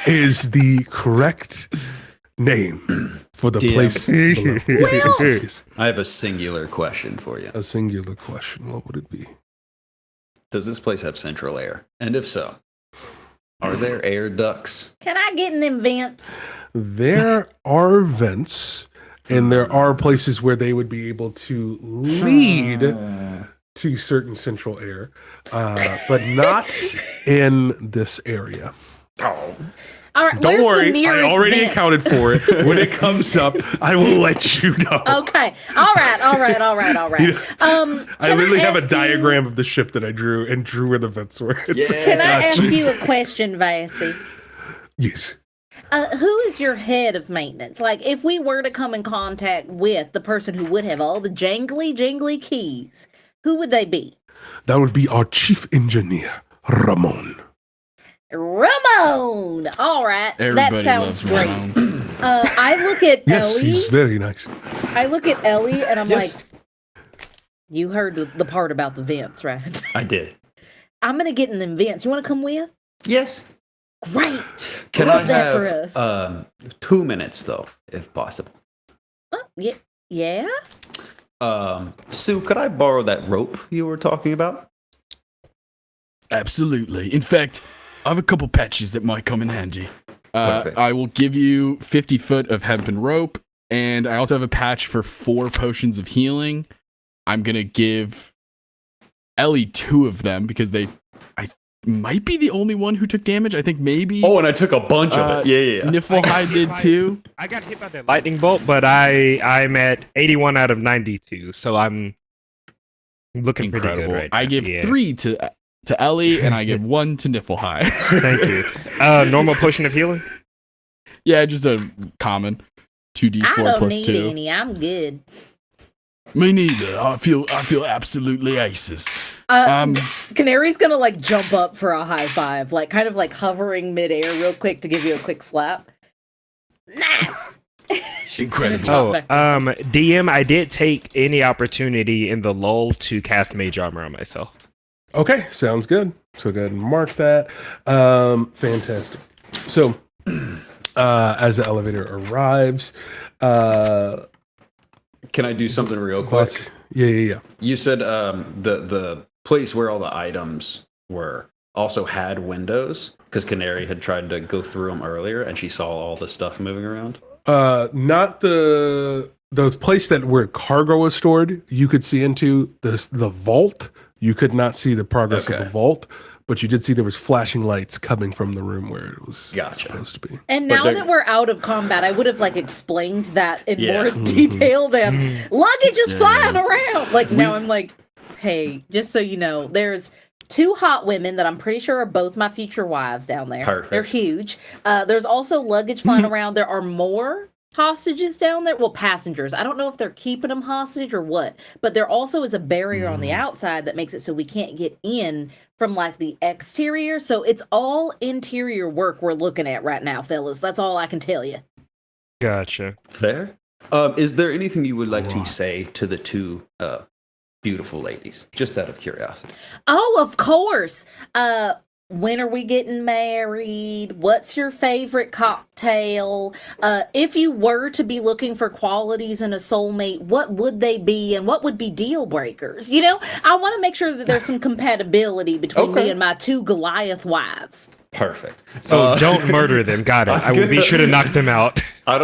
is the correct name for the DM. place below. Yes, yes. I have a singular question for you. A singular question. What would it be? Does this place have central air? And if so, are there air ducts? Can I get in them vents? There are vents, and there are places where they would be able to lead to certain central air, but not in this area. Oh. All right, Don't where's worry, the nearest I already vent? accounted for it. When it comes up, I will let you know. Okay. All right. You know, I can literally have a ask you- diagram of the ship that I drew and drew where the vents were. Can I ask you a question, Vasi? Yes. Who is your head of maintenance? Like, if we were to come in contact with the person who would have all the jingly keys, who would they be? That would be our chief engineer, Ramon. Ramon! All right, Everybody that sounds loves great. Ramon. I look at Yes, Ellie. he's very nice. I look at Ellie and I'm Yes. like, you heard the part about the vents, right? I did. I'm going to get in them vents. You want to come with? Yes. Great. Can Love I that have for us. 2 minutes though, if possible? Yeah? Sue, could I borrow that rope you were talking about? Absolutely. In fact, I have a couple patches that might come in handy. Perfect. I will give you 50 foot of hempen rope, and I also have a patch for 4 potions of healing. I'm going to give Ellie 2 of them because I might be the only one who took damage. I think maybe Oh, and I took a bunch of it. Yeah. Niflheim did too. I got hit by that lightning bolt, but I'm at 81 out of 92, so I'm looking pretty Incredible. good right now. I give Yeah. 3 to Ellie, and I give 1 to Niflheim. Thank you. Normal potion of healing? Yeah, just a common 2d4 I don't plus need 2. any. I'm good. Me neither. I feel absolutely aces. Canary's gonna like jump up for a high five, like kind of like hovering midair real quick to give you a quick slap. Nice. Incredible. Oh, DM, I did take any opportunity in the lull to cast Mage Armor on myself. Okay, sounds good. So go ahead and mark that. Fantastic. So as the elevator arrives, Can I do something real quick? Yeah. You said the place where all the items were also had windows because Canary had tried to go through them earlier and she saw all the stuff moving around. Not the place that where cargo was stored. You could see into the vault. You could not see the progress of Okay. the vault, but you did see there was flashing lights coming from the room where it was Gotcha. supposed to be. And But now they're- that we're out of combat, I would have like explained that in Yeah. more detail than luggage is flying around. Like now I'm like, hey, just so you know, there's 2 hot women that I'm pretty sure are both my future wives down there. Perfect. They're huge. There's also luggage flying around. There are more hostages down there. Well, passengers. I don't know if they're keeping them hostage or what, but there also is a barrier on the outside that makes it so we can't get in from like the exterior. So it's all interior work we're looking at right now, fellas. That's all I can tell you. Gotcha. Fair. Is there anything you would like to say to the 2 beautiful ladies, just out of curiosity? Oh, of course. When are we getting married? What's your favorite cocktail? If you were to be looking for qualities in a soulmate, what would they be and what would be deal breakers? You know, I want to make sure that there's some compatibility between me Okay. and my 2 Goliath wives. Perfect. So don't murder them. Got it. I will be sure to knock them out. I'm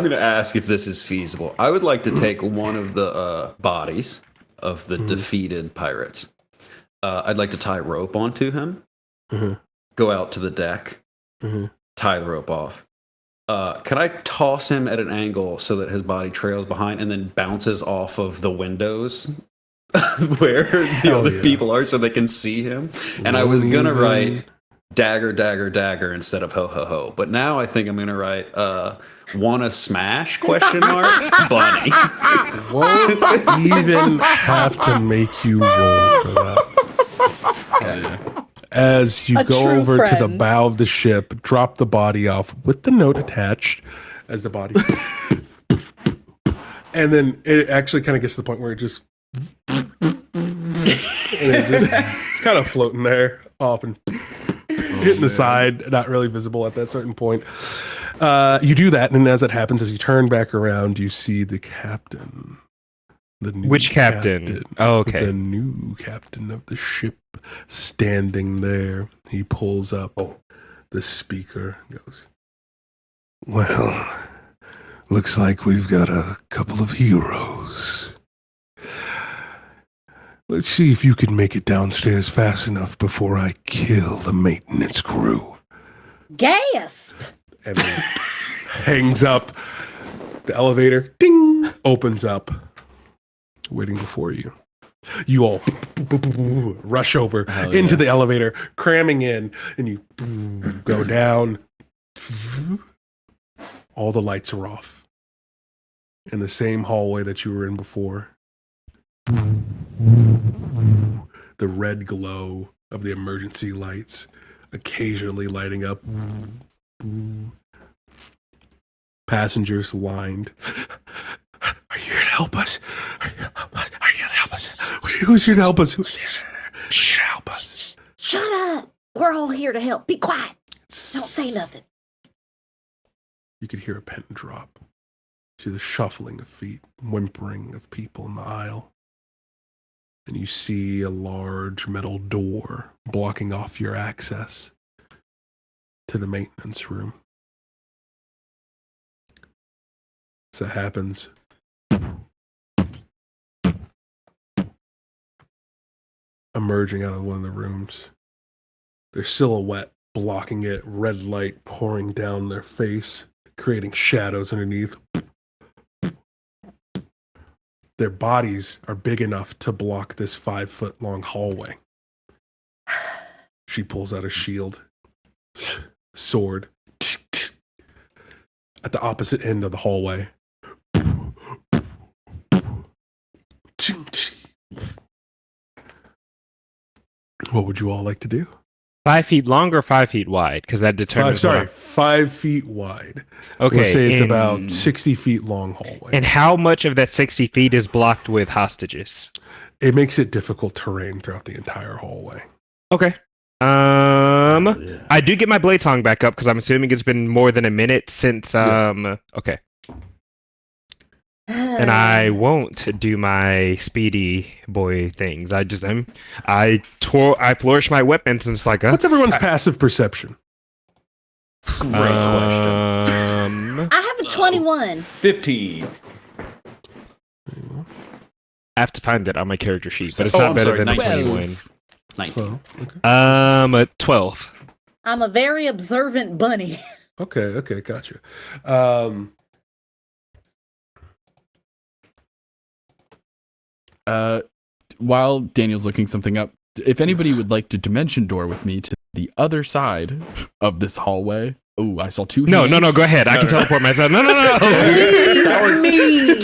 going to ask if this is feasible. I would like to take one of the bodies of the defeated pirates. I'd like to tie rope onto him. Go out to the deck, tie the rope off. Can I toss him at an angle so that his body trails behind and then bounces off of the windows where the other people are so they can see him? And I was going to write dagger, dagger, dagger instead of ho, ho, ho. But now I think I'm going to write wanna smash, question mark, bunny. Won't even have to make you roll for that. As you A go true over to the friend. bow of the ship, drop the body off with the note attached as the body. And then it actually kind of gets to the point where it just. It's kind of floating there off and hitting the side, not really visible at that certain point. You do that, and as it happens, as you turn back around, you see the captain. The new Which captain? Oh, okay. The new captain of the ship standing there. He pulls up the speaker and goes, "Well, looks like we've got a couple of heroes. Let's see if you can make it downstairs fast enough before I kill the maintenance crew." Gasp! And then hangs up. The elevator, ding, opens up, waiting before you. You all rush over into the elevator, cramming in, and you go down. All the lights are off. In the same hallway that you were in before. The red glow of the emergency lights occasionally lighting up. Passengers lined. Are you here to help us? Are you here to help us? Who's here to help us? Who's here to help us? Shut up! We're all here to help. Be quiet. Don't say nothing. You could hear a pen drop. See the shuffling of feet, whimpering of people in the aisle. And you see a large metal door blocking off your access to the maintenance room. As that happens, emerging out of one of the rooms, their silhouette blocking it, red light pouring down their face, creating shadows underneath. Their bodies are big enough to block this 5-foot-long hallway. She pulls out a shield, sword, at the opposite end of the hallway. What would you all like to do? 5 feet long or 5 feet wide? Because that determines. 5 feet wide. Okay. We'll say it's about 60 feet long hallway. And how much of that 60 feet is blocked with hostages? It makes it difficult terrain throughout the entire hallway. Okay. I do get my blade tongue back up because I'm assuming it's been more than a minute since. Okay. And I won't do my speedy boy things. I flourish my weapons and it's like. What's everyone's passive perception? Great question. I have a 21. 15. I have to find it on my character sheet, but it's not better than 19. 21. 19. Well, okay. 12. I'm a very observant bunny. Okay, gotcha. While Daniel's looking something up, if anybody would like to dimension door with me to the other side of this hallway. Oh, I saw 2 hands. No, go ahead. I can teleport myself. No. That was,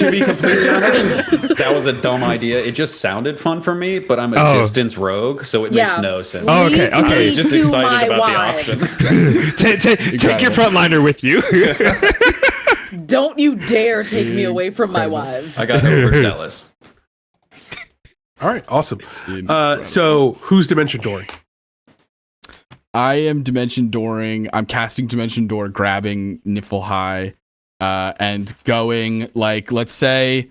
to be completely honest, that was a dumb idea. It just sounded fun for me, but I'm a distance rogue, so it makes no sense. Oh, okay. I was just excited about the option. Take your frontliner with you. Don't you dare take me away from my wives. I got overzealous. All right, awesome. So who's dimension dooring? I am dimension dooring. I'm casting dimension door, grabbing Niflheim, and going like, let's say,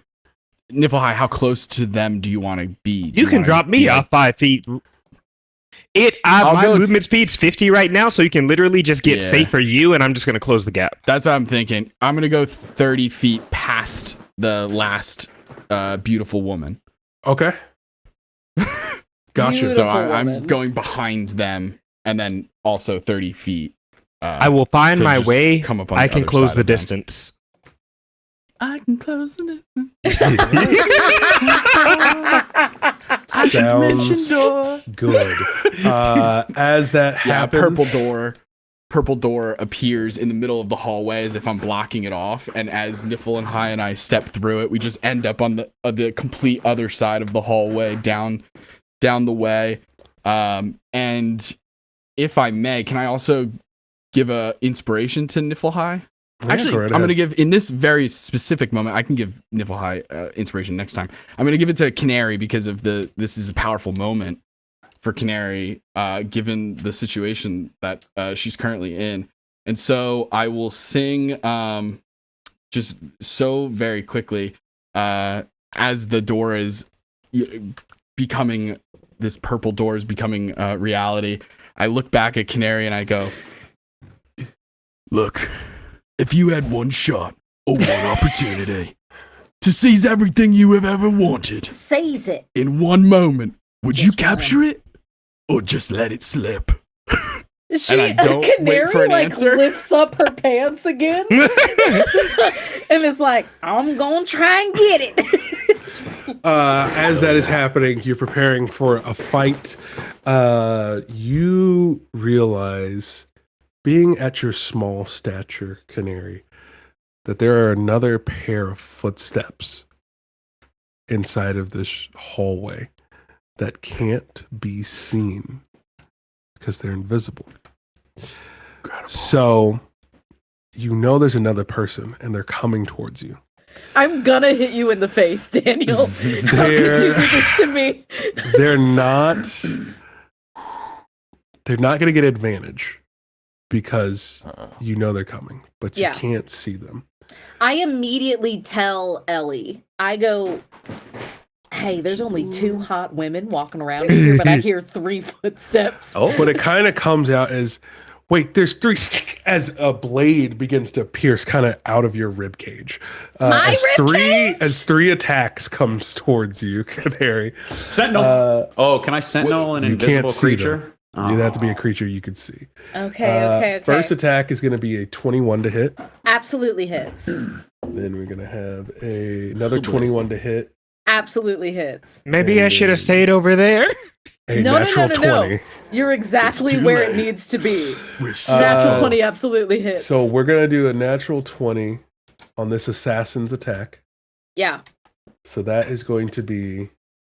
Niflheim, how close to them do you want to be? You can drop me off 5 feet. My movement speed's 50 right now, so you can literally just get safe for you, and I'm just gonna close the gap. That's what I'm thinking. I'm gonna go 30 feet past the last beautiful woman. Okay. Gotcha. So I'm going behind them, and then also 30 feet. I will find my way. Come up on I the can other close side the of them. distance. I can close the Sounds good. As that happens, purple door appears in the middle of the hallway as if I'm blocking it off, and as Niflheim and I step through it, we just end up on the complete other side of the hallway, down the way. And if I may, can I also give a inspiration to Niflheim? Actually, I'm going to give, in this very specific moment, I can give Niflheim inspiration next time. I'm going to give it to Canary because of this is a powerful moment for Canary, given the situation that she's currently in. And so I will sing just so very quickly as the door is becoming, this purple door is becoming reality. I look back at Canary and I go, look, if you had one shot or one opportunity to seize everything you have ever wanted, seize it in one moment, would you capture it or just let it slip? And I don't Canary wait for an answer. lifts up her pants again and it's like, I'm gonna try and get it. As that is happening, you're preparing for a fight. You realize, being at your small stature, Canary, that there are another pair of footsteps inside of this hallway that can't be seen because they're invisible. Incredible. So you know there's another person and they're coming towards you. I'm gonna hit you in the face, Daniel. How could you do this to me? They're not gonna get advantage because you know they're coming, but you can't see them. I immediately tell Ellie, I go, hey, there's only 2 hot women walking around here, but I hear 3 footsteps. Oh, but it kind of comes out as, wait, there's 3, as a blade begins to pierce kind of out of your rib cage. As 3 attacks comes towards you, Canary. Sentinel. Can I sentinel an invisible creature? You'd have to be a creature you could see. Okay. First attack is going to be a 21 to hit. Absolutely hits. Then we're going to have another 21 to hit. Absolutely hits. Maybe I should have stayed over there. Natural 20. You're exactly where it needs to be. Natural 20 absolutely hits. So we're going to do a natural 20 on this assassin's attack. Yeah. So that is going to be...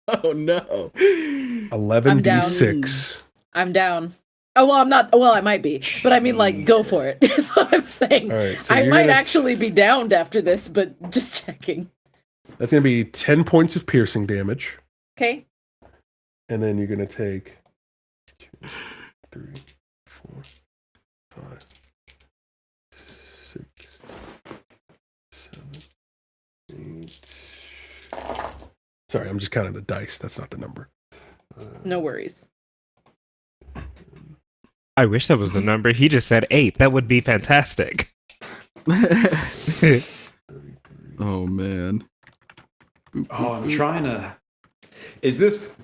Oh, no. 11d6. I'm down. Oh, well, I'm not. Well, I might be. But I mean, like, go for it. Is what I'm saying. All right, so I might actually be downed after this, but just checking. That's going to be 10 points of piercing damage. Okay. And then you're going to take 2, 3, 4, 5, 6, 7, 8. Sorry, I'm just counting the dice. That's not the number. No worries. I wish that was the number. He just said 8. That would be fantastic. Oh, man. Oh, I'm trying to... Is this...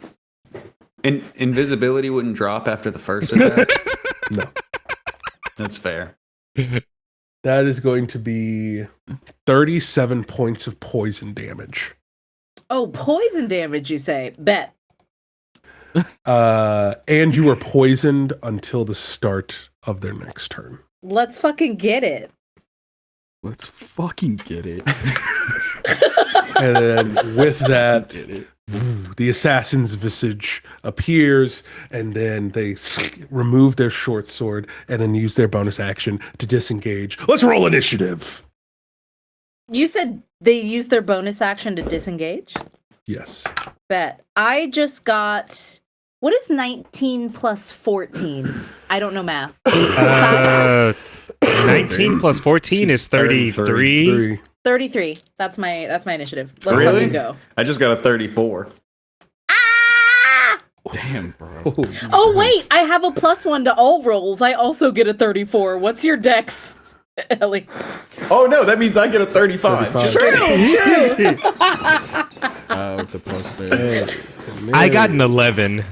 Invisibility wouldn't drop after the first attack? No. That's fair. That is going to be 37 points of poison damage. Oh, poison damage, you say? Bet. And you are poisoned until the start of their next turn. Let's fucking get it. Let's fucking get it. And then with that, the assassin's visage appears, and then they remove their short sword and then use their bonus action to disengage. Let's roll initiative. You said they used their bonus action to disengage? Yes. Bet. I just got... What is 19 plus 14? I don't know math. 19 plus 14 is 33. 33. That's my initiative. Let's Really? fucking go. I just got a 34. Ah! Damn, bro. Oh, wait. I have a +1 to all rolls. I also get a 34. What's your dex, Ellie? Oh, no, that means I get a 35. Just True. With the plus there. I got an 11.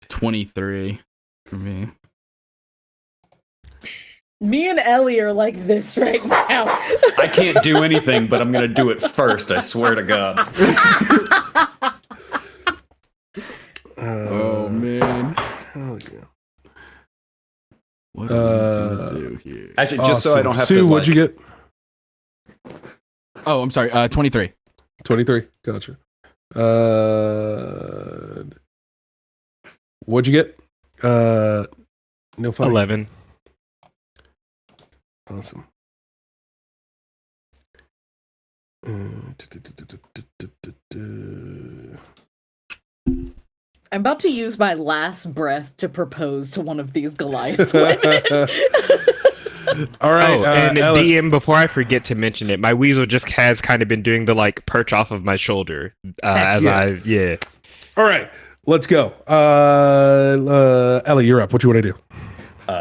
23 for me. Me and Ellie are like this right now. I can't do anything, but I'm going to do it first. I swear to God. Oh, man. Hell yeah. What are we gonna do here? Actually, just so I don't have Sue, to. what'd you get? Oh, I'm sorry. 23. 23. Gotcha. What'd you get? No fun. 11. Awesome. I'm about to use my last breath to propose to one of these Goliath women. All right. And Ella. DM, before I forget to mention it, my weasel just has kind of been doing the like perch off of my shoulder as yeah. All right. Let's go. Ellie, you're up. What do you want to do?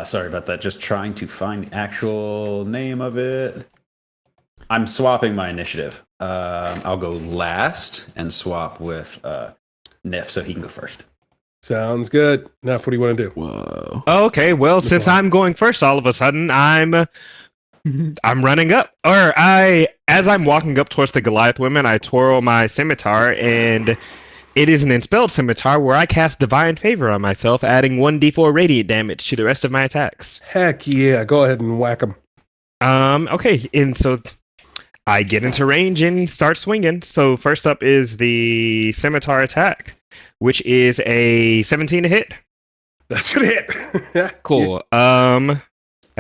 Sorry about that. Just trying to find the actual name of it. I'm swapping my initiative. I'll go last and swap with Nif so he can go first. Sounds good. Now, what do you want to do? Whoa. Okay, well, since I'm going first, all of a sudden I'm running up, as I'm walking up towards the Goliath women, I twirl my scimitar, and It is an Enspelled Scimitar where I cast Divine Favor on myself, adding 1d4 radiant damage to the rest of my attacks. Heck yeah. Go ahead and whack him. Okay, and so I get into range and start swinging. So first up is the Scimitar attack, which is a 17 to hit. That's going to hit. Cool. I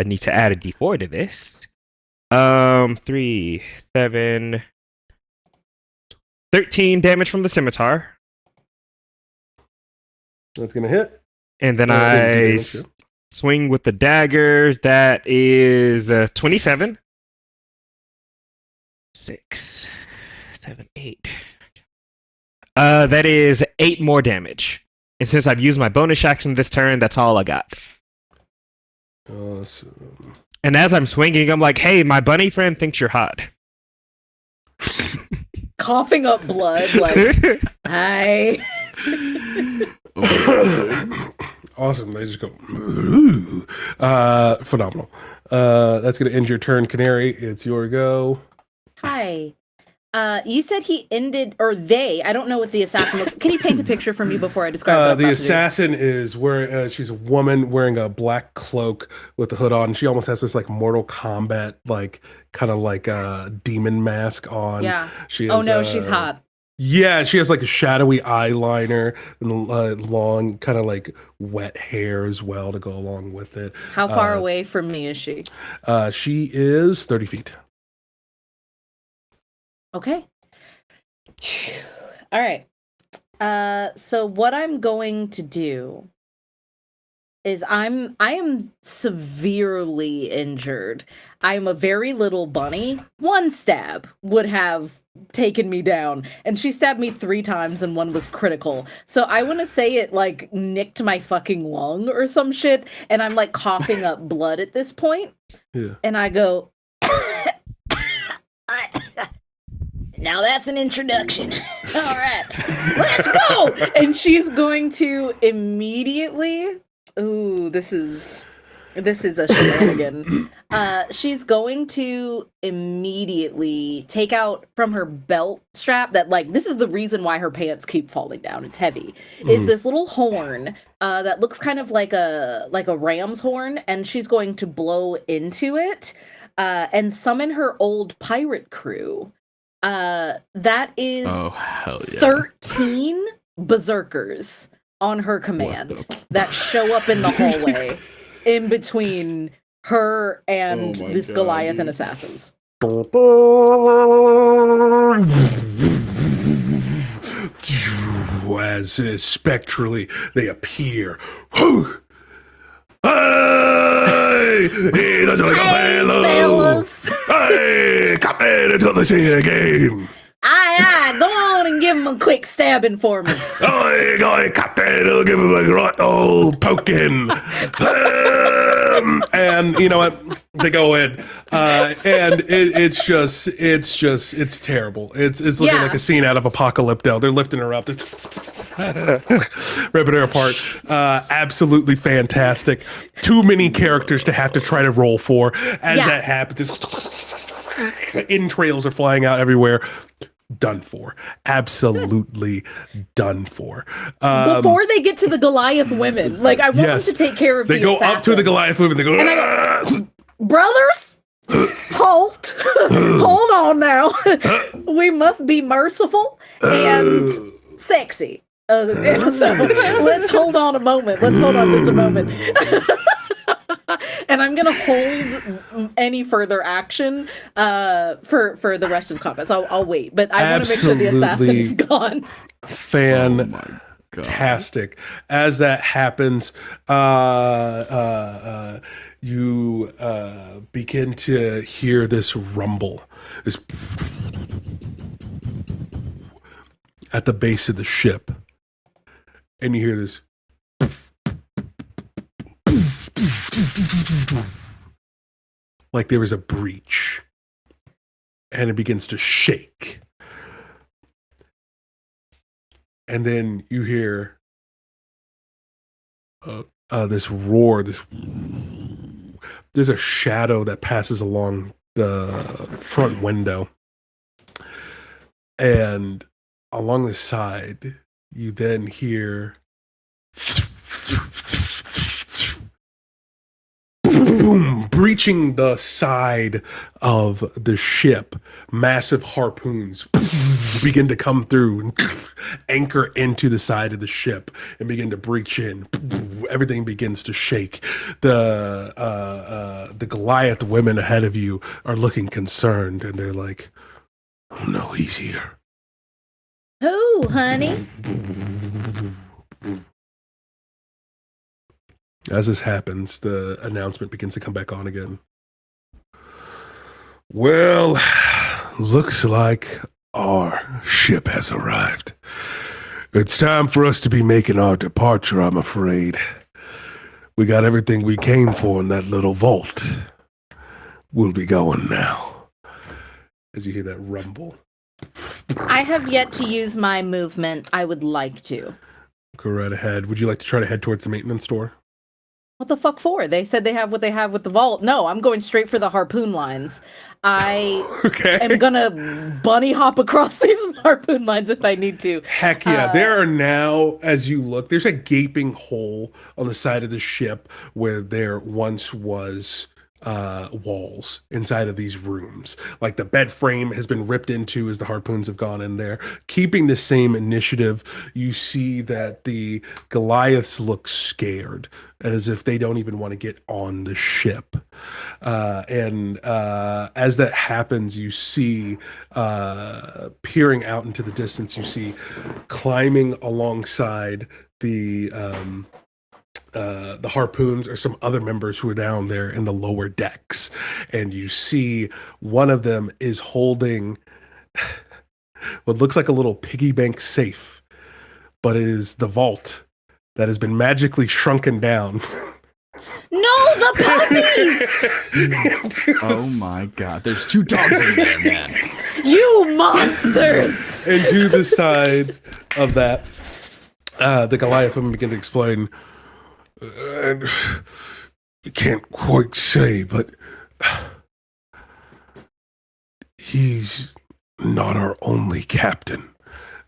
need to add a d4 to this. 3, 7, 13 damage from the Scimitar. That's going to hit. And then I I swing with the dagger. That is 27. 6, 7, 8. That is 8 more damage. And since I've used my bonus action this turn, that's all I got. Awesome. And as I'm swinging, I'm like, hey, my bunny friend thinks you're hot. Coughing up blood, like, hi. Awesome. They just go, phenomenal. That's going to end your turn, Canary. It's your go. Hi. You said he ended, or they, I don't know what the assassin looks. Can you paint a picture for me before I describe what I'm The about to do? assassin is wearing, she's a woman wearing a black cloak with the hood on. She almost has this like Mortal Kombat, like kind of like a demon mask on. Yeah. She Oh has, no, she's hot. Yeah, she has like a shadowy eyeliner and long, kind of like wet hair as well to go along with it. How far away from me is she? She is 30 feet. Okay. All right. So what I'm going to do is I am severely injured. I'm a very little bunny. One stab would have taken me down, and she stabbed me 3 times and one was critical. So I want to say it like nicked my fucking lung or some shit, and I'm like coughing up blood at this point. Yeah. And I go, now that's an introduction. All right, let's go. And she's going to immediately. Ooh, this is a shenanigan. She's going to immediately take out from her belt strap that, like, this is the reason why her pants keep falling down. It's heavy. Is this little horn that looks kind of like a ram's horn, and she's going to blow into it and summon her old pirate crew. That is 13 berserkers on her command that show up in the hallway in between her and this Goliath and assassins. As spectrally they appear. Hey, fellas. Hey, come in into the sea game. Aye, go on and give him a quick stabbing for me. Oh, Captain, I'll give him a right old poking. And you know what? They go in, and it's terrible. It's looking like a scene out of Apocalypto. They're lifting her up, ripping her apart. Absolutely fantastic. Too many characters to have to try to roll for. As that happens, entrails are flying out everywhere. Done for. Absolutely done for. Before they get to the Goliath women, like, I want them to take care of They go up to the Goliath women. They go, and I go, brothers, halt. Hold on now. We must be merciful and sexy. So let's hold on a moment. Let's hold on just a moment. And I'm gonna hold any further action for the rest of the combat. So I'll wait, but I want to make sure the assassin is gone. Fantastic. As that happens, you begin to hear this rumble. This at the base of the ship, and you hear this. Like there was a breach, and it begins to shake. And then you hear this roar, there's a shadow that passes along the front window. And along the side, You then hear boom, breaching the side of the ship. Massive harpoons begin to come through and anchor into the side of the ship and begin to breach in. Everything begins to shake. The Goliath women ahead of you are looking concerned, and they're like, "Oh no, he's here." Who, honey? As this happens, the announcement begins to come back on again. Well, looks like our ship has arrived. It's time for us to be making our departure, I'm afraid. We got everything we came for in that little vault. We'll be going now. As you hear that rumble. I have yet to use my movement. I would like to. Go right ahead. Would you like to try to head towards the maintenance store? What the fuck for? They said they have what they have with the vault. No, I'm going straight for the harpoon lines. I am gonna bunny hop across these harpoon lines if I need to. Heck yeah. There are now, as you look, there's a gaping hole on the side of the ship where there once was walls inside of these rooms. Like the bed frame has been ripped into as the harpoons have gone in there. Keeping the same initiative, you see that the Goliaths look scared, as if they don't even want to get on the ship. And as that happens, you see, peering out into the distance, you see climbing alongside the harpoons are some other members who are down there in the lower decks. And you see one of them is holding what looks like a little piggy bank safe, but it is the vault that has been magically shrunken down. No, the puppies! Oh my god, there's 2 dogs in there, man. You monsters! And to the sides of that, the Goliath women begin to explain, and we can't quite say, but he's not our only captain.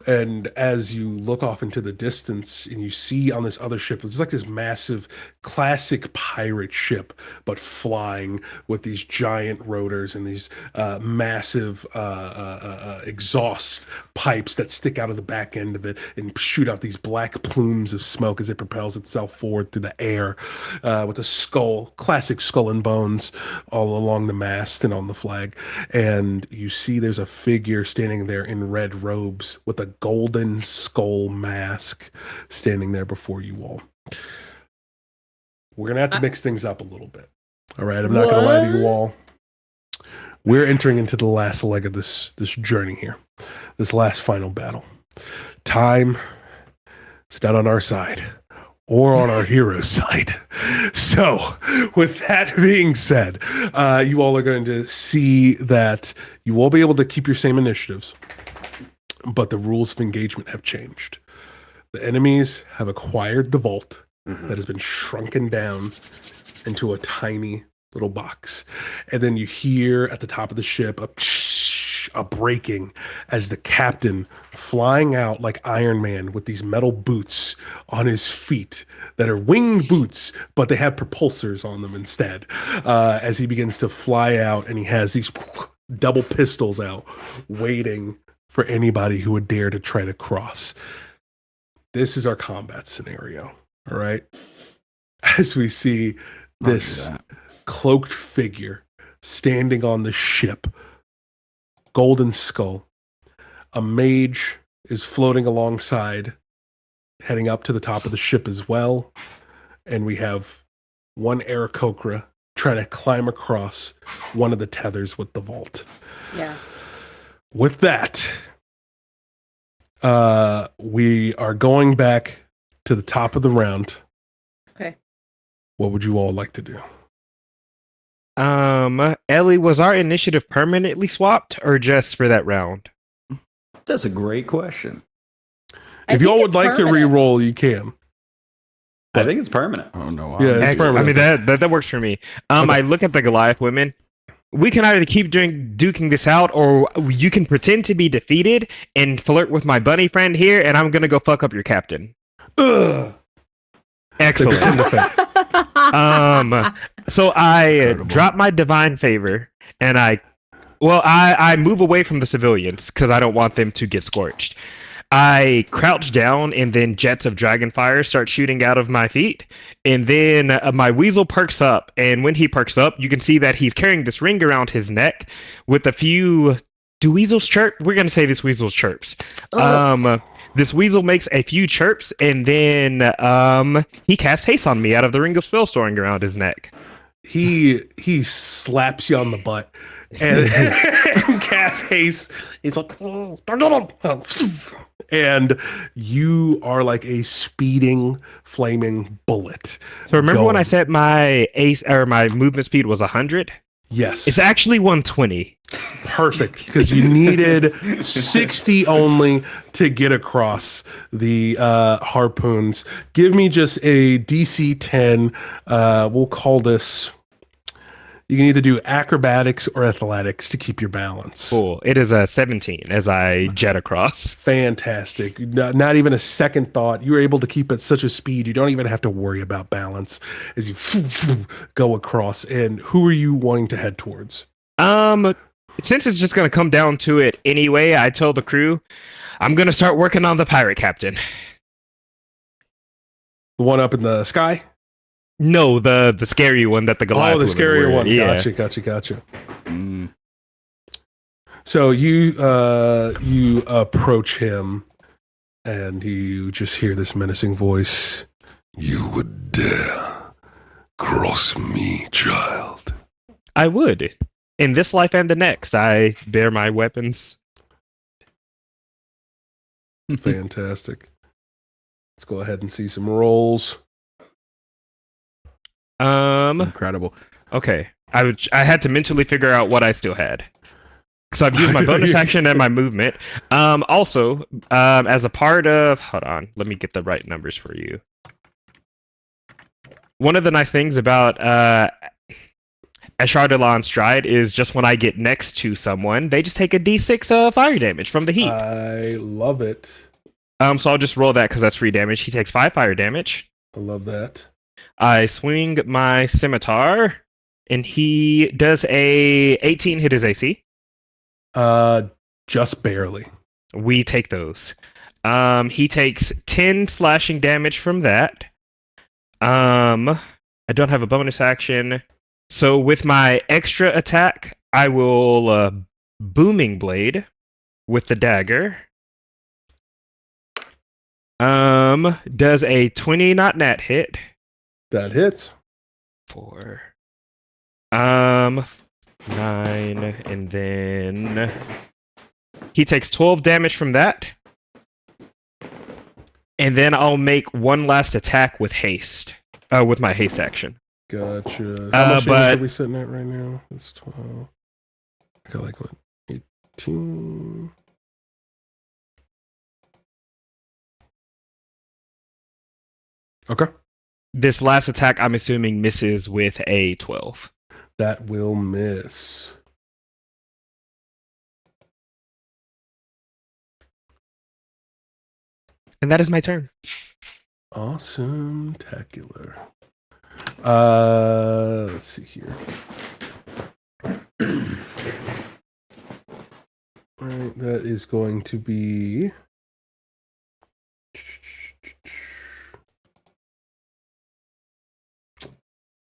And as you look off into the distance and you see on this other ship, it's like this massive classic pirate ship, but flying with these giant rotors and these massive exhaust pipes that stick out of the back end of it and shoot out these black plumes of smoke as it propels itself forward through the air, with a skull, classic skull and bones all along the mast and on the flag. And you see there's a figure standing there in red robes with a golden skull mask standing there before you all. We're gonna have to mix things up a little bit. All right, I'm not gonna lie to you all. We're entering into the last leg of this journey here, this last final battle. Time is not on our side or on our hero's side. So, with that being said, you all are going to see that you will be able to keep your same initiatives, but the rules of engagement have changed. The enemies have acquired the vault that has been shrunken down into a tiny little box. And then you hear at the top of the ship a breaking as the captain, flying out like Iron Man with these metal boots on his feet that are winged boots, but they have propulsors on them instead, as he begins to fly out, and he has these double pistols out waiting for anybody who would dare to try to cross. This is our combat scenario, all right? As we see this cloaked figure standing on the ship, golden skull. A mage is floating alongside, heading up to the top of the ship as well. And we have one Aarakocra trying to climb across one of the tethers with the vault. Yeah. With that, we are going back to the top of the round. Okay. What would you all like to do? Ellie, was our initiative permanently swapped or just for that round? That's a great question. If you all would like to re-roll, you can. I think it's permanent. Oh no. Yeah, it's permanent. I mean, that works for me. I look at the Goliath women we can either keep duking this out, or you can pretend to be defeated and flirt with my bunny friend here, and I'm gonna go fuck up your captain. Ugh. They Excellent. pretend to faint. So I Incredible. drop my divine favor, and I move away from the civilians because I don't want them to get scorched. I crouch down, and then jets of dragonfire start shooting out of my feet. And then my weasel perks up, and when he perks up, you can see that he's carrying this ring around his neck with a few. Do weasels chirp? We're gonna say this weasel chirps. This weasel makes a few chirps, and then he casts haste on me out of the ring of spell storing around his neck. He slaps you on the butt and casts haste. He's like, and you are like a speeding, flaming bullet. So remember when I Going. said my my movement speed was 100? Yes, It's actually 120. perfect, because you needed 60 only to get across the harpoons. Give me just a DC 10. We'll call this. You can either do acrobatics or athletics to keep your balance. Cool. It is a 17 as I jet across. Fantastic. Not even a second thought. You were able to keep at such a speed, you don't even have to worry about balance as you go across. And who are you wanting to head towards? Since it's just gonna come down to it anyway, I tell the crew, I'm gonna start working on the pirate captain. The one up in the sky? No, the scary one that the Goliath. Oh, the women scarier were. one. Yeah. Gotcha. Mm. So you approach him, and you just hear this menacing voice. You would dare cross me, child. I would. In this life and the next, I bear my weapons. Fantastic. Let's go ahead and see some rolls. Incredible. Okay. I had to mentally figure out what I still had. So I've used my bonus action and my movement. Also, as a part of... Hold on. Let me get the right numbers for you. One of the nice things about Ashar de la Stride is just when I get next to someone, they just take a d6 fire damage from the heat. I love it. So I'll just roll that because that's free damage. He takes 5 fire damage. I love that. I swing my scimitar, and he does a 18 hit his AC. Just barely. We take those. He takes 10 slashing damage from that. I don't have a bonus action. So with my extra attack, I will booming blade with the dagger. Does a 20 not nat hit. That hits. 4. 9, and then he takes 12 damage from that. And then I'll make one last attack with haste. With my haste action. Gotcha. How much damage but- are we sitting at right now? That's 12. I got like what? 18. Okay. This last attack, I'm assuming, misses with a 12. That will miss. And that is my turn. Awesome. Tacular. Let's see here. All right, that is going to be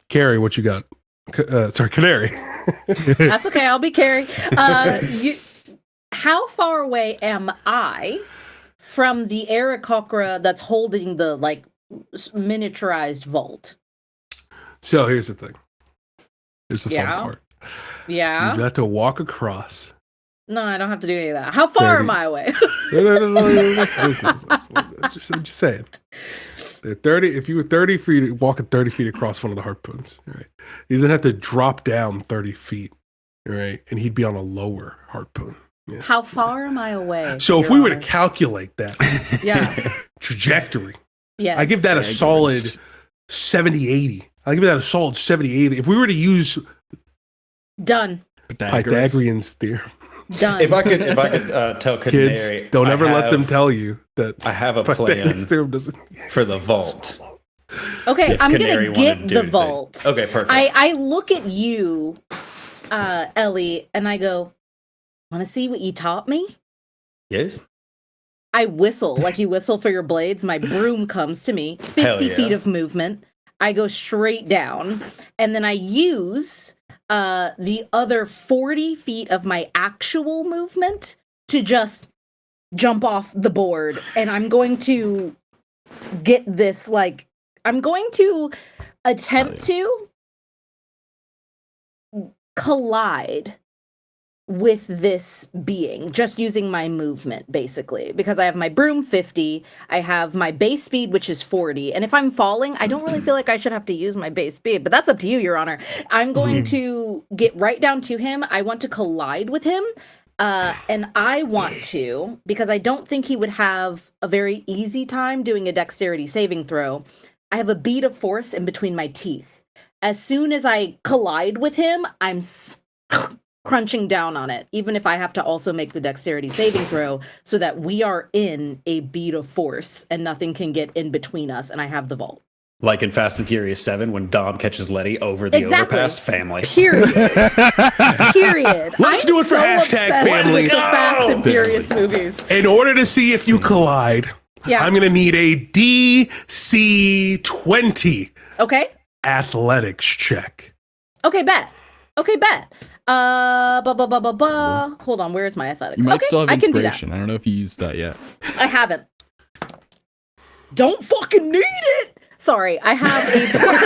Carrie, what you got? Sorry, Canary. That's okay. I'll be Carrie. How far away am I from the Aarakocra that's holding the like miniaturized vault? So here's the thing. Here's the Yeah. fun part. Yeah. You have to walk across. No, I don't have to do any of that. How far 30. am I away? No. Listen. I'm just saying. They're 30. If you were 30 feet, walking 30 feet across one of the harpoons, right? You then have to drop down 30 feet, right? And he'd be on a lower harpoon. Yeah. How far am I away? So if Your we were to Honor? calculate that Yeah. trajectory, Yes. I give that a solid 70, 80. I give that a solid 70, 80. If we were to use Done. Pythagorean's theorem. Done. If I could tell Kids, Canary, don't ever let them have- tell you that I have a Pythagorean's plan theorem doesn't. for the vault. Okay, if I'm Canary gonna wanted get to do the anything. vault. Okay, perfect. I look at you, Ellie, and I go, "Want to see what you taught me?" Yes. I whistle like you whistle for your blades. My broom comes to me, 50 Hell yeah. feet of movement. I go straight down, and then I use the other 40 feet of my actual movement to just jump off the board. And I'm going to get this, like, I'm going to attempt to collide with this being, just using my movement, basically, because I have my broom 50, I have my base speed, which is 40, and if I'm falling, I don't really feel like I should have to use my base speed, but that's up to you, Your Honor. I'm going to get right down to him. I want to collide with him, and I want to, because I don't think he would have a very easy time doing a dexterity saving throw, I have a bead of force in between my teeth. As soon as I collide with him, I'm crunching down on it, even if I have to also make the dexterity saving throw, so that we are in a bead of force and nothing can get in between us, and I have the vault. Like in Fast and Furious 7 when Dom catches Letty over the Exactly. overpass. Family. Period. Period. Let's do it for hashtag obsessed family. with the Fast and Family. Furious movies. In order to see if you collide, Yeah. I'm gonna need a DC 20 Okay. athletics check. Okay, bet. Hold on, where's my athletics? You might Okay, still have I can do that. inspiration. I don't know if you used that yet. I haven't. Don't fucking need it. Sorry, I have a plus,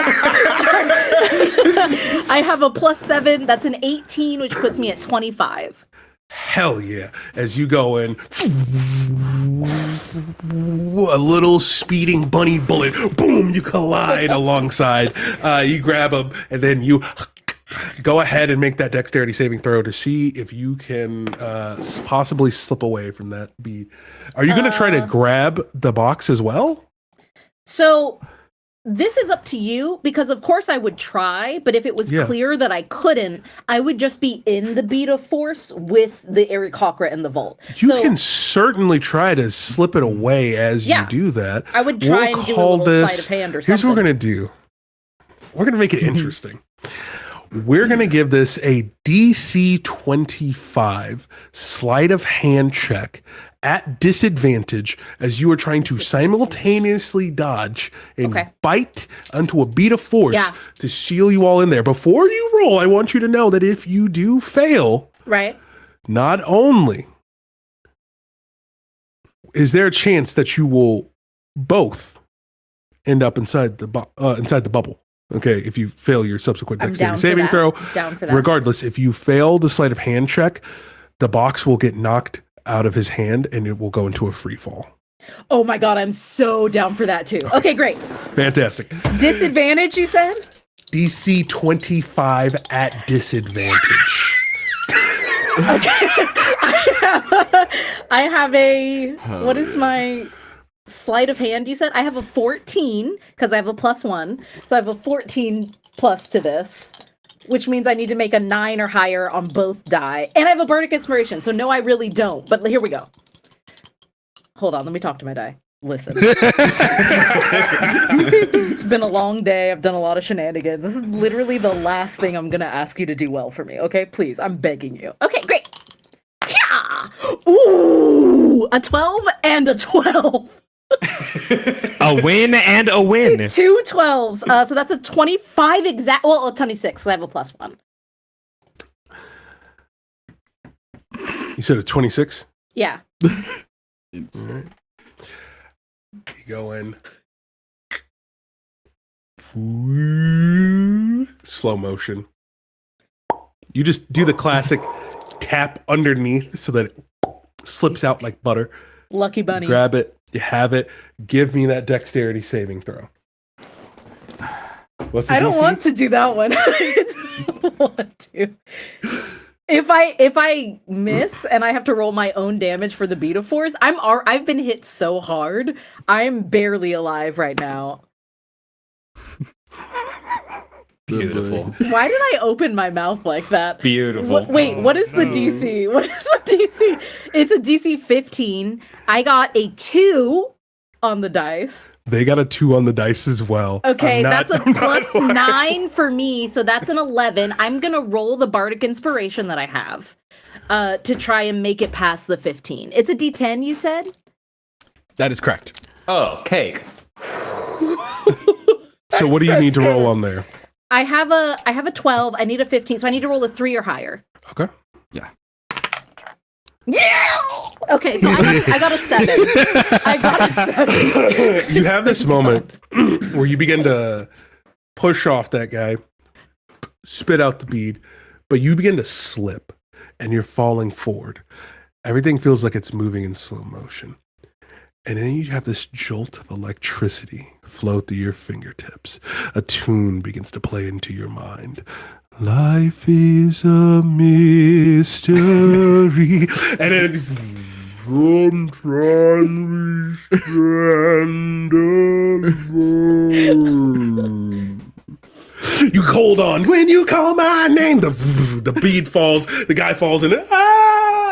I have a +7. That's an 18, which puts me at 25. Hell yeah. As you go in, a little speeding bunny bullet, boom, you collide alongside. You grab him, and then you go ahead and make that dexterity saving throw to see if you can possibly slip away from that bead. Are you going to try to grab the box as well? So this is up to you, because of course I would try, but if it was clear that I couldn't, I would just be in the bead of force with the Eric Hawkra in the vault. You So can certainly try to slip it away as you do that. I would try and do a little sleight of hand or something. Here's what we're going to do. We're going to make it interesting. We're going to give this a DC 25 sleight of hand check at disadvantage as you are trying to simultaneously dodge and bite onto a bead of force to seal you all in there. Before you roll, I want you to know that if you do fail, right, not only is there a chance that you will both end up inside the bubble. Okay, if you fail your subsequent dexterity saving throw. Down for that. Regardless, if you fail the sleight of hand check, the box will get knocked out of his hand and it will go into a free fall. Oh my god, I'm so down for that too. Okay, great. Fantastic. Disadvantage, you said? DC 25 at disadvantage. I have a what is my sleight of hand, you said? I have a 14 because I have a +1. So I have a 14 plus to this, which means I need to make a 9 or higher on both die. And I have a bardic inspiration, so no, I really don't. But here we go. Hold on, let me talk to my die. Listen. It's been a long day. I've done a lot of shenanigans. This is literally the last thing I'm going to ask you to do well for me, okay? Please, I'm begging you. Okay, great. Yeah! Ooh! A 12 and a 12. A win and a win. 2 12s. So that's a 25 exact. Well, a 26. So I have a +1. You said a 26? Yeah. Right. You go in. Slow motion. You just do the classic tap underneath so that it slips out like butter. Lucky bunny. Grab it. You have it. Give me that dexterity saving throw. What's the I don't DC? want to do that one. I don't want to. If I miss and I have to roll my own damage for the beat of force, I've been hit so hard. I'm barely alive right now. Beautiful. Why did I open my mouth like that? Beautiful. Wait, what is the DC? What is the DC? It's a DC 15. I got a 2 on the dice. They got a 2 on the dice as well. Okay, that's a I'm not plus lying. 9 for me, so that's an 11. I'm gonna roll the bardic inspiration that I have to try and make it past the 15. It's a D10, you said? That is correct. Oh, cake. So what do you need to roll on there? I have a 12. I need a 15, so I need to roll a 3 or higher. Okay. Yeah. Okay, so I got a 7. I got a 7. You have this moment where you begin to push off that guy, spit out the bead, but you begin to slip and you're falling forward. Everything feels like it's moving in slow motion. And then you have this jolt of electricity flow through your fingertips. A tune begins to play into your mind. Life is a mystery. And then sometimes we stand alone. You hold on. When you call my name, the bead falls. The guy falls in.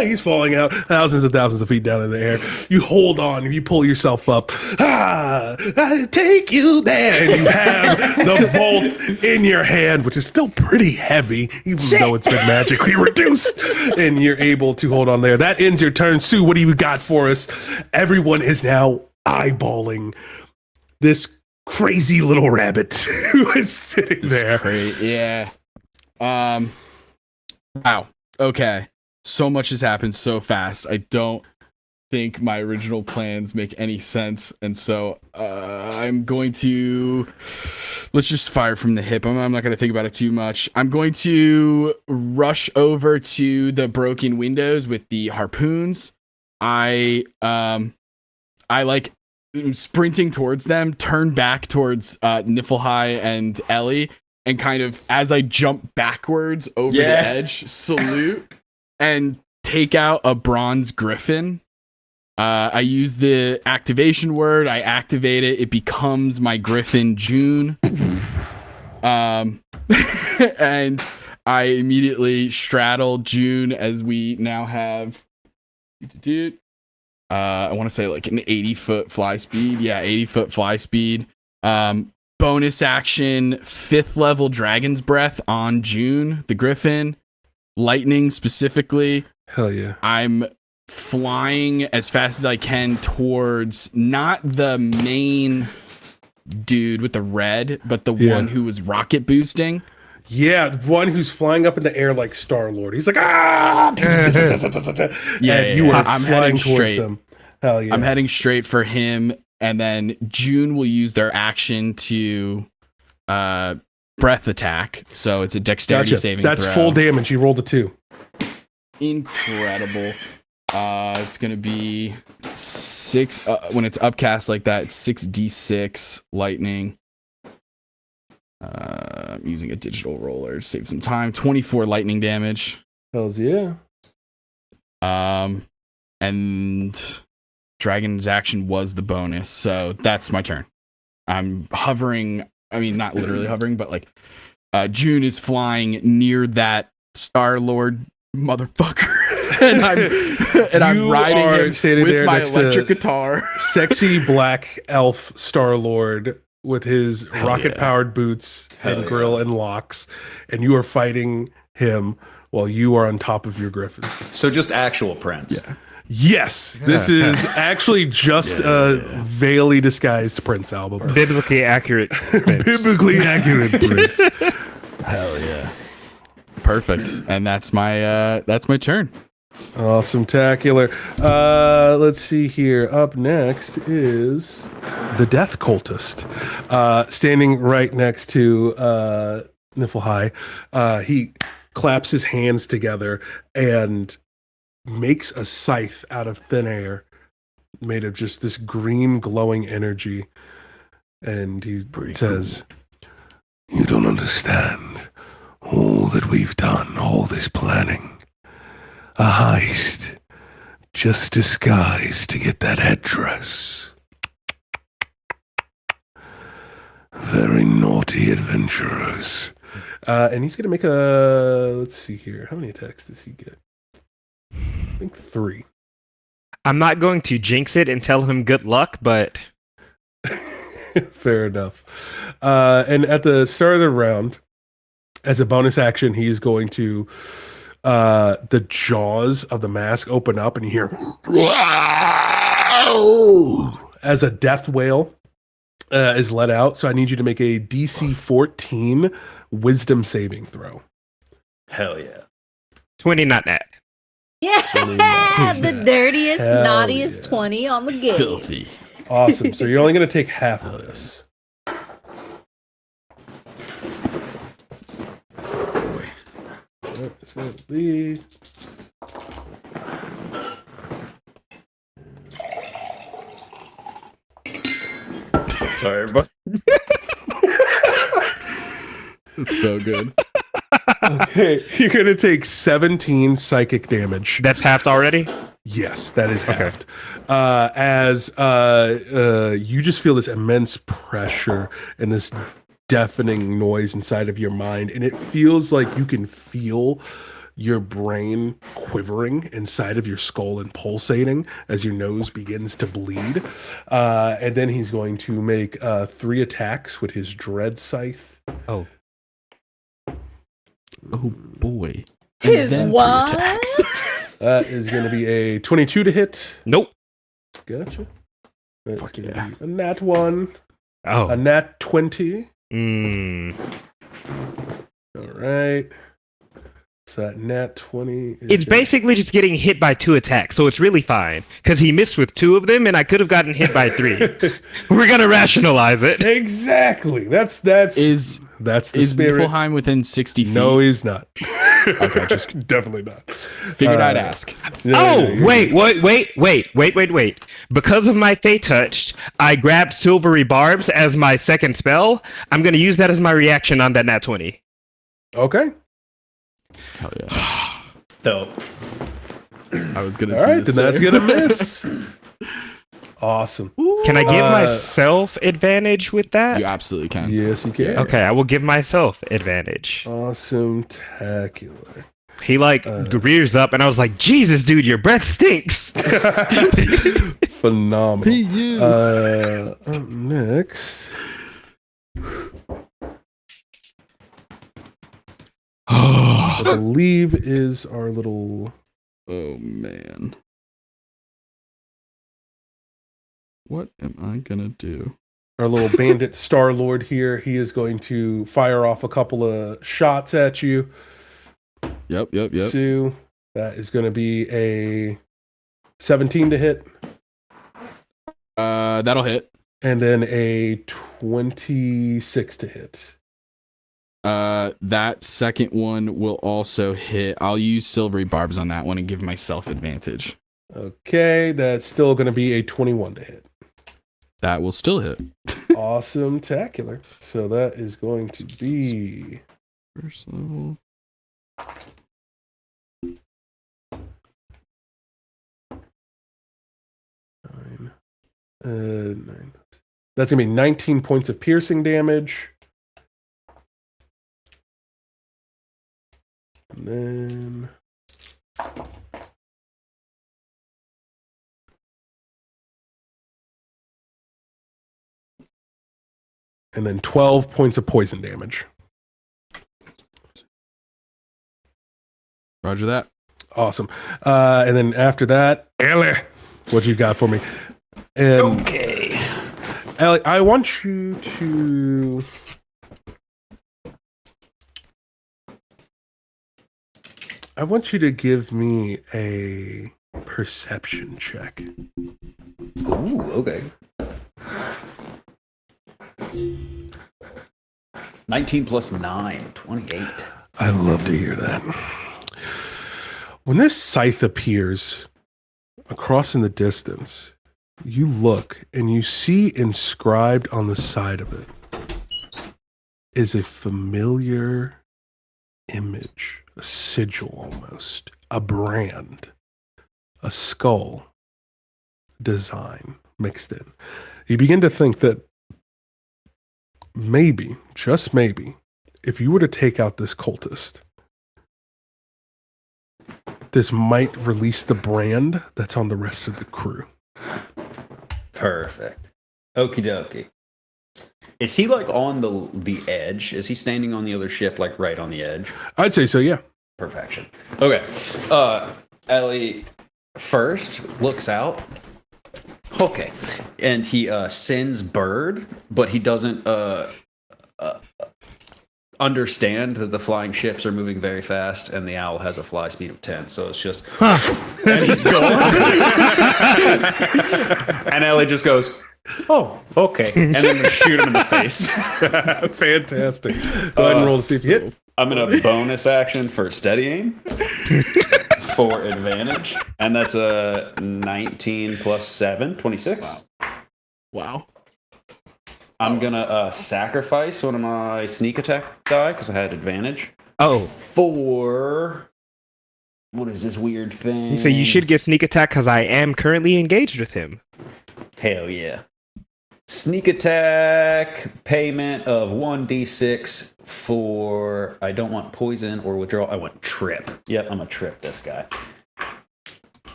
He's falling out thousands and thousands of feet down in the air. You hold on. You pull yourself up. I take you there. And you have the vault in your hand, which is still pretty heavy, even though it's been magically reduced. And you're able to hold on there. That ends your turn. Sue, what do you got for us? Everyone is now eyeballing this crazy little rabbit who is sitting there. Yeah. Wow. Okay. So much has happened so fast. I don't think my original plans make any sense, and so I'm going to let's just fire from the hip. I'm not going to think about it too much. I'm going to rush over to the broken windows with the harpoons. I like sprinting towards them, turn back towards Niflhigh and Ellie, and kind of as I jump backwards over the edge, salute and take out a bronze griffin. I use the activation word. I activate it. It becomes my griffin June. And I immediately straddle June as we now have I want to say like an 80-foot fly speed. Yeah, 80-foot fly speed. Bonus action, 5th level Dragon's Breath on June, the Griffin. Lightning specifically. Hell yeah. I'm flying as fast as I can towards not the main dude with the red, but the one who was rocket boosting. Yeah, one who's flying up in the air like Star-Lord. He's like, ah! And you are flying towards them. Hell yeah. I'm heading straight for him, and then June will use their action to breath attack. So it's a dexterity saving That's throw. full damage. He rolled a 2. Incredible. It's going to be 6. When it's upcast like that, it's 6d6 lightning. I'm using a digital roller to save some time. 24 lightning damage. Hells yeah. And Dragon's action was the bonus, so that's my turn. I'm hovering. I mean, not literally hovering, but like June is flying near that Star-Lord motherfucker, and I'm riding him with my electric guitar. Sexy black elf Star-Lord with his rocket-powered boots and grill and locks, and you are fighting him while you are on top of your griffin. So just actual Prince. Yeah. Yes, this is actually just a veilly disguised Prince album. Biblically accurate. Biblically accurate Prince. Hell yeah. Perfect. And that's my turn. Awesome tacular. Let's see here. Up next is the Death Cultist. Standing right next to Niflhigh. He claps his hands together and makes a scythe out of thin air made of just this green glowing energy. And he says, "You don't understand all that we've done, all this planning. A heist, just disguised to get that headdress. Very naughty adventurers And he's going to make a. Let's see here. How many attacks does he get? I think 3. I'm not going to jinx it and tell him good luck, but Fair enough. And at the start of the round, as a bonus action, he is going to. The jaws of the mask open up, and you hear as a death wail is let out. So I need you to make a DC 14 Wisdom saving throw. Hell yeah. 20 not net. Yeah, the dirtiest, Hell naughtiest yeah. 20 on the game. Filthy. Awesome. So you're only going to take half of this. It's going to be. Sorry, but It's so good. Okay, you're going to take 17 psychic damage. That's halved already? Yes, that is halved. As you just feel this immense pressure and this deafening noise inside of your mind, and it feels like you can feel your brain quivering inside of your skull and pulsating as your nose begins to bleed. And then he's going to make 3 attacks with his dread scythe. Oh. Oh boy. His And then 3 what? attacks. That is going to be a 22 to hit. Nope. Gotcha. That's Fuck going to yeah. be a nat 1, Oh. a nat 20. Mm. All right. So that nat 20 is It's basically just getting hit by 2 attacks, so it's really fine. Because he missed with 2 of them, and I could have gotten hit by 3. We're gonna rationalize it. Exactly. That's Is the is spirit. Niflheim within 60 feet? No, he's not. Okay, just Definitely not. figured I'd ask. Wait. Because of my Fey Touched, I grabbed Silvery Barbs as my second spell. I'm gonna use that as my reaction on that nat 20. Okay. Hell yeah. dope. I was gonna All do right, the then that's same. gonna miss. Awesome. Can I give myself advantage with that? You absolutely can. Yes, you can. Okay, I will give myself advantage. Awesome. Tacular. He rears up, and I was like, Jesus, dude, your breath stinks. Phenomenal. Up next. I believe is our little. Oh man. What am I gonna do? Our little bandit Star Lord here. He is going to fire off a couple of shots at you. Yep. Sue. That is going to be a 17 to hit, That'll hit. and then a 26 to hit. That second one will also hit. I'll use silvery barbs on that one and give myself advantage. Okay, that's still going to be a 21 to hit. That will still hit. Awesome, tacular. So that is going to be First level. nine. That's going to be 19 points of piercing damage. And then and then 12 points of poison damage. Roger that. Awesome. And then after that, Ellie, what you got for me? And Okay. Ellie, I want you to give me a perception check. Ooh, okay. 19 plus 9, 28. I love to hear that. When this scythe appears across in the distance, you look and you see inscribed on the side of it is a familiar image, a sigil almost, a brand, a skull design mixed in. You begin to think that maybe, just maybe, if you were to take out this cultist, this might release the brand that's on the rest of the crew. Perfect. Okie dokie. Is he like on the edge? Is he standing on the other ship, like right on the edge? I'd say so, yeah. Perfection. Okay. Ellie first looks out. Okay. And he sends Bird, but he doesn't understand that the flying ships are moving very fast and the owl has a fly speed of 10. So it's just... and he's gone. And Ellie just goes, oh, okay. And then we shoot him in the face. Fantastic. Go ahead and roll to see if you hit. I'm going to bonus action for steady aim for advantage. And that's a 19 plus 7, 26. Wow. I'm going to sacrifice one of my sneak attack die because I had advantage. Oh. For... What is this weird thing? So you should get sneak attack because I am currently engaged with him. Hell yeah. Sneak attack, payment of 1d6 for... I don't want poison or withdrawal. I want trip. Yep, I'm going to trip this guy.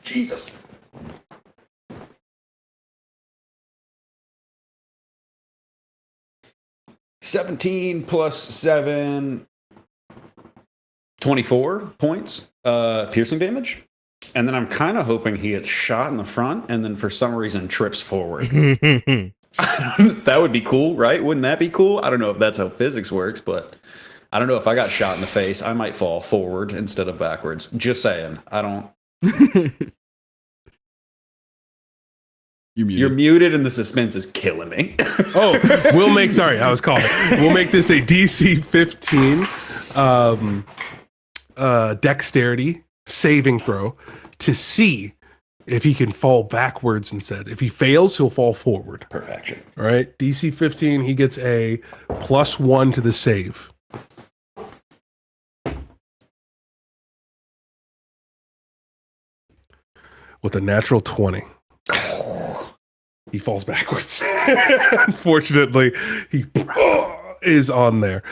Jesus. $17 plus 7, 24 points piercing damage. And then I'm kind of hoping he gets shot in the front and then for some reason trips forward. That would be cool, right? Wouldn't that be cool? I don't know if that's how physics works, but I don't know if I got shot in the face, I might fall forward instead of backwards. Just saying. I don't... You're muted and the suspense is killing me. We'll make... Sorry, I was calling. We'll make this a DC 15 dexterity saving throw to see if he can fall backwards instead. If he fails, he'll fall forward. Perfection. All right, DC 15, he gets a +1 to the save. With a natural 20. He falls backwards. Unfortunately, he is on there.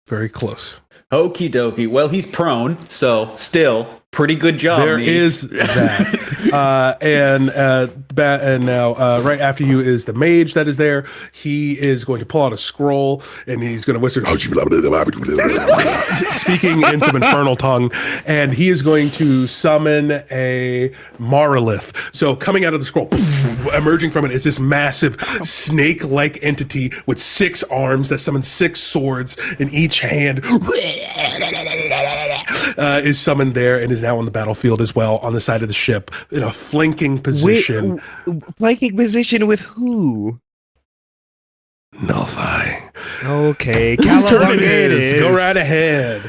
Very close. Okie dokie. Well, he's prone, so still pretty good job. There is that. And now, right after you is the mage that is there. He is going to pull out a scroll and he's going to whisper, speaking in some infernal tongue, and he is going to summon a Maralith. So coming out of the scroll, emerging from it is this massive snake-like entity with 6 arms that summons 6 swords in each hand. Is summoned there and is now on the battlefield as well on the side of the ship in a flanking position. Flanking position with who? Nulfi. Okay, whose turn it is? Go right ahead.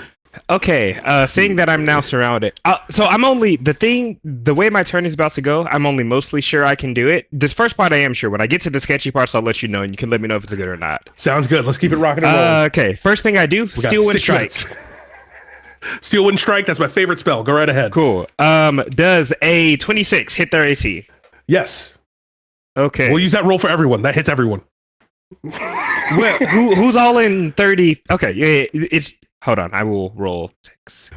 Okay, seeing that I'm now surrounded. So I'm only, the way my turn is about to go, I'm only mostly sure I can do it. This first part I am sure. When I get to the sketchy parts, I'll let you know, and you can let me know if it's good or not. Sounds good. Let's keep it rocking and rolling. Okay, first thing I do, Steel Wind Strike. Steel Wind Strike, that's my favorite spell. Go right ahead. Cool. Does a 26 hit their AC? Yes. Okay. We'll use that roll for everyone. That hits everyone. Well, who's all in 30? Okay, yeah, it's... Hold on, I will roll 6.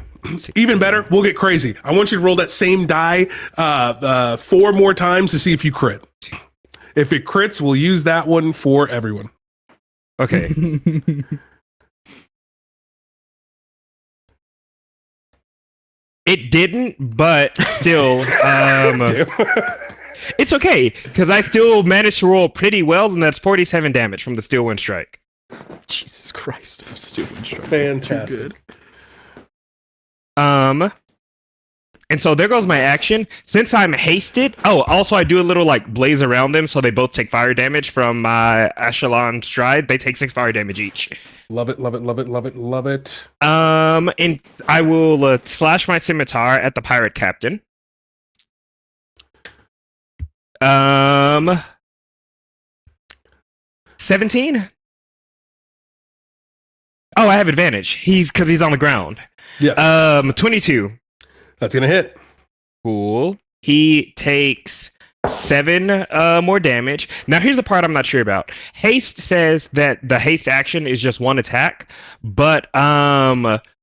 Even better, we'll get crazy. I want you to roll that same die 4 more times to see if you crit. If it crits, we'll use that one for everyone. Okay. It didn't, but still, it's okay, because I still managed to roll pretty well, and that's 47 damage from the Steel Wind Strike. Jesus Christ. Steel Wind Strike. Fantastic. And so there goes my action. Since I'm hasted, also I do a little like blaze around them, so they both take fire damage from my Echelon Stride. They take 6 fire damage each. Love it, love it, love it, love it, love it. And I will slash my scimitar at the pirate captain. 17? Oh, I have advantage. Because he's on the ground. Yes. 22. That's gonna hit. Cool. He takes 7 more damage. Now here's the part I'm not sure about. Haste says that the haste action is just 1 attack, but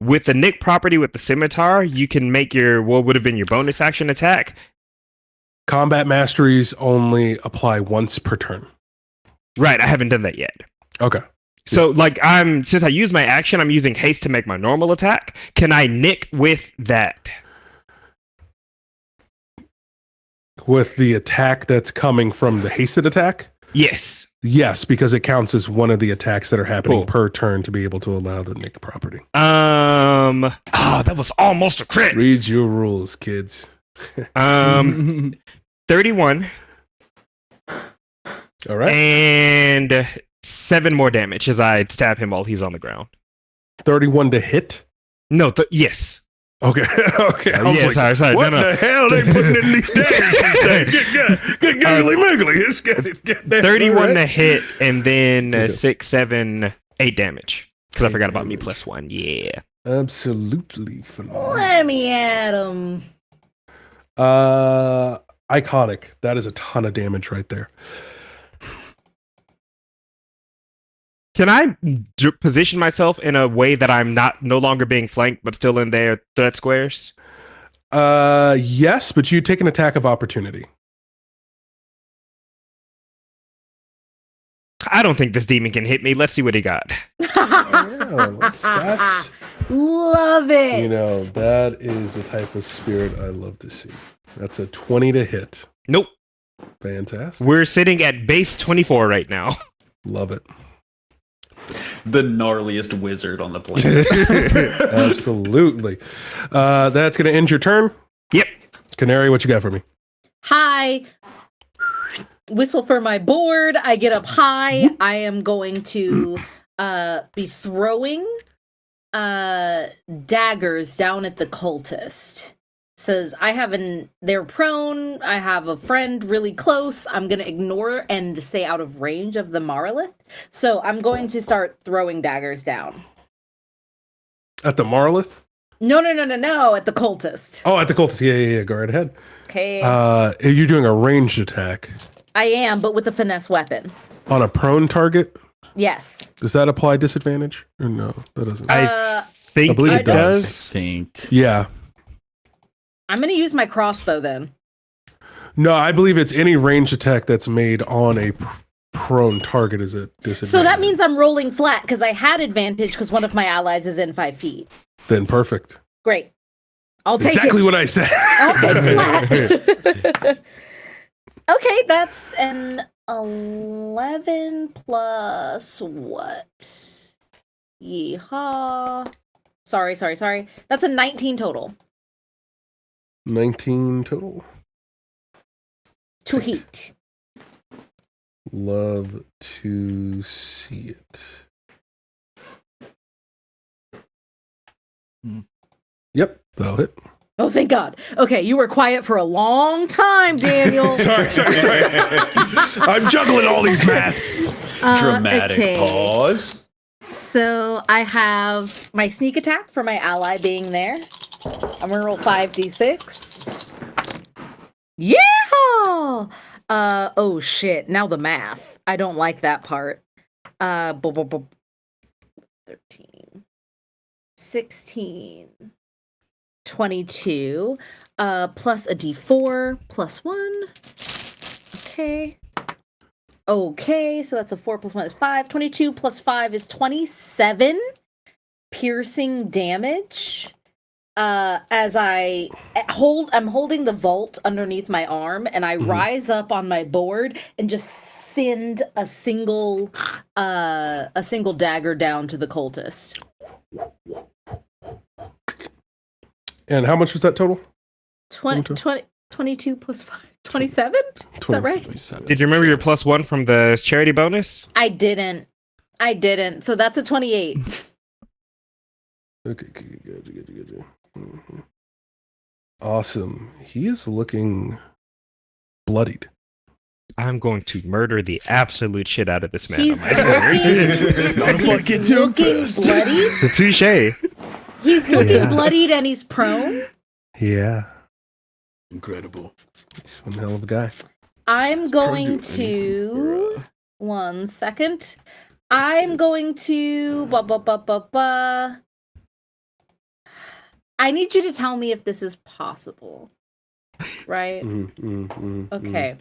with the Nick property with the scimitar, you can make your what would have been your bonus action attack. Combat masteries only apply once per turn. Right, I haven't done that yet. Okay. So like since I use my action, I'm using haste to make my normal attack. Can I nick with that? With the attack that's coming from the hasted attack? Yes. Yes, because it counts as one of the attacks that are happening Cool. per turn to be able to allow the Nick property. That was almost a crit. Read your rules, kids. 31 All right. and 7 more damage as I stab him while he's on the ground. 31 to hit? No, yes. Okay. Okay. I was Yeah, sorry. What No. the hell are they putting in these days? Get giggly miggly. It's get 31 to hit and then 6, 7, 8 damage. Because I forgot about me plus 1. Yeah. Absolutely phenomenal. Let me at him. Iconic. That is a ton of damage right there. Can I position myself in a way that I'm no longer being flanked, but still in their threat squares? Yes, but you take an attack of opportunity. I don't think this demon can hit me. Let's see what he got. That's Love it. you know, that is the type of spirit I love to see. That's a 20 to hit. Nope. Fantastic. We're sitting at base 24 right now. Love it. The gnarliest wizard on the planet. Absolutely. That's going to end your turn. Yep. Canary, what you got for me? Hi. Whistle for my board. I get up high. I am going to be throwing daggers down at the cultist. Says they're prone. I have a friend really close. I'm gonna ignore and stay out of range of the Marlith. So I'm going to start throwing daggers down. At the Marlith? No, at the cultist. Oh, at the cultist. Yeah. Go right ahead. Okay. You're doing a ranged attack I am, but with a finesse weapon. on a prone target. Yes. Does that apply disadvantage? Or no, that doesn't. I think I believe it it does. I think. Yeah. I'm gonna use my crossbow then. No, I believe it's any ranged attack that's made on a prone target is a disadvantage. So that means I'm rolling flat because I had advantage because one of my allies is in 5 feet. Then perfect. Great. I'll take Exactly it. what I said. I'll take flat. Okay, that's an 11 plus what? Yeehaw. Sorry. That's a 19 total. 19 total. To heat. Love to see it. Yep, that'll hit. Oh, thank God. Okay, you were quiet for a long time, Daniel. Sorry. I'm juggling all these maths. Dramatic okay. pause. So I have my sneak attack for my ally being there. I'm gonna roll 5d6. Yeah! Oh shit. Now the math. I don't like that part. 13. 16. 22. Plus a d4 plus 1. Okay, so that's a 4 plus 1 is 5. 22 plus 5 is 27 piercing damage. As I'm holding the vault underneath my arm, and I rise up on my board and just send a single dagger down to the cultist. And how much was that total? 22 plus 5. 27? Is that right? 27. Did you remember your plus 1 from the charity bonus? I didn't. So that's a 28. Okay, good. Mhm. Awesome. He is looking bloodied. I'm going to murder the absolute shit out of this man. He's on my looking, he's looking bloodied. It's a touche. He's looking Yeah. bloodied and he's prone. Yeah, Incredible. he's one hell of a guy. I'm going to 1 second. I'm going to I need you to tell me if this is possible. Right? Okay.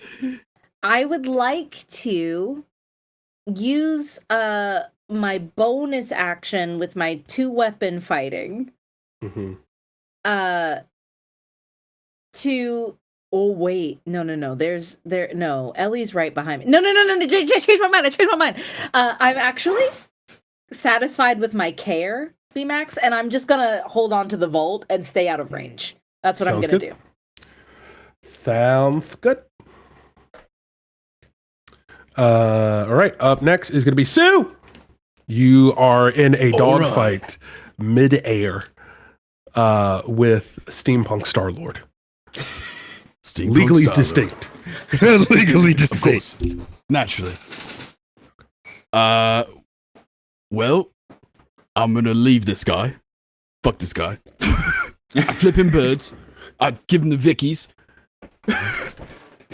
I would like to use my bonus action with my 2-weapon fighting. To wait, no, Ellie's right behind me. No, change my mind. I'm actually satisfied with my care, VMAX, and I'm just gonna hold on to the vault and stay out of range. That's what I'm gonna do. Sounds good. All right, up next is gonna be Sue. You are in a dogfight mid-air with Steampunk Star-Lord. Legally distinct. Legally distinct. Of course. Naturally. Well, I'm gonna leave this guy. Fuck this guy. I flip him birds. I give him the Vickies.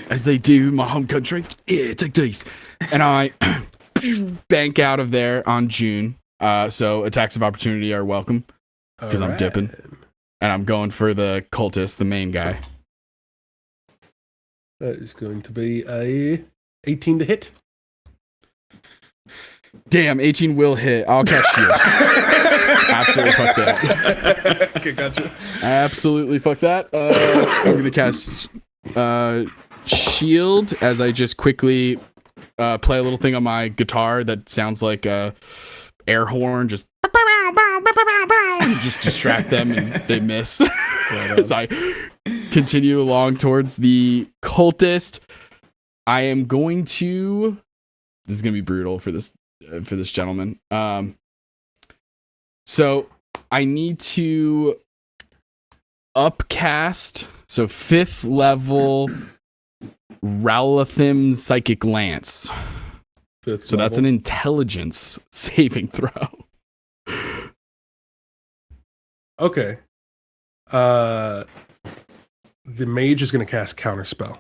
As they do in my home country. Yeah, take these. And I bank out of there on June. So attacks of opportunity are welcome. Because I'm dipping. And I'm going for the cultist, the main guy. That is going to be a 18 to hit. Damn, 18 will hit. I'll catch you. Absolutely fuck that. Okay, gotcha. Absolutely fuck that. I'm going to cast Shield as I just quickly play a little thing on my guitar that sounds like a air horn. Just distract them and they miss. As I continue along towards the cultist, I am going to. This is going to be brutal for this gentleman. So I need to upcast. So 5th level Ralathim Psychic Lance. So that's an intelligence saving throw. Okay. The mage is going to cast Counterspell.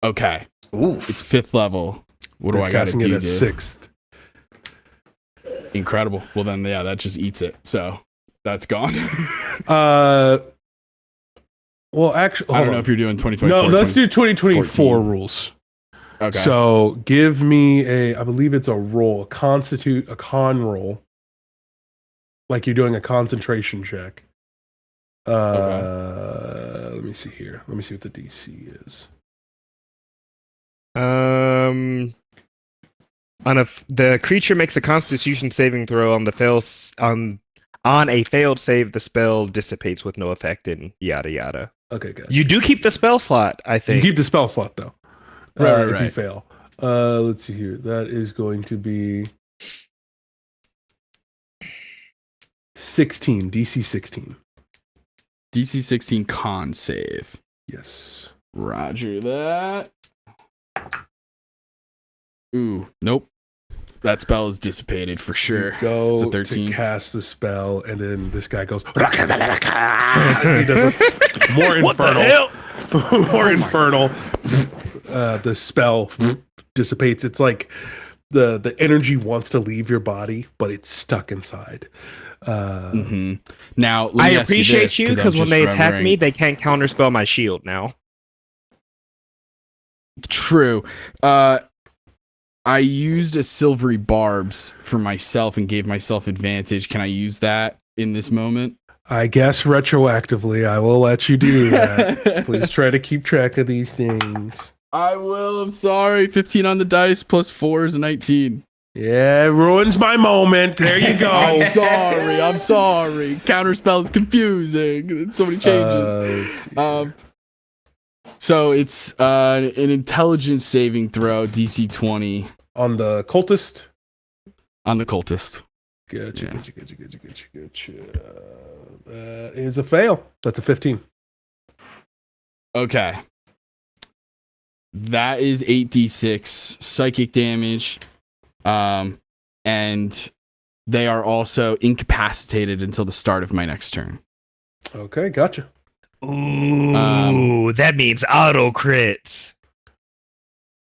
Okay. Oof. It's 5th level. What do I got to do? Casting it at 6th. Incredible. Well, then, yeah, that just eats it. So that's gone. Well, actually, I don't know if you're doing 2024. No, let's do 2024 rules. Okay. So give me I believe it's a roll, a con roll. Like you're doing a concentration check. Okay. Let me see here. Let me see what the DC is. The creature makes a Constitution saving throw on a failed save. The spell dissipates with no effect, and yada yada. Okay, good. You do keep the spell slot, I think. You keep the spell slot though. Right. If you fail. Let's see here. That is going to be 16, DC 16. DC 16 con save. Yes. Roger that. Ooh, nope. That spell is dissipated for sure. You go it's a 13. to cast the spell, and then this guy goes. He does a more infernal. More infernal. The spell dissipates. It's like the energy wants to leave your body, but it's stuck inside. Now, let I me ask appreciate you you because when they attack me, they can't counterspell my shield now. True. I used a silvery barbs for myself and gave myself advantage. Can I use that in this moment? I guess retroactively, I will let you do that. Please try to keep track of these things. I will. I'm sorry. 15 on the dice plus 4 is a 19. Yeah, it ruins my moment. There you go. I'm sorry. Counterspell is confusing. So many changes. So it's an intelligence saving throw, DC 20. On the cultist? On the cultist. Gotcha. That is a fail. That's a 15. Okay. That is 8d6 psychic damage. And they are also incapacitated until the start of my next turn. Okay, gotcha. Ooh, that means auto crits.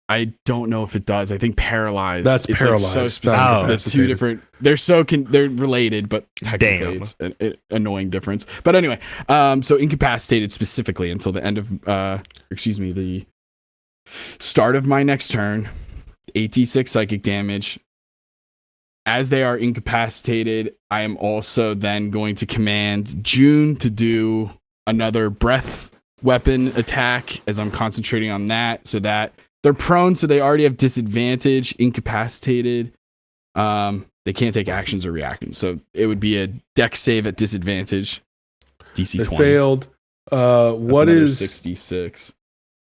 I don't know if it does. I think paralyzed. That's it's paralyzed. Like so That's specific. Oh. There's two different. They're related, but technically Damn. it's an annoying difference. But anyway, so incapacitated specifically until the end of the start of my next turn. 86 psychic damage. As they are incapacitated, I am also then going to command June to do another breath weapon attack as I'm concentrating on that, so that they're prone, so they already have disadvantage, incapacitated. They can't take actions or reactions, so it would be a dex save at disadvantage. DC They 20. failed. That's What another is 66?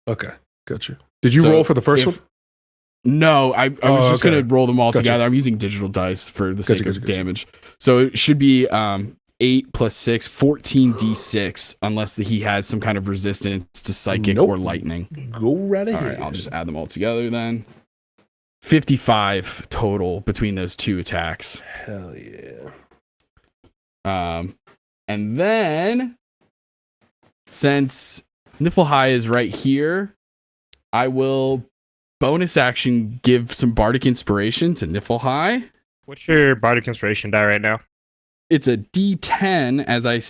Okay, gotcha. Did you So roll for the first one? No, I was just okay. going to roll them all Gotcha. together. I'm using digital dice for the sake Gotcha. of damage. So it should be 8 plus 6, 14 d6, unless he has some kind of resistance to psychic Nope. or lightning. Go right All ahead. right, I'll just add them all together then. 55 total between those two attacks. Hell yeah. And then, since Niflheim is right here, I will bonus action give some bardic inspiration to Niflheim. What's your bardic inspiration die right now? It's a D10 as I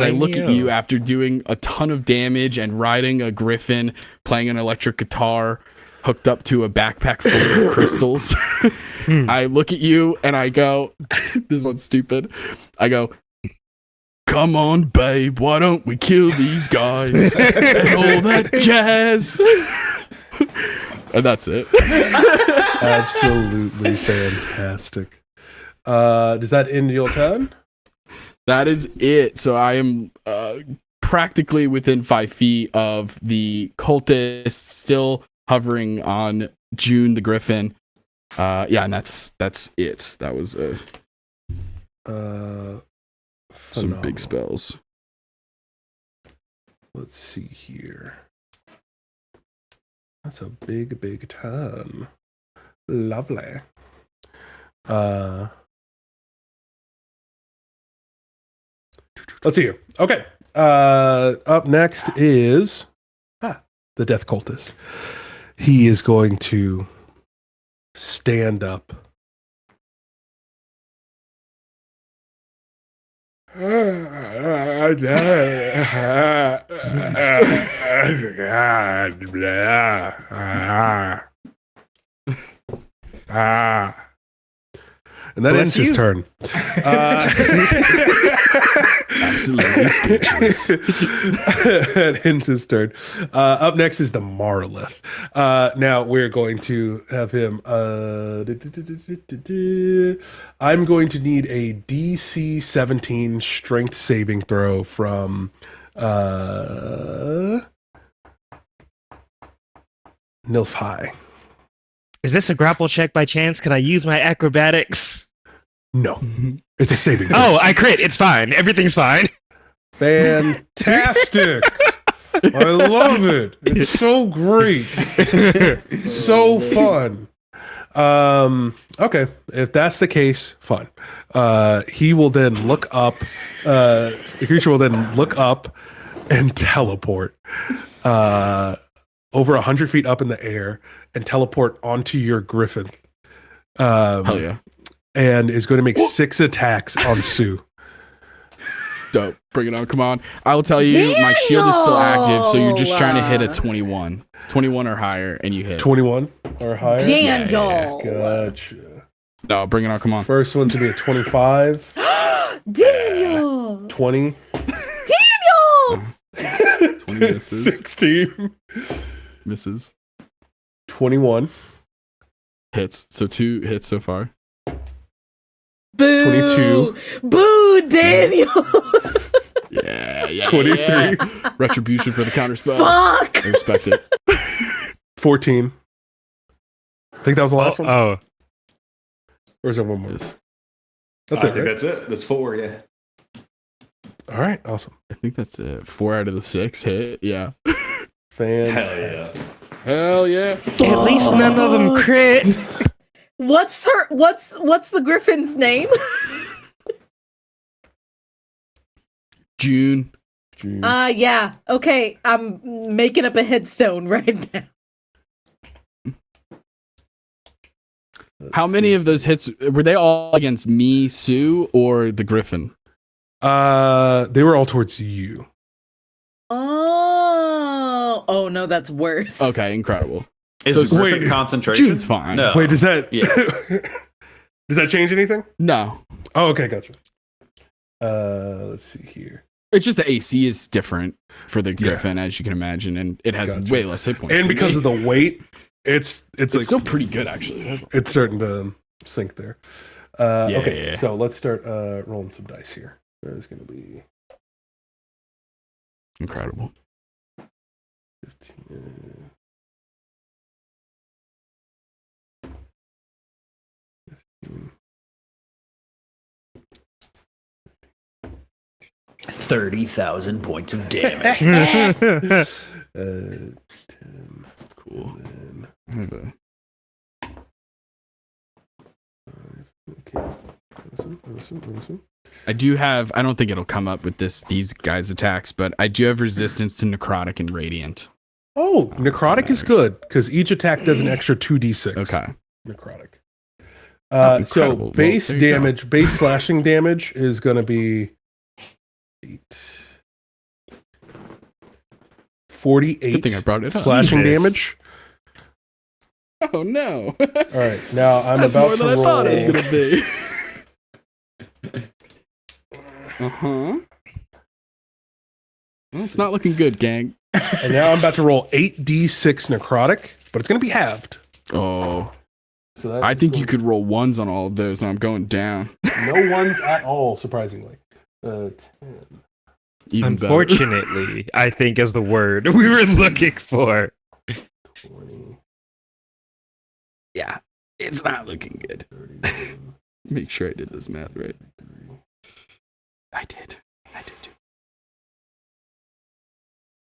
look at you after doing a ton of damage and riding a griffin, playing an electric guitar, hooked up to a backpack full of crystals. I look at you and I go, this one's stupid. I go, come on, babe, why don't we kill these guys? And all that jazz. And that's it. Absolutely fantastic. Does that end your turn? That is it. So I am practically within 5 feet of the cultist, still hovering on June the Griffin. Yeah, and that's it. That was some Phenomenal. big spells. Let's see here. That's a big turn. Lovely. Let's see here. Okay. Up next is the Death Cultist. He is going to stand up. And that ends his turn. Absolutely speechless. That ends his turn. Up next is the Marlith. Now we're going to have him. I'm going to need a DC 17 strength saving throw from Nilfhai. Is this a grapple check by chance? Can I use my acrobatics? No, it's a saving throw. Oh, I crit. It's fine. Everything's fine. Fantastic. I love it. It's so great. So fun. Okay, if that's the case, fine. He will then look up. The creature will then look up and teleport over 100 feet up in the air and teleport onto your griffin. Hell yeah. And is going to make 6 attacks on Sue. Dope. Bring it on. Come on. I will tell you, my shield is still active, so you're just trying to hit a 21. 21 or higher, and you hit. 21 or higher? Daniel. Gotcha. No, bring it on. Come on. First one to be a 25. Daniel. 20. Daniel. 20 misses. 16. Misses. 21. Hits. So 2 hits so far. Boo. 22. Boo, Daniel. Yeah. 23. Yeah. Retribution for the counter spell. Fuck. I respect it. 14. I think that was the last one. Oh, Or is there one more? Yes. That's I it, think right? that's it. That's 4, yeah. All right. Awesome. I think that's it. 4 out of the 6 hit. Yeah. Fantastic. Hell yeah. at least none of them crit. What's the griffin's name? June. Yeah. Okay, I'm making up a headstone right now. How many of those hits were they all against me, Sue, or the Griffin? They were all towards you. Oh no, that's worse. Okay, incredible. Is So the Griffin wait, concentration? June's fine. No. Wait, does that Yeah. does that change anything? No, Oh, okay, gotcha. Let's see here. it's just the AC is different for the Griffin, as you can imagine, and it has Gotcha. way less hit points. And than because me. of the weight, it's like still pretty good actually. it's starting to sink there. Yeah, Okay, yeah. so let's start rolling some dice here. There's going to be Incredible. 15. 15. 30,000 points of damage. 10. That's cool. And I have a- then 5. Okay. Awesome. I do have. I don't think it'll come up with these guys' attacks, but I do have resistance to necrotic and radiant. Oh, necrotic is good because each attack does an extra 2d6. Okay. Necrotic. Oh, So incredible. Well, base there you go. damage, base slashing damage is going to be 48 Good thing I brought it up. slashing Jesus. damage. Oh no! All right, now I'm That's about more to than I roll. thought it was gonna be. Well, it's not looking good, gang. And now I'm about to roll 8d6 necrotic, but it's going to be halved. Oh, So that I is think you going- could roll ones on all of those, and I'm going down. no ones at all, surprisingly. 10. Even better. Unfortunately, I think is the word we were looking for. 20, Yeah, it's not looking good. 31, Make sure I did this math right. 33. I did too.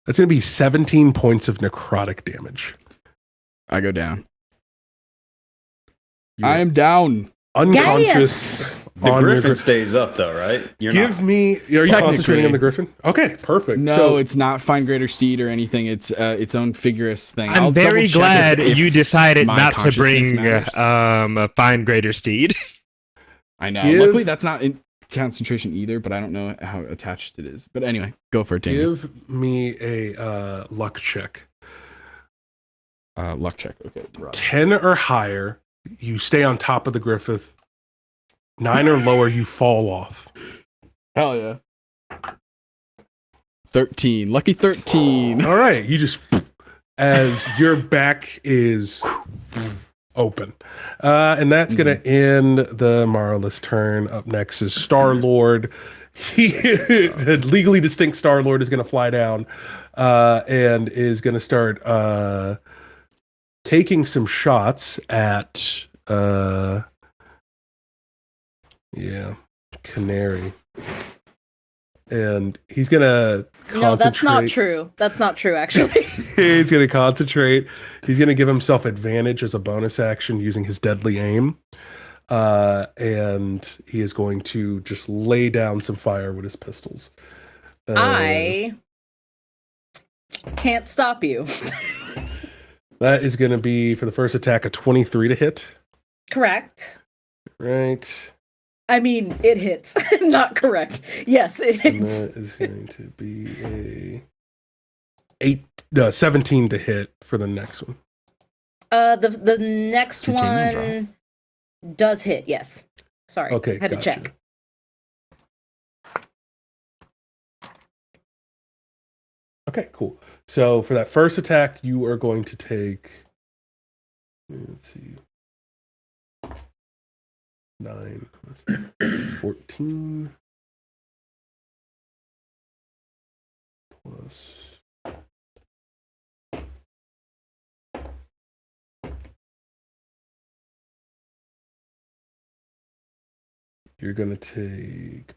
That's going to be 17 points of necrotic damage. I go down. You I are am down. unconscious. The on your Griffin stays up, though, right? You're Give not. me. Are you Technically. concentrating on the Griffin? Okay, perfect. No, so, it's not find greater steed or anything. It's its own figurous thing. I'll I'm very double-check glad if you decided my not to consciousness bring matters. a fine greater steed. I know. Give- Luckily, that's not in concentration either, but I don't know how attached it is. But anyway, go for it, Daniel. give me a luck check. Luck check. Okay. 10 or higher, you stay on top of the Griffith. 9 or lower, you fall off. Hell yeah. 13. Lucky 13. All right, you just as your back is open, and that's gonna end the Marvelous turn. Up next is Star Lord. He legally distinct Star Lord is gonna fly down, and is gonna start taking some shots at Canary, and he's gonna concentrate. No, that's not true. That's not true, actually. He's going to concentrate. He's going to give himself advantage as a bonus action using his deadly aim. And he is going to just lay down some fire with his pistols. I can't stop you. That is going to be, for the first attack, a 23 to hit. Correct. Right. I mean, it hits. Not correct. Yes, it And hits. that is going to be a 17 to hit for the next one. The next Continuing one does hit. Yes. Sorry. Okay, Had to gotcha. check. Okay, cool. So for that first attack, you are going to take, let's see, 9 plus 14 plus you're going to take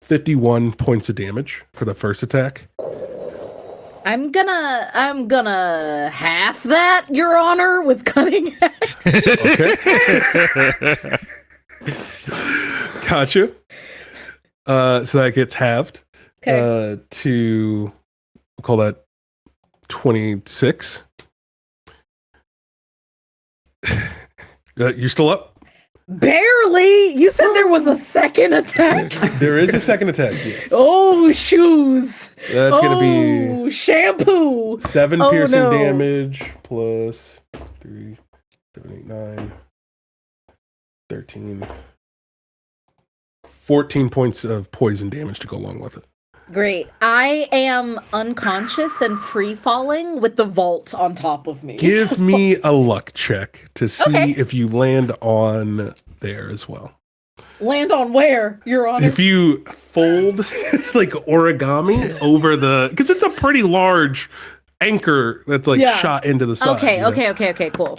51 points of damage for the first attack. I'm gonna half that, Your Honor, with cutting. Okay. Gotcha. So that gets halved Okay. to, we'll call that 26. You're still up? Barely. You said there was a second attack. There is a second attack, yes. Oh, shoes. That's going to be shampoo. 7 Oh, piercing no. damage plus 3, 7, 8, 9, 13, 14 points of poison damage to go along with it. Great. I am unconscious and free falling with the vault on top of me. Give Just me a luck check to see Okay. if you land on there as well. land on where, Your Honor? If you fold like origami over the, because it's a pretty large anchor that's like Yeah. shot into the side. Okay, you know? okay, cool.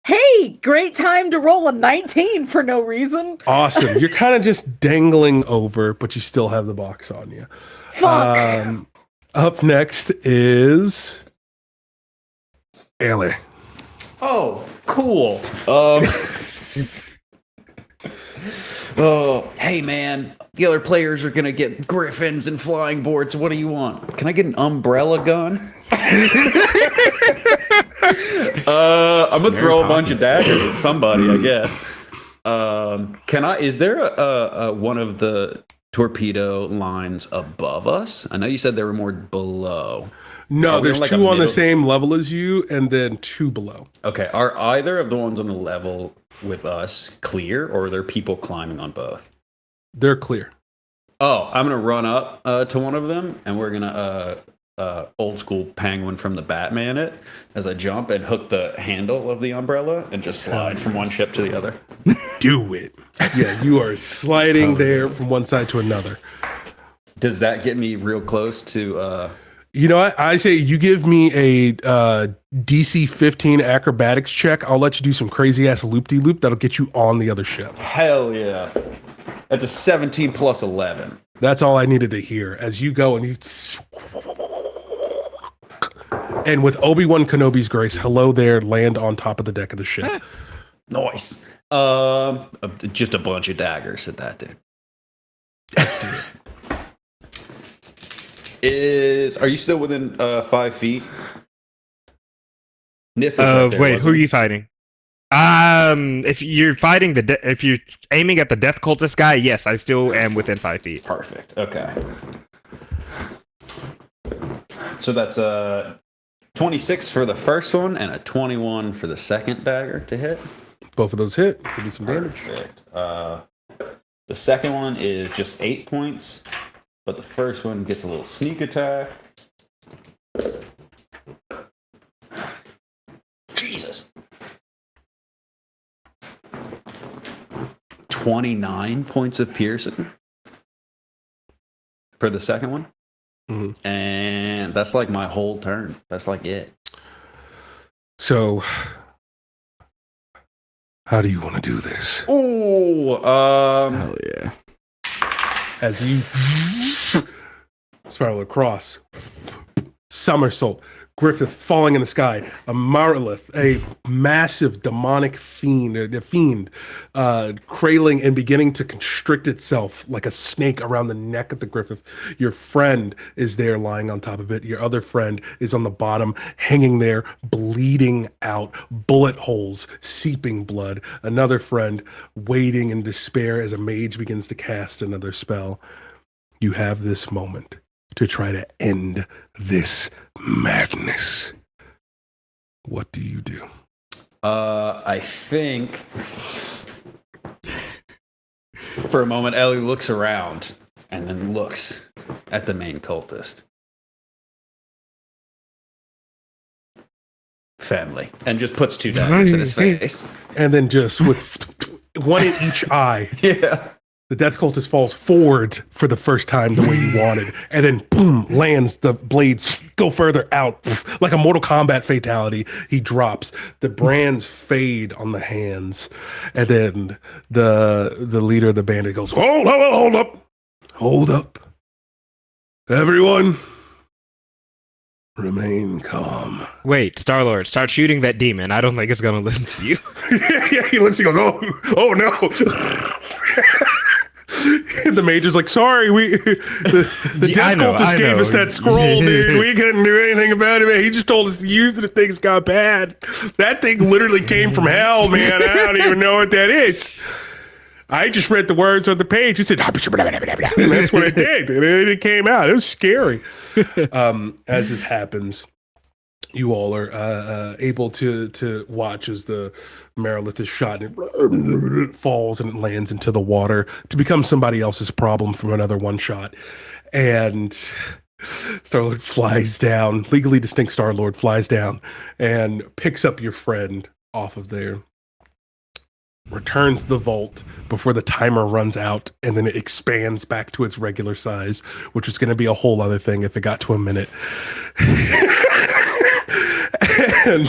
Hey, great time to roll a 19 for no reason. Awesome. You're kind of just dangling over, but you still have the box on you. Fuck. Up next is Ellie. Oh, cool. Oh, hey man, the other players are gonna get griffins and flying boards. What do you want? Can I get an umbrella gun? I'm gonna throw a bunch of daggers at somebody, I guess. Can I? Is there a one of the torpedo lines above us? I know you said there were more below. No, Are we there's on, like, a two on the middle- same level as you, and then two below. Okay, are either of the ones on the level with us clear, or are there people climbing on both? They're clear. Oh, I'm gonna run up to one of them, and we're gonna old school penguin from the Batman it as I jump and hook the handle of the umbrella and just slide from one ship to the other. Do it. Yeah, you are sliding there from one side to another. Does that get me real close to? You know what? I say you give me a DC 15 acrobatics check. I'll let you do some crazy ass loop-de-loop that'll get you on the other ship. Hell yeah! That's a 17 plus 11. That's all I needed to hear as you go and you. And with Obi-Wan Kenobi's grace, hello there, land on top of the deck of the ship. Nice. Just a bunch of daggers at that dude. Are you still within 5 feet? Nif was right there, Wait, who wasn't are he? you fighting? If you're fighting if you're aiming at the death cultist guy, yes, I still am within 5 feet. Perfect. Okay. So that's 26 for the first one and a 21 for the second dagger to hit. Both of those hit. Give me some damage. Perfect. The second one is just 8 points, but the first one gets a little sneak attack. Jesus. 29 points of piercing for the second one. Mhm. And that's like my whole turn. That's like it. So, how do you want to do this? Oh, Hell yeah. As you spiral across, somersault, Griffith falling in the sky, a Marilith, a massive demonic fiend, cradling and beginning to constrict itself like a snake around the neck of the Griffith. Your friend is there lying on top of it. Your other friend is on the bottom, hanging there, bleeding out, bullet holes, seeping blood. Another friend waiting in despair as a mage begins to cast another spell. You have this moment to try to end this madness. What do you do? I think for a moment Ellie looks around and then looks at the main cultist. Family. And just puts 2 daggers in his face. And then just with one in each eye, Yeah. the death cultist falls forward for the first time the way you wanted. And then boom, lands, the blades go further out like a Mortal Kombat fatality. He drops. The brands fade on the hands. And then the leader of the bandit goes, hold up. Hold up. Everyone, Remain calm. Wait, Star-Lord, start shooting that demon. I don't think it's gonna listen to you. Yeah, he looks, he goes, oh no. The major's like, sorry, the Yeah, I death know, cultist I gave know. us that scroll, dude. We couldn't do anything about it, man. He just told us to use it if things got bad. That thing literally came from hell, man. I don't even know what that is. I just read the words on the page. He said, and that's what I did. And it came out. It was scary. As this happens, you all are able to watch as the Marilith is shot and it falls and it lands into the water to become somebody else's problem from another one shot. And Star-Lord flies down, legally distinct Star-Lord flies down and picks up your friend off of there. Returns the vault before the timer runs out, and then it expands back to its regular size, which was going to be a whole other thing if it got to a minute. And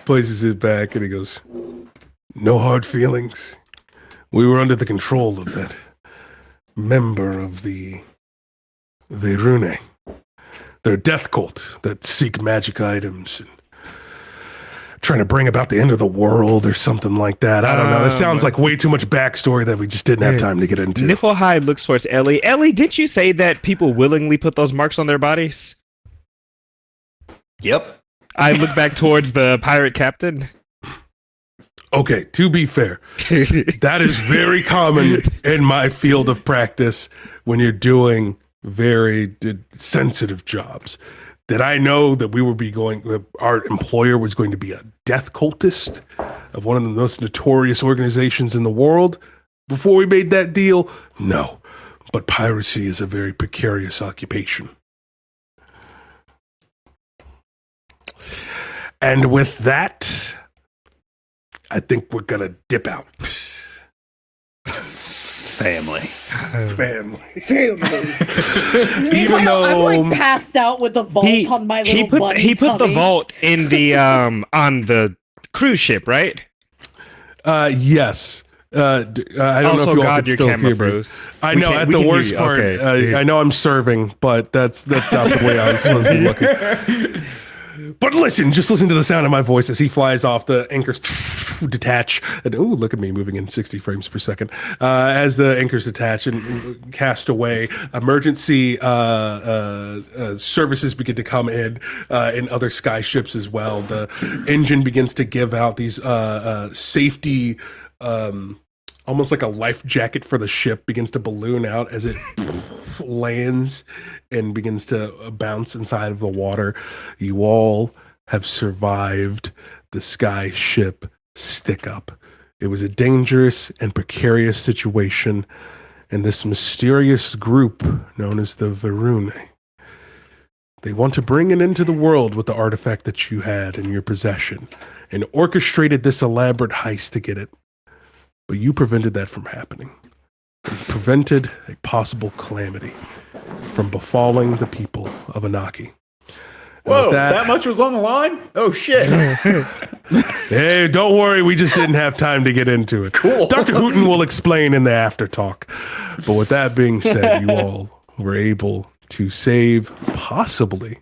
places it back, and he goes, "No hard feelings. We were under the control of that member of the Verune. They're a death cult that seek magic items and trying to bring about the end of the world or something like that. I don't know. It sounds like way too much backstory that we just didn't have time to get into." Niflheim looks towards Ellie. Ellie, didn't you say that people willingly put those marks on their bodies? Yep. I look back towards the pirate captain. Okay, to be fair, that is very common in my field of practice when you're doing very sensitive jobs. Did I know that our employer was going to be a death cultist of one of the most notorious organizations in the world before we made that deal? No, but piracy is a very precarious occupation. And with that, I think we're gonna dip out. Family. Family. Even though I'm like passed out with the vault on my little bunny he put the tummy. vault in the on the cruise ship, right? Yes. I don't know if you all can still hear me. I know at the worst part, I know I'm serving, but that's not the way I was supposed to be looking. But just listen to the sound of my voice as he flies off. The anchors detach. And look at me moving in 60 frames per second. As the anchors detach and cast away, emergency services begin to come in other sky ships as well. The engine begins to give out these safety, almost like a life jacket for the ship, begins to balloon out as it lands and begins to bounce inside of the water. You all have survived the sky ship stick up. It was a dangerous and precarious situation, and this mysterious group known as the Verune, they want to bring an end to the world with the artifact that you had in your possession and orchestrated this elaborate heist to get it. But you prevented that from happening. You prevented a possible calamity from befalling the people of Anaki. Whoa, that much was on the line? Oh, shit. Hey, don't worry. We just didn't have time to get into it. Cool. Dr. Hooten will explain in the after talk. But with that being said, you all were able to save possibly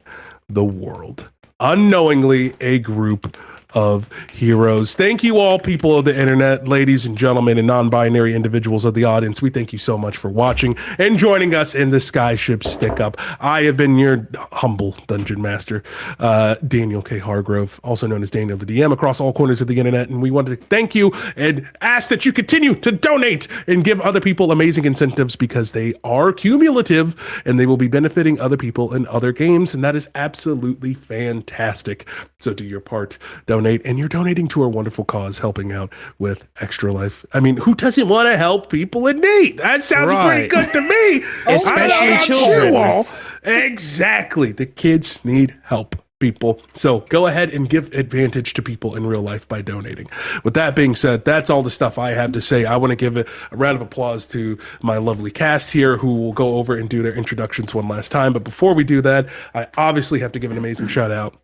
the world. Unknowingly, a group of heroes. Thank you all, people of the internet, ladies and gentlemen, and non-binary individuals of the audience. We thank you so much for watching and joining us in the Skyship Stick Up. I have been your humble dungeon master, Daniel K. Hargrove, also known as Daniel the DM, across all corners of the internet. And we want to thank you and ask that you continue to donate and give other people amazing incentives, because they are cumulative and they will be benefiting other people in other games. And that is absolutely fantastic. So do your part. Donate, and you're donating to our wonderful cause, helping out with Extra Life. I mean, who doesn't want to help people in need? That sounds pretty good to me. Especially children. You all. Exactly. The kids need help, people. So go ahead and give advantage to people in real life by donating. With that being said, that's all the stuff I have to say. I want to give a round of applause to my lovely cast here, who will go over and do their introductions one last time. But before we do that, I obviously have to give an amazing shout out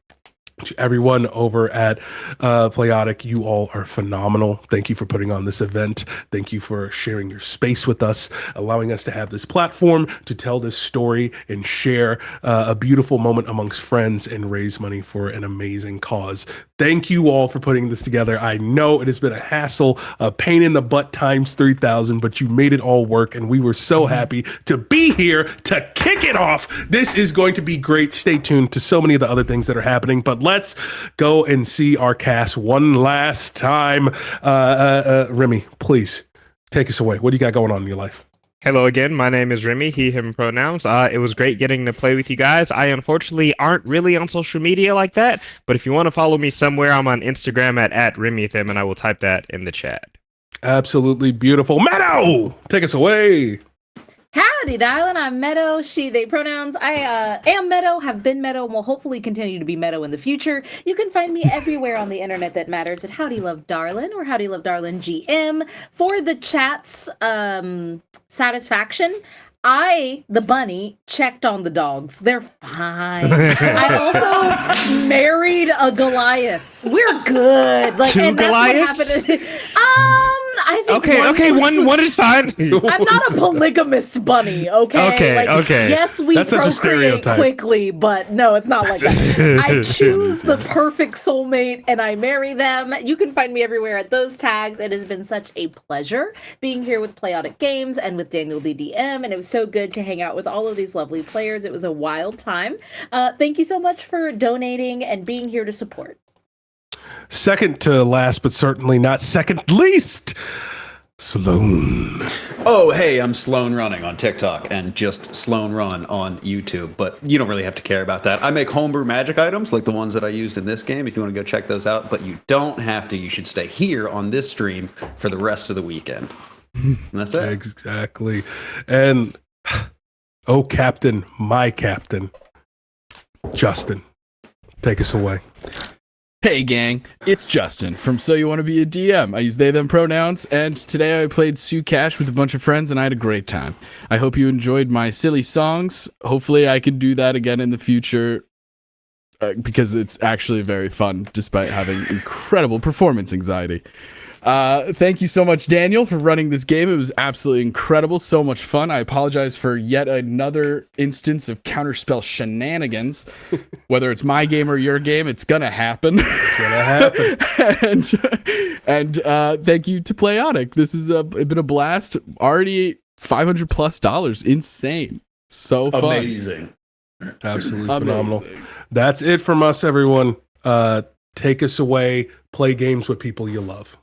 To everyone over at Playotic, you all are phenomenal. Thank you for putting on this event. Thank you for sharing your space with us, allowing us to have this platform to tell this story and share a beautiful moment amongst friends and raise money for an amazing cause. Thank you all for putting this together. I know it has been a hassle, a pain in the butt times 3,000, but you made it all work, and we were so happy to be here to kick it off. This is going to be great. Stay tuned to so many of the other things that are happening, but let's go and see our cast one last time. Remy, please take us away. What do you got going on in your life? Hello again, my name is Remy, he, him pronouns. It was great getting to play with you guys. I unfortunately aren't really on social media like that, but if you want to follow me somewhere, I'm on Instagram at RemyThem, and I will type that in the chat. Absolutely beautiful. Meadow, take us away. Howdy, darling. I'm Meadow, she, they pronouns. I am Meadow, have been Meadow, and will hopefully continue to be Meadow in the future. You can find me everywhere on the internet that matters at Howdy Love Darlin or Howdy Love Darlin GM. For the chat's satisfaction, I, the bunny, checked on the dogs. They're fine. I also married a Goliath. We're good. Like, Two and that's Goliaths? what happened. I think One is fine. I'm not a polygamist bunny, okay? Okay. Yes, we That's such a procreate stereotype. quickly, but no, it's not like that. I choose the perfect soulmate and I marry them. You can find me everywhere at those tags. It has been such a pleasure being here with Playotic Games and with Daniel DDM, and it was so good to hang out with all of these lovely players. It was a wild time. Thank you so much for donating and being here to support. Second to last, but certainly not second least, Sloan. Oh, hey, I'm Sloan Running on TikTok and just Sloan Run on YouTube, but you don't really have to care about that. I make homebrew magic items like the ones that I used in this game if you want to go check those out, but you don't have to. You should stay here on this stream for the rest of the weekend. And that's it. Exactly. And, oh, Captain, my Captain, Justin, take us away. Hey gang, it's Justin from So You Want to Be a DM. I use they, them pronouns, and today I played Sue Cash with a bunch of friends and I had a great time. I hope you enjoyed my silly songs. Hopefully I can do that again in the future because it's actually very fun despite having incredible performance anxiety. Thank you so much, Daniel, for running this game. It was absolutely incredible. So much fun. I apologize for yet another instance of counterspell shenanigans. Whether it's my game or your game, it's gonna happen. It's gonna happen. and thank you to Playotic. This has been a blast. Already $500+ Insane. So fun. Amazing. Absolutely phenomenal. That's it from us, everyone. Take us away. Play games with people you love.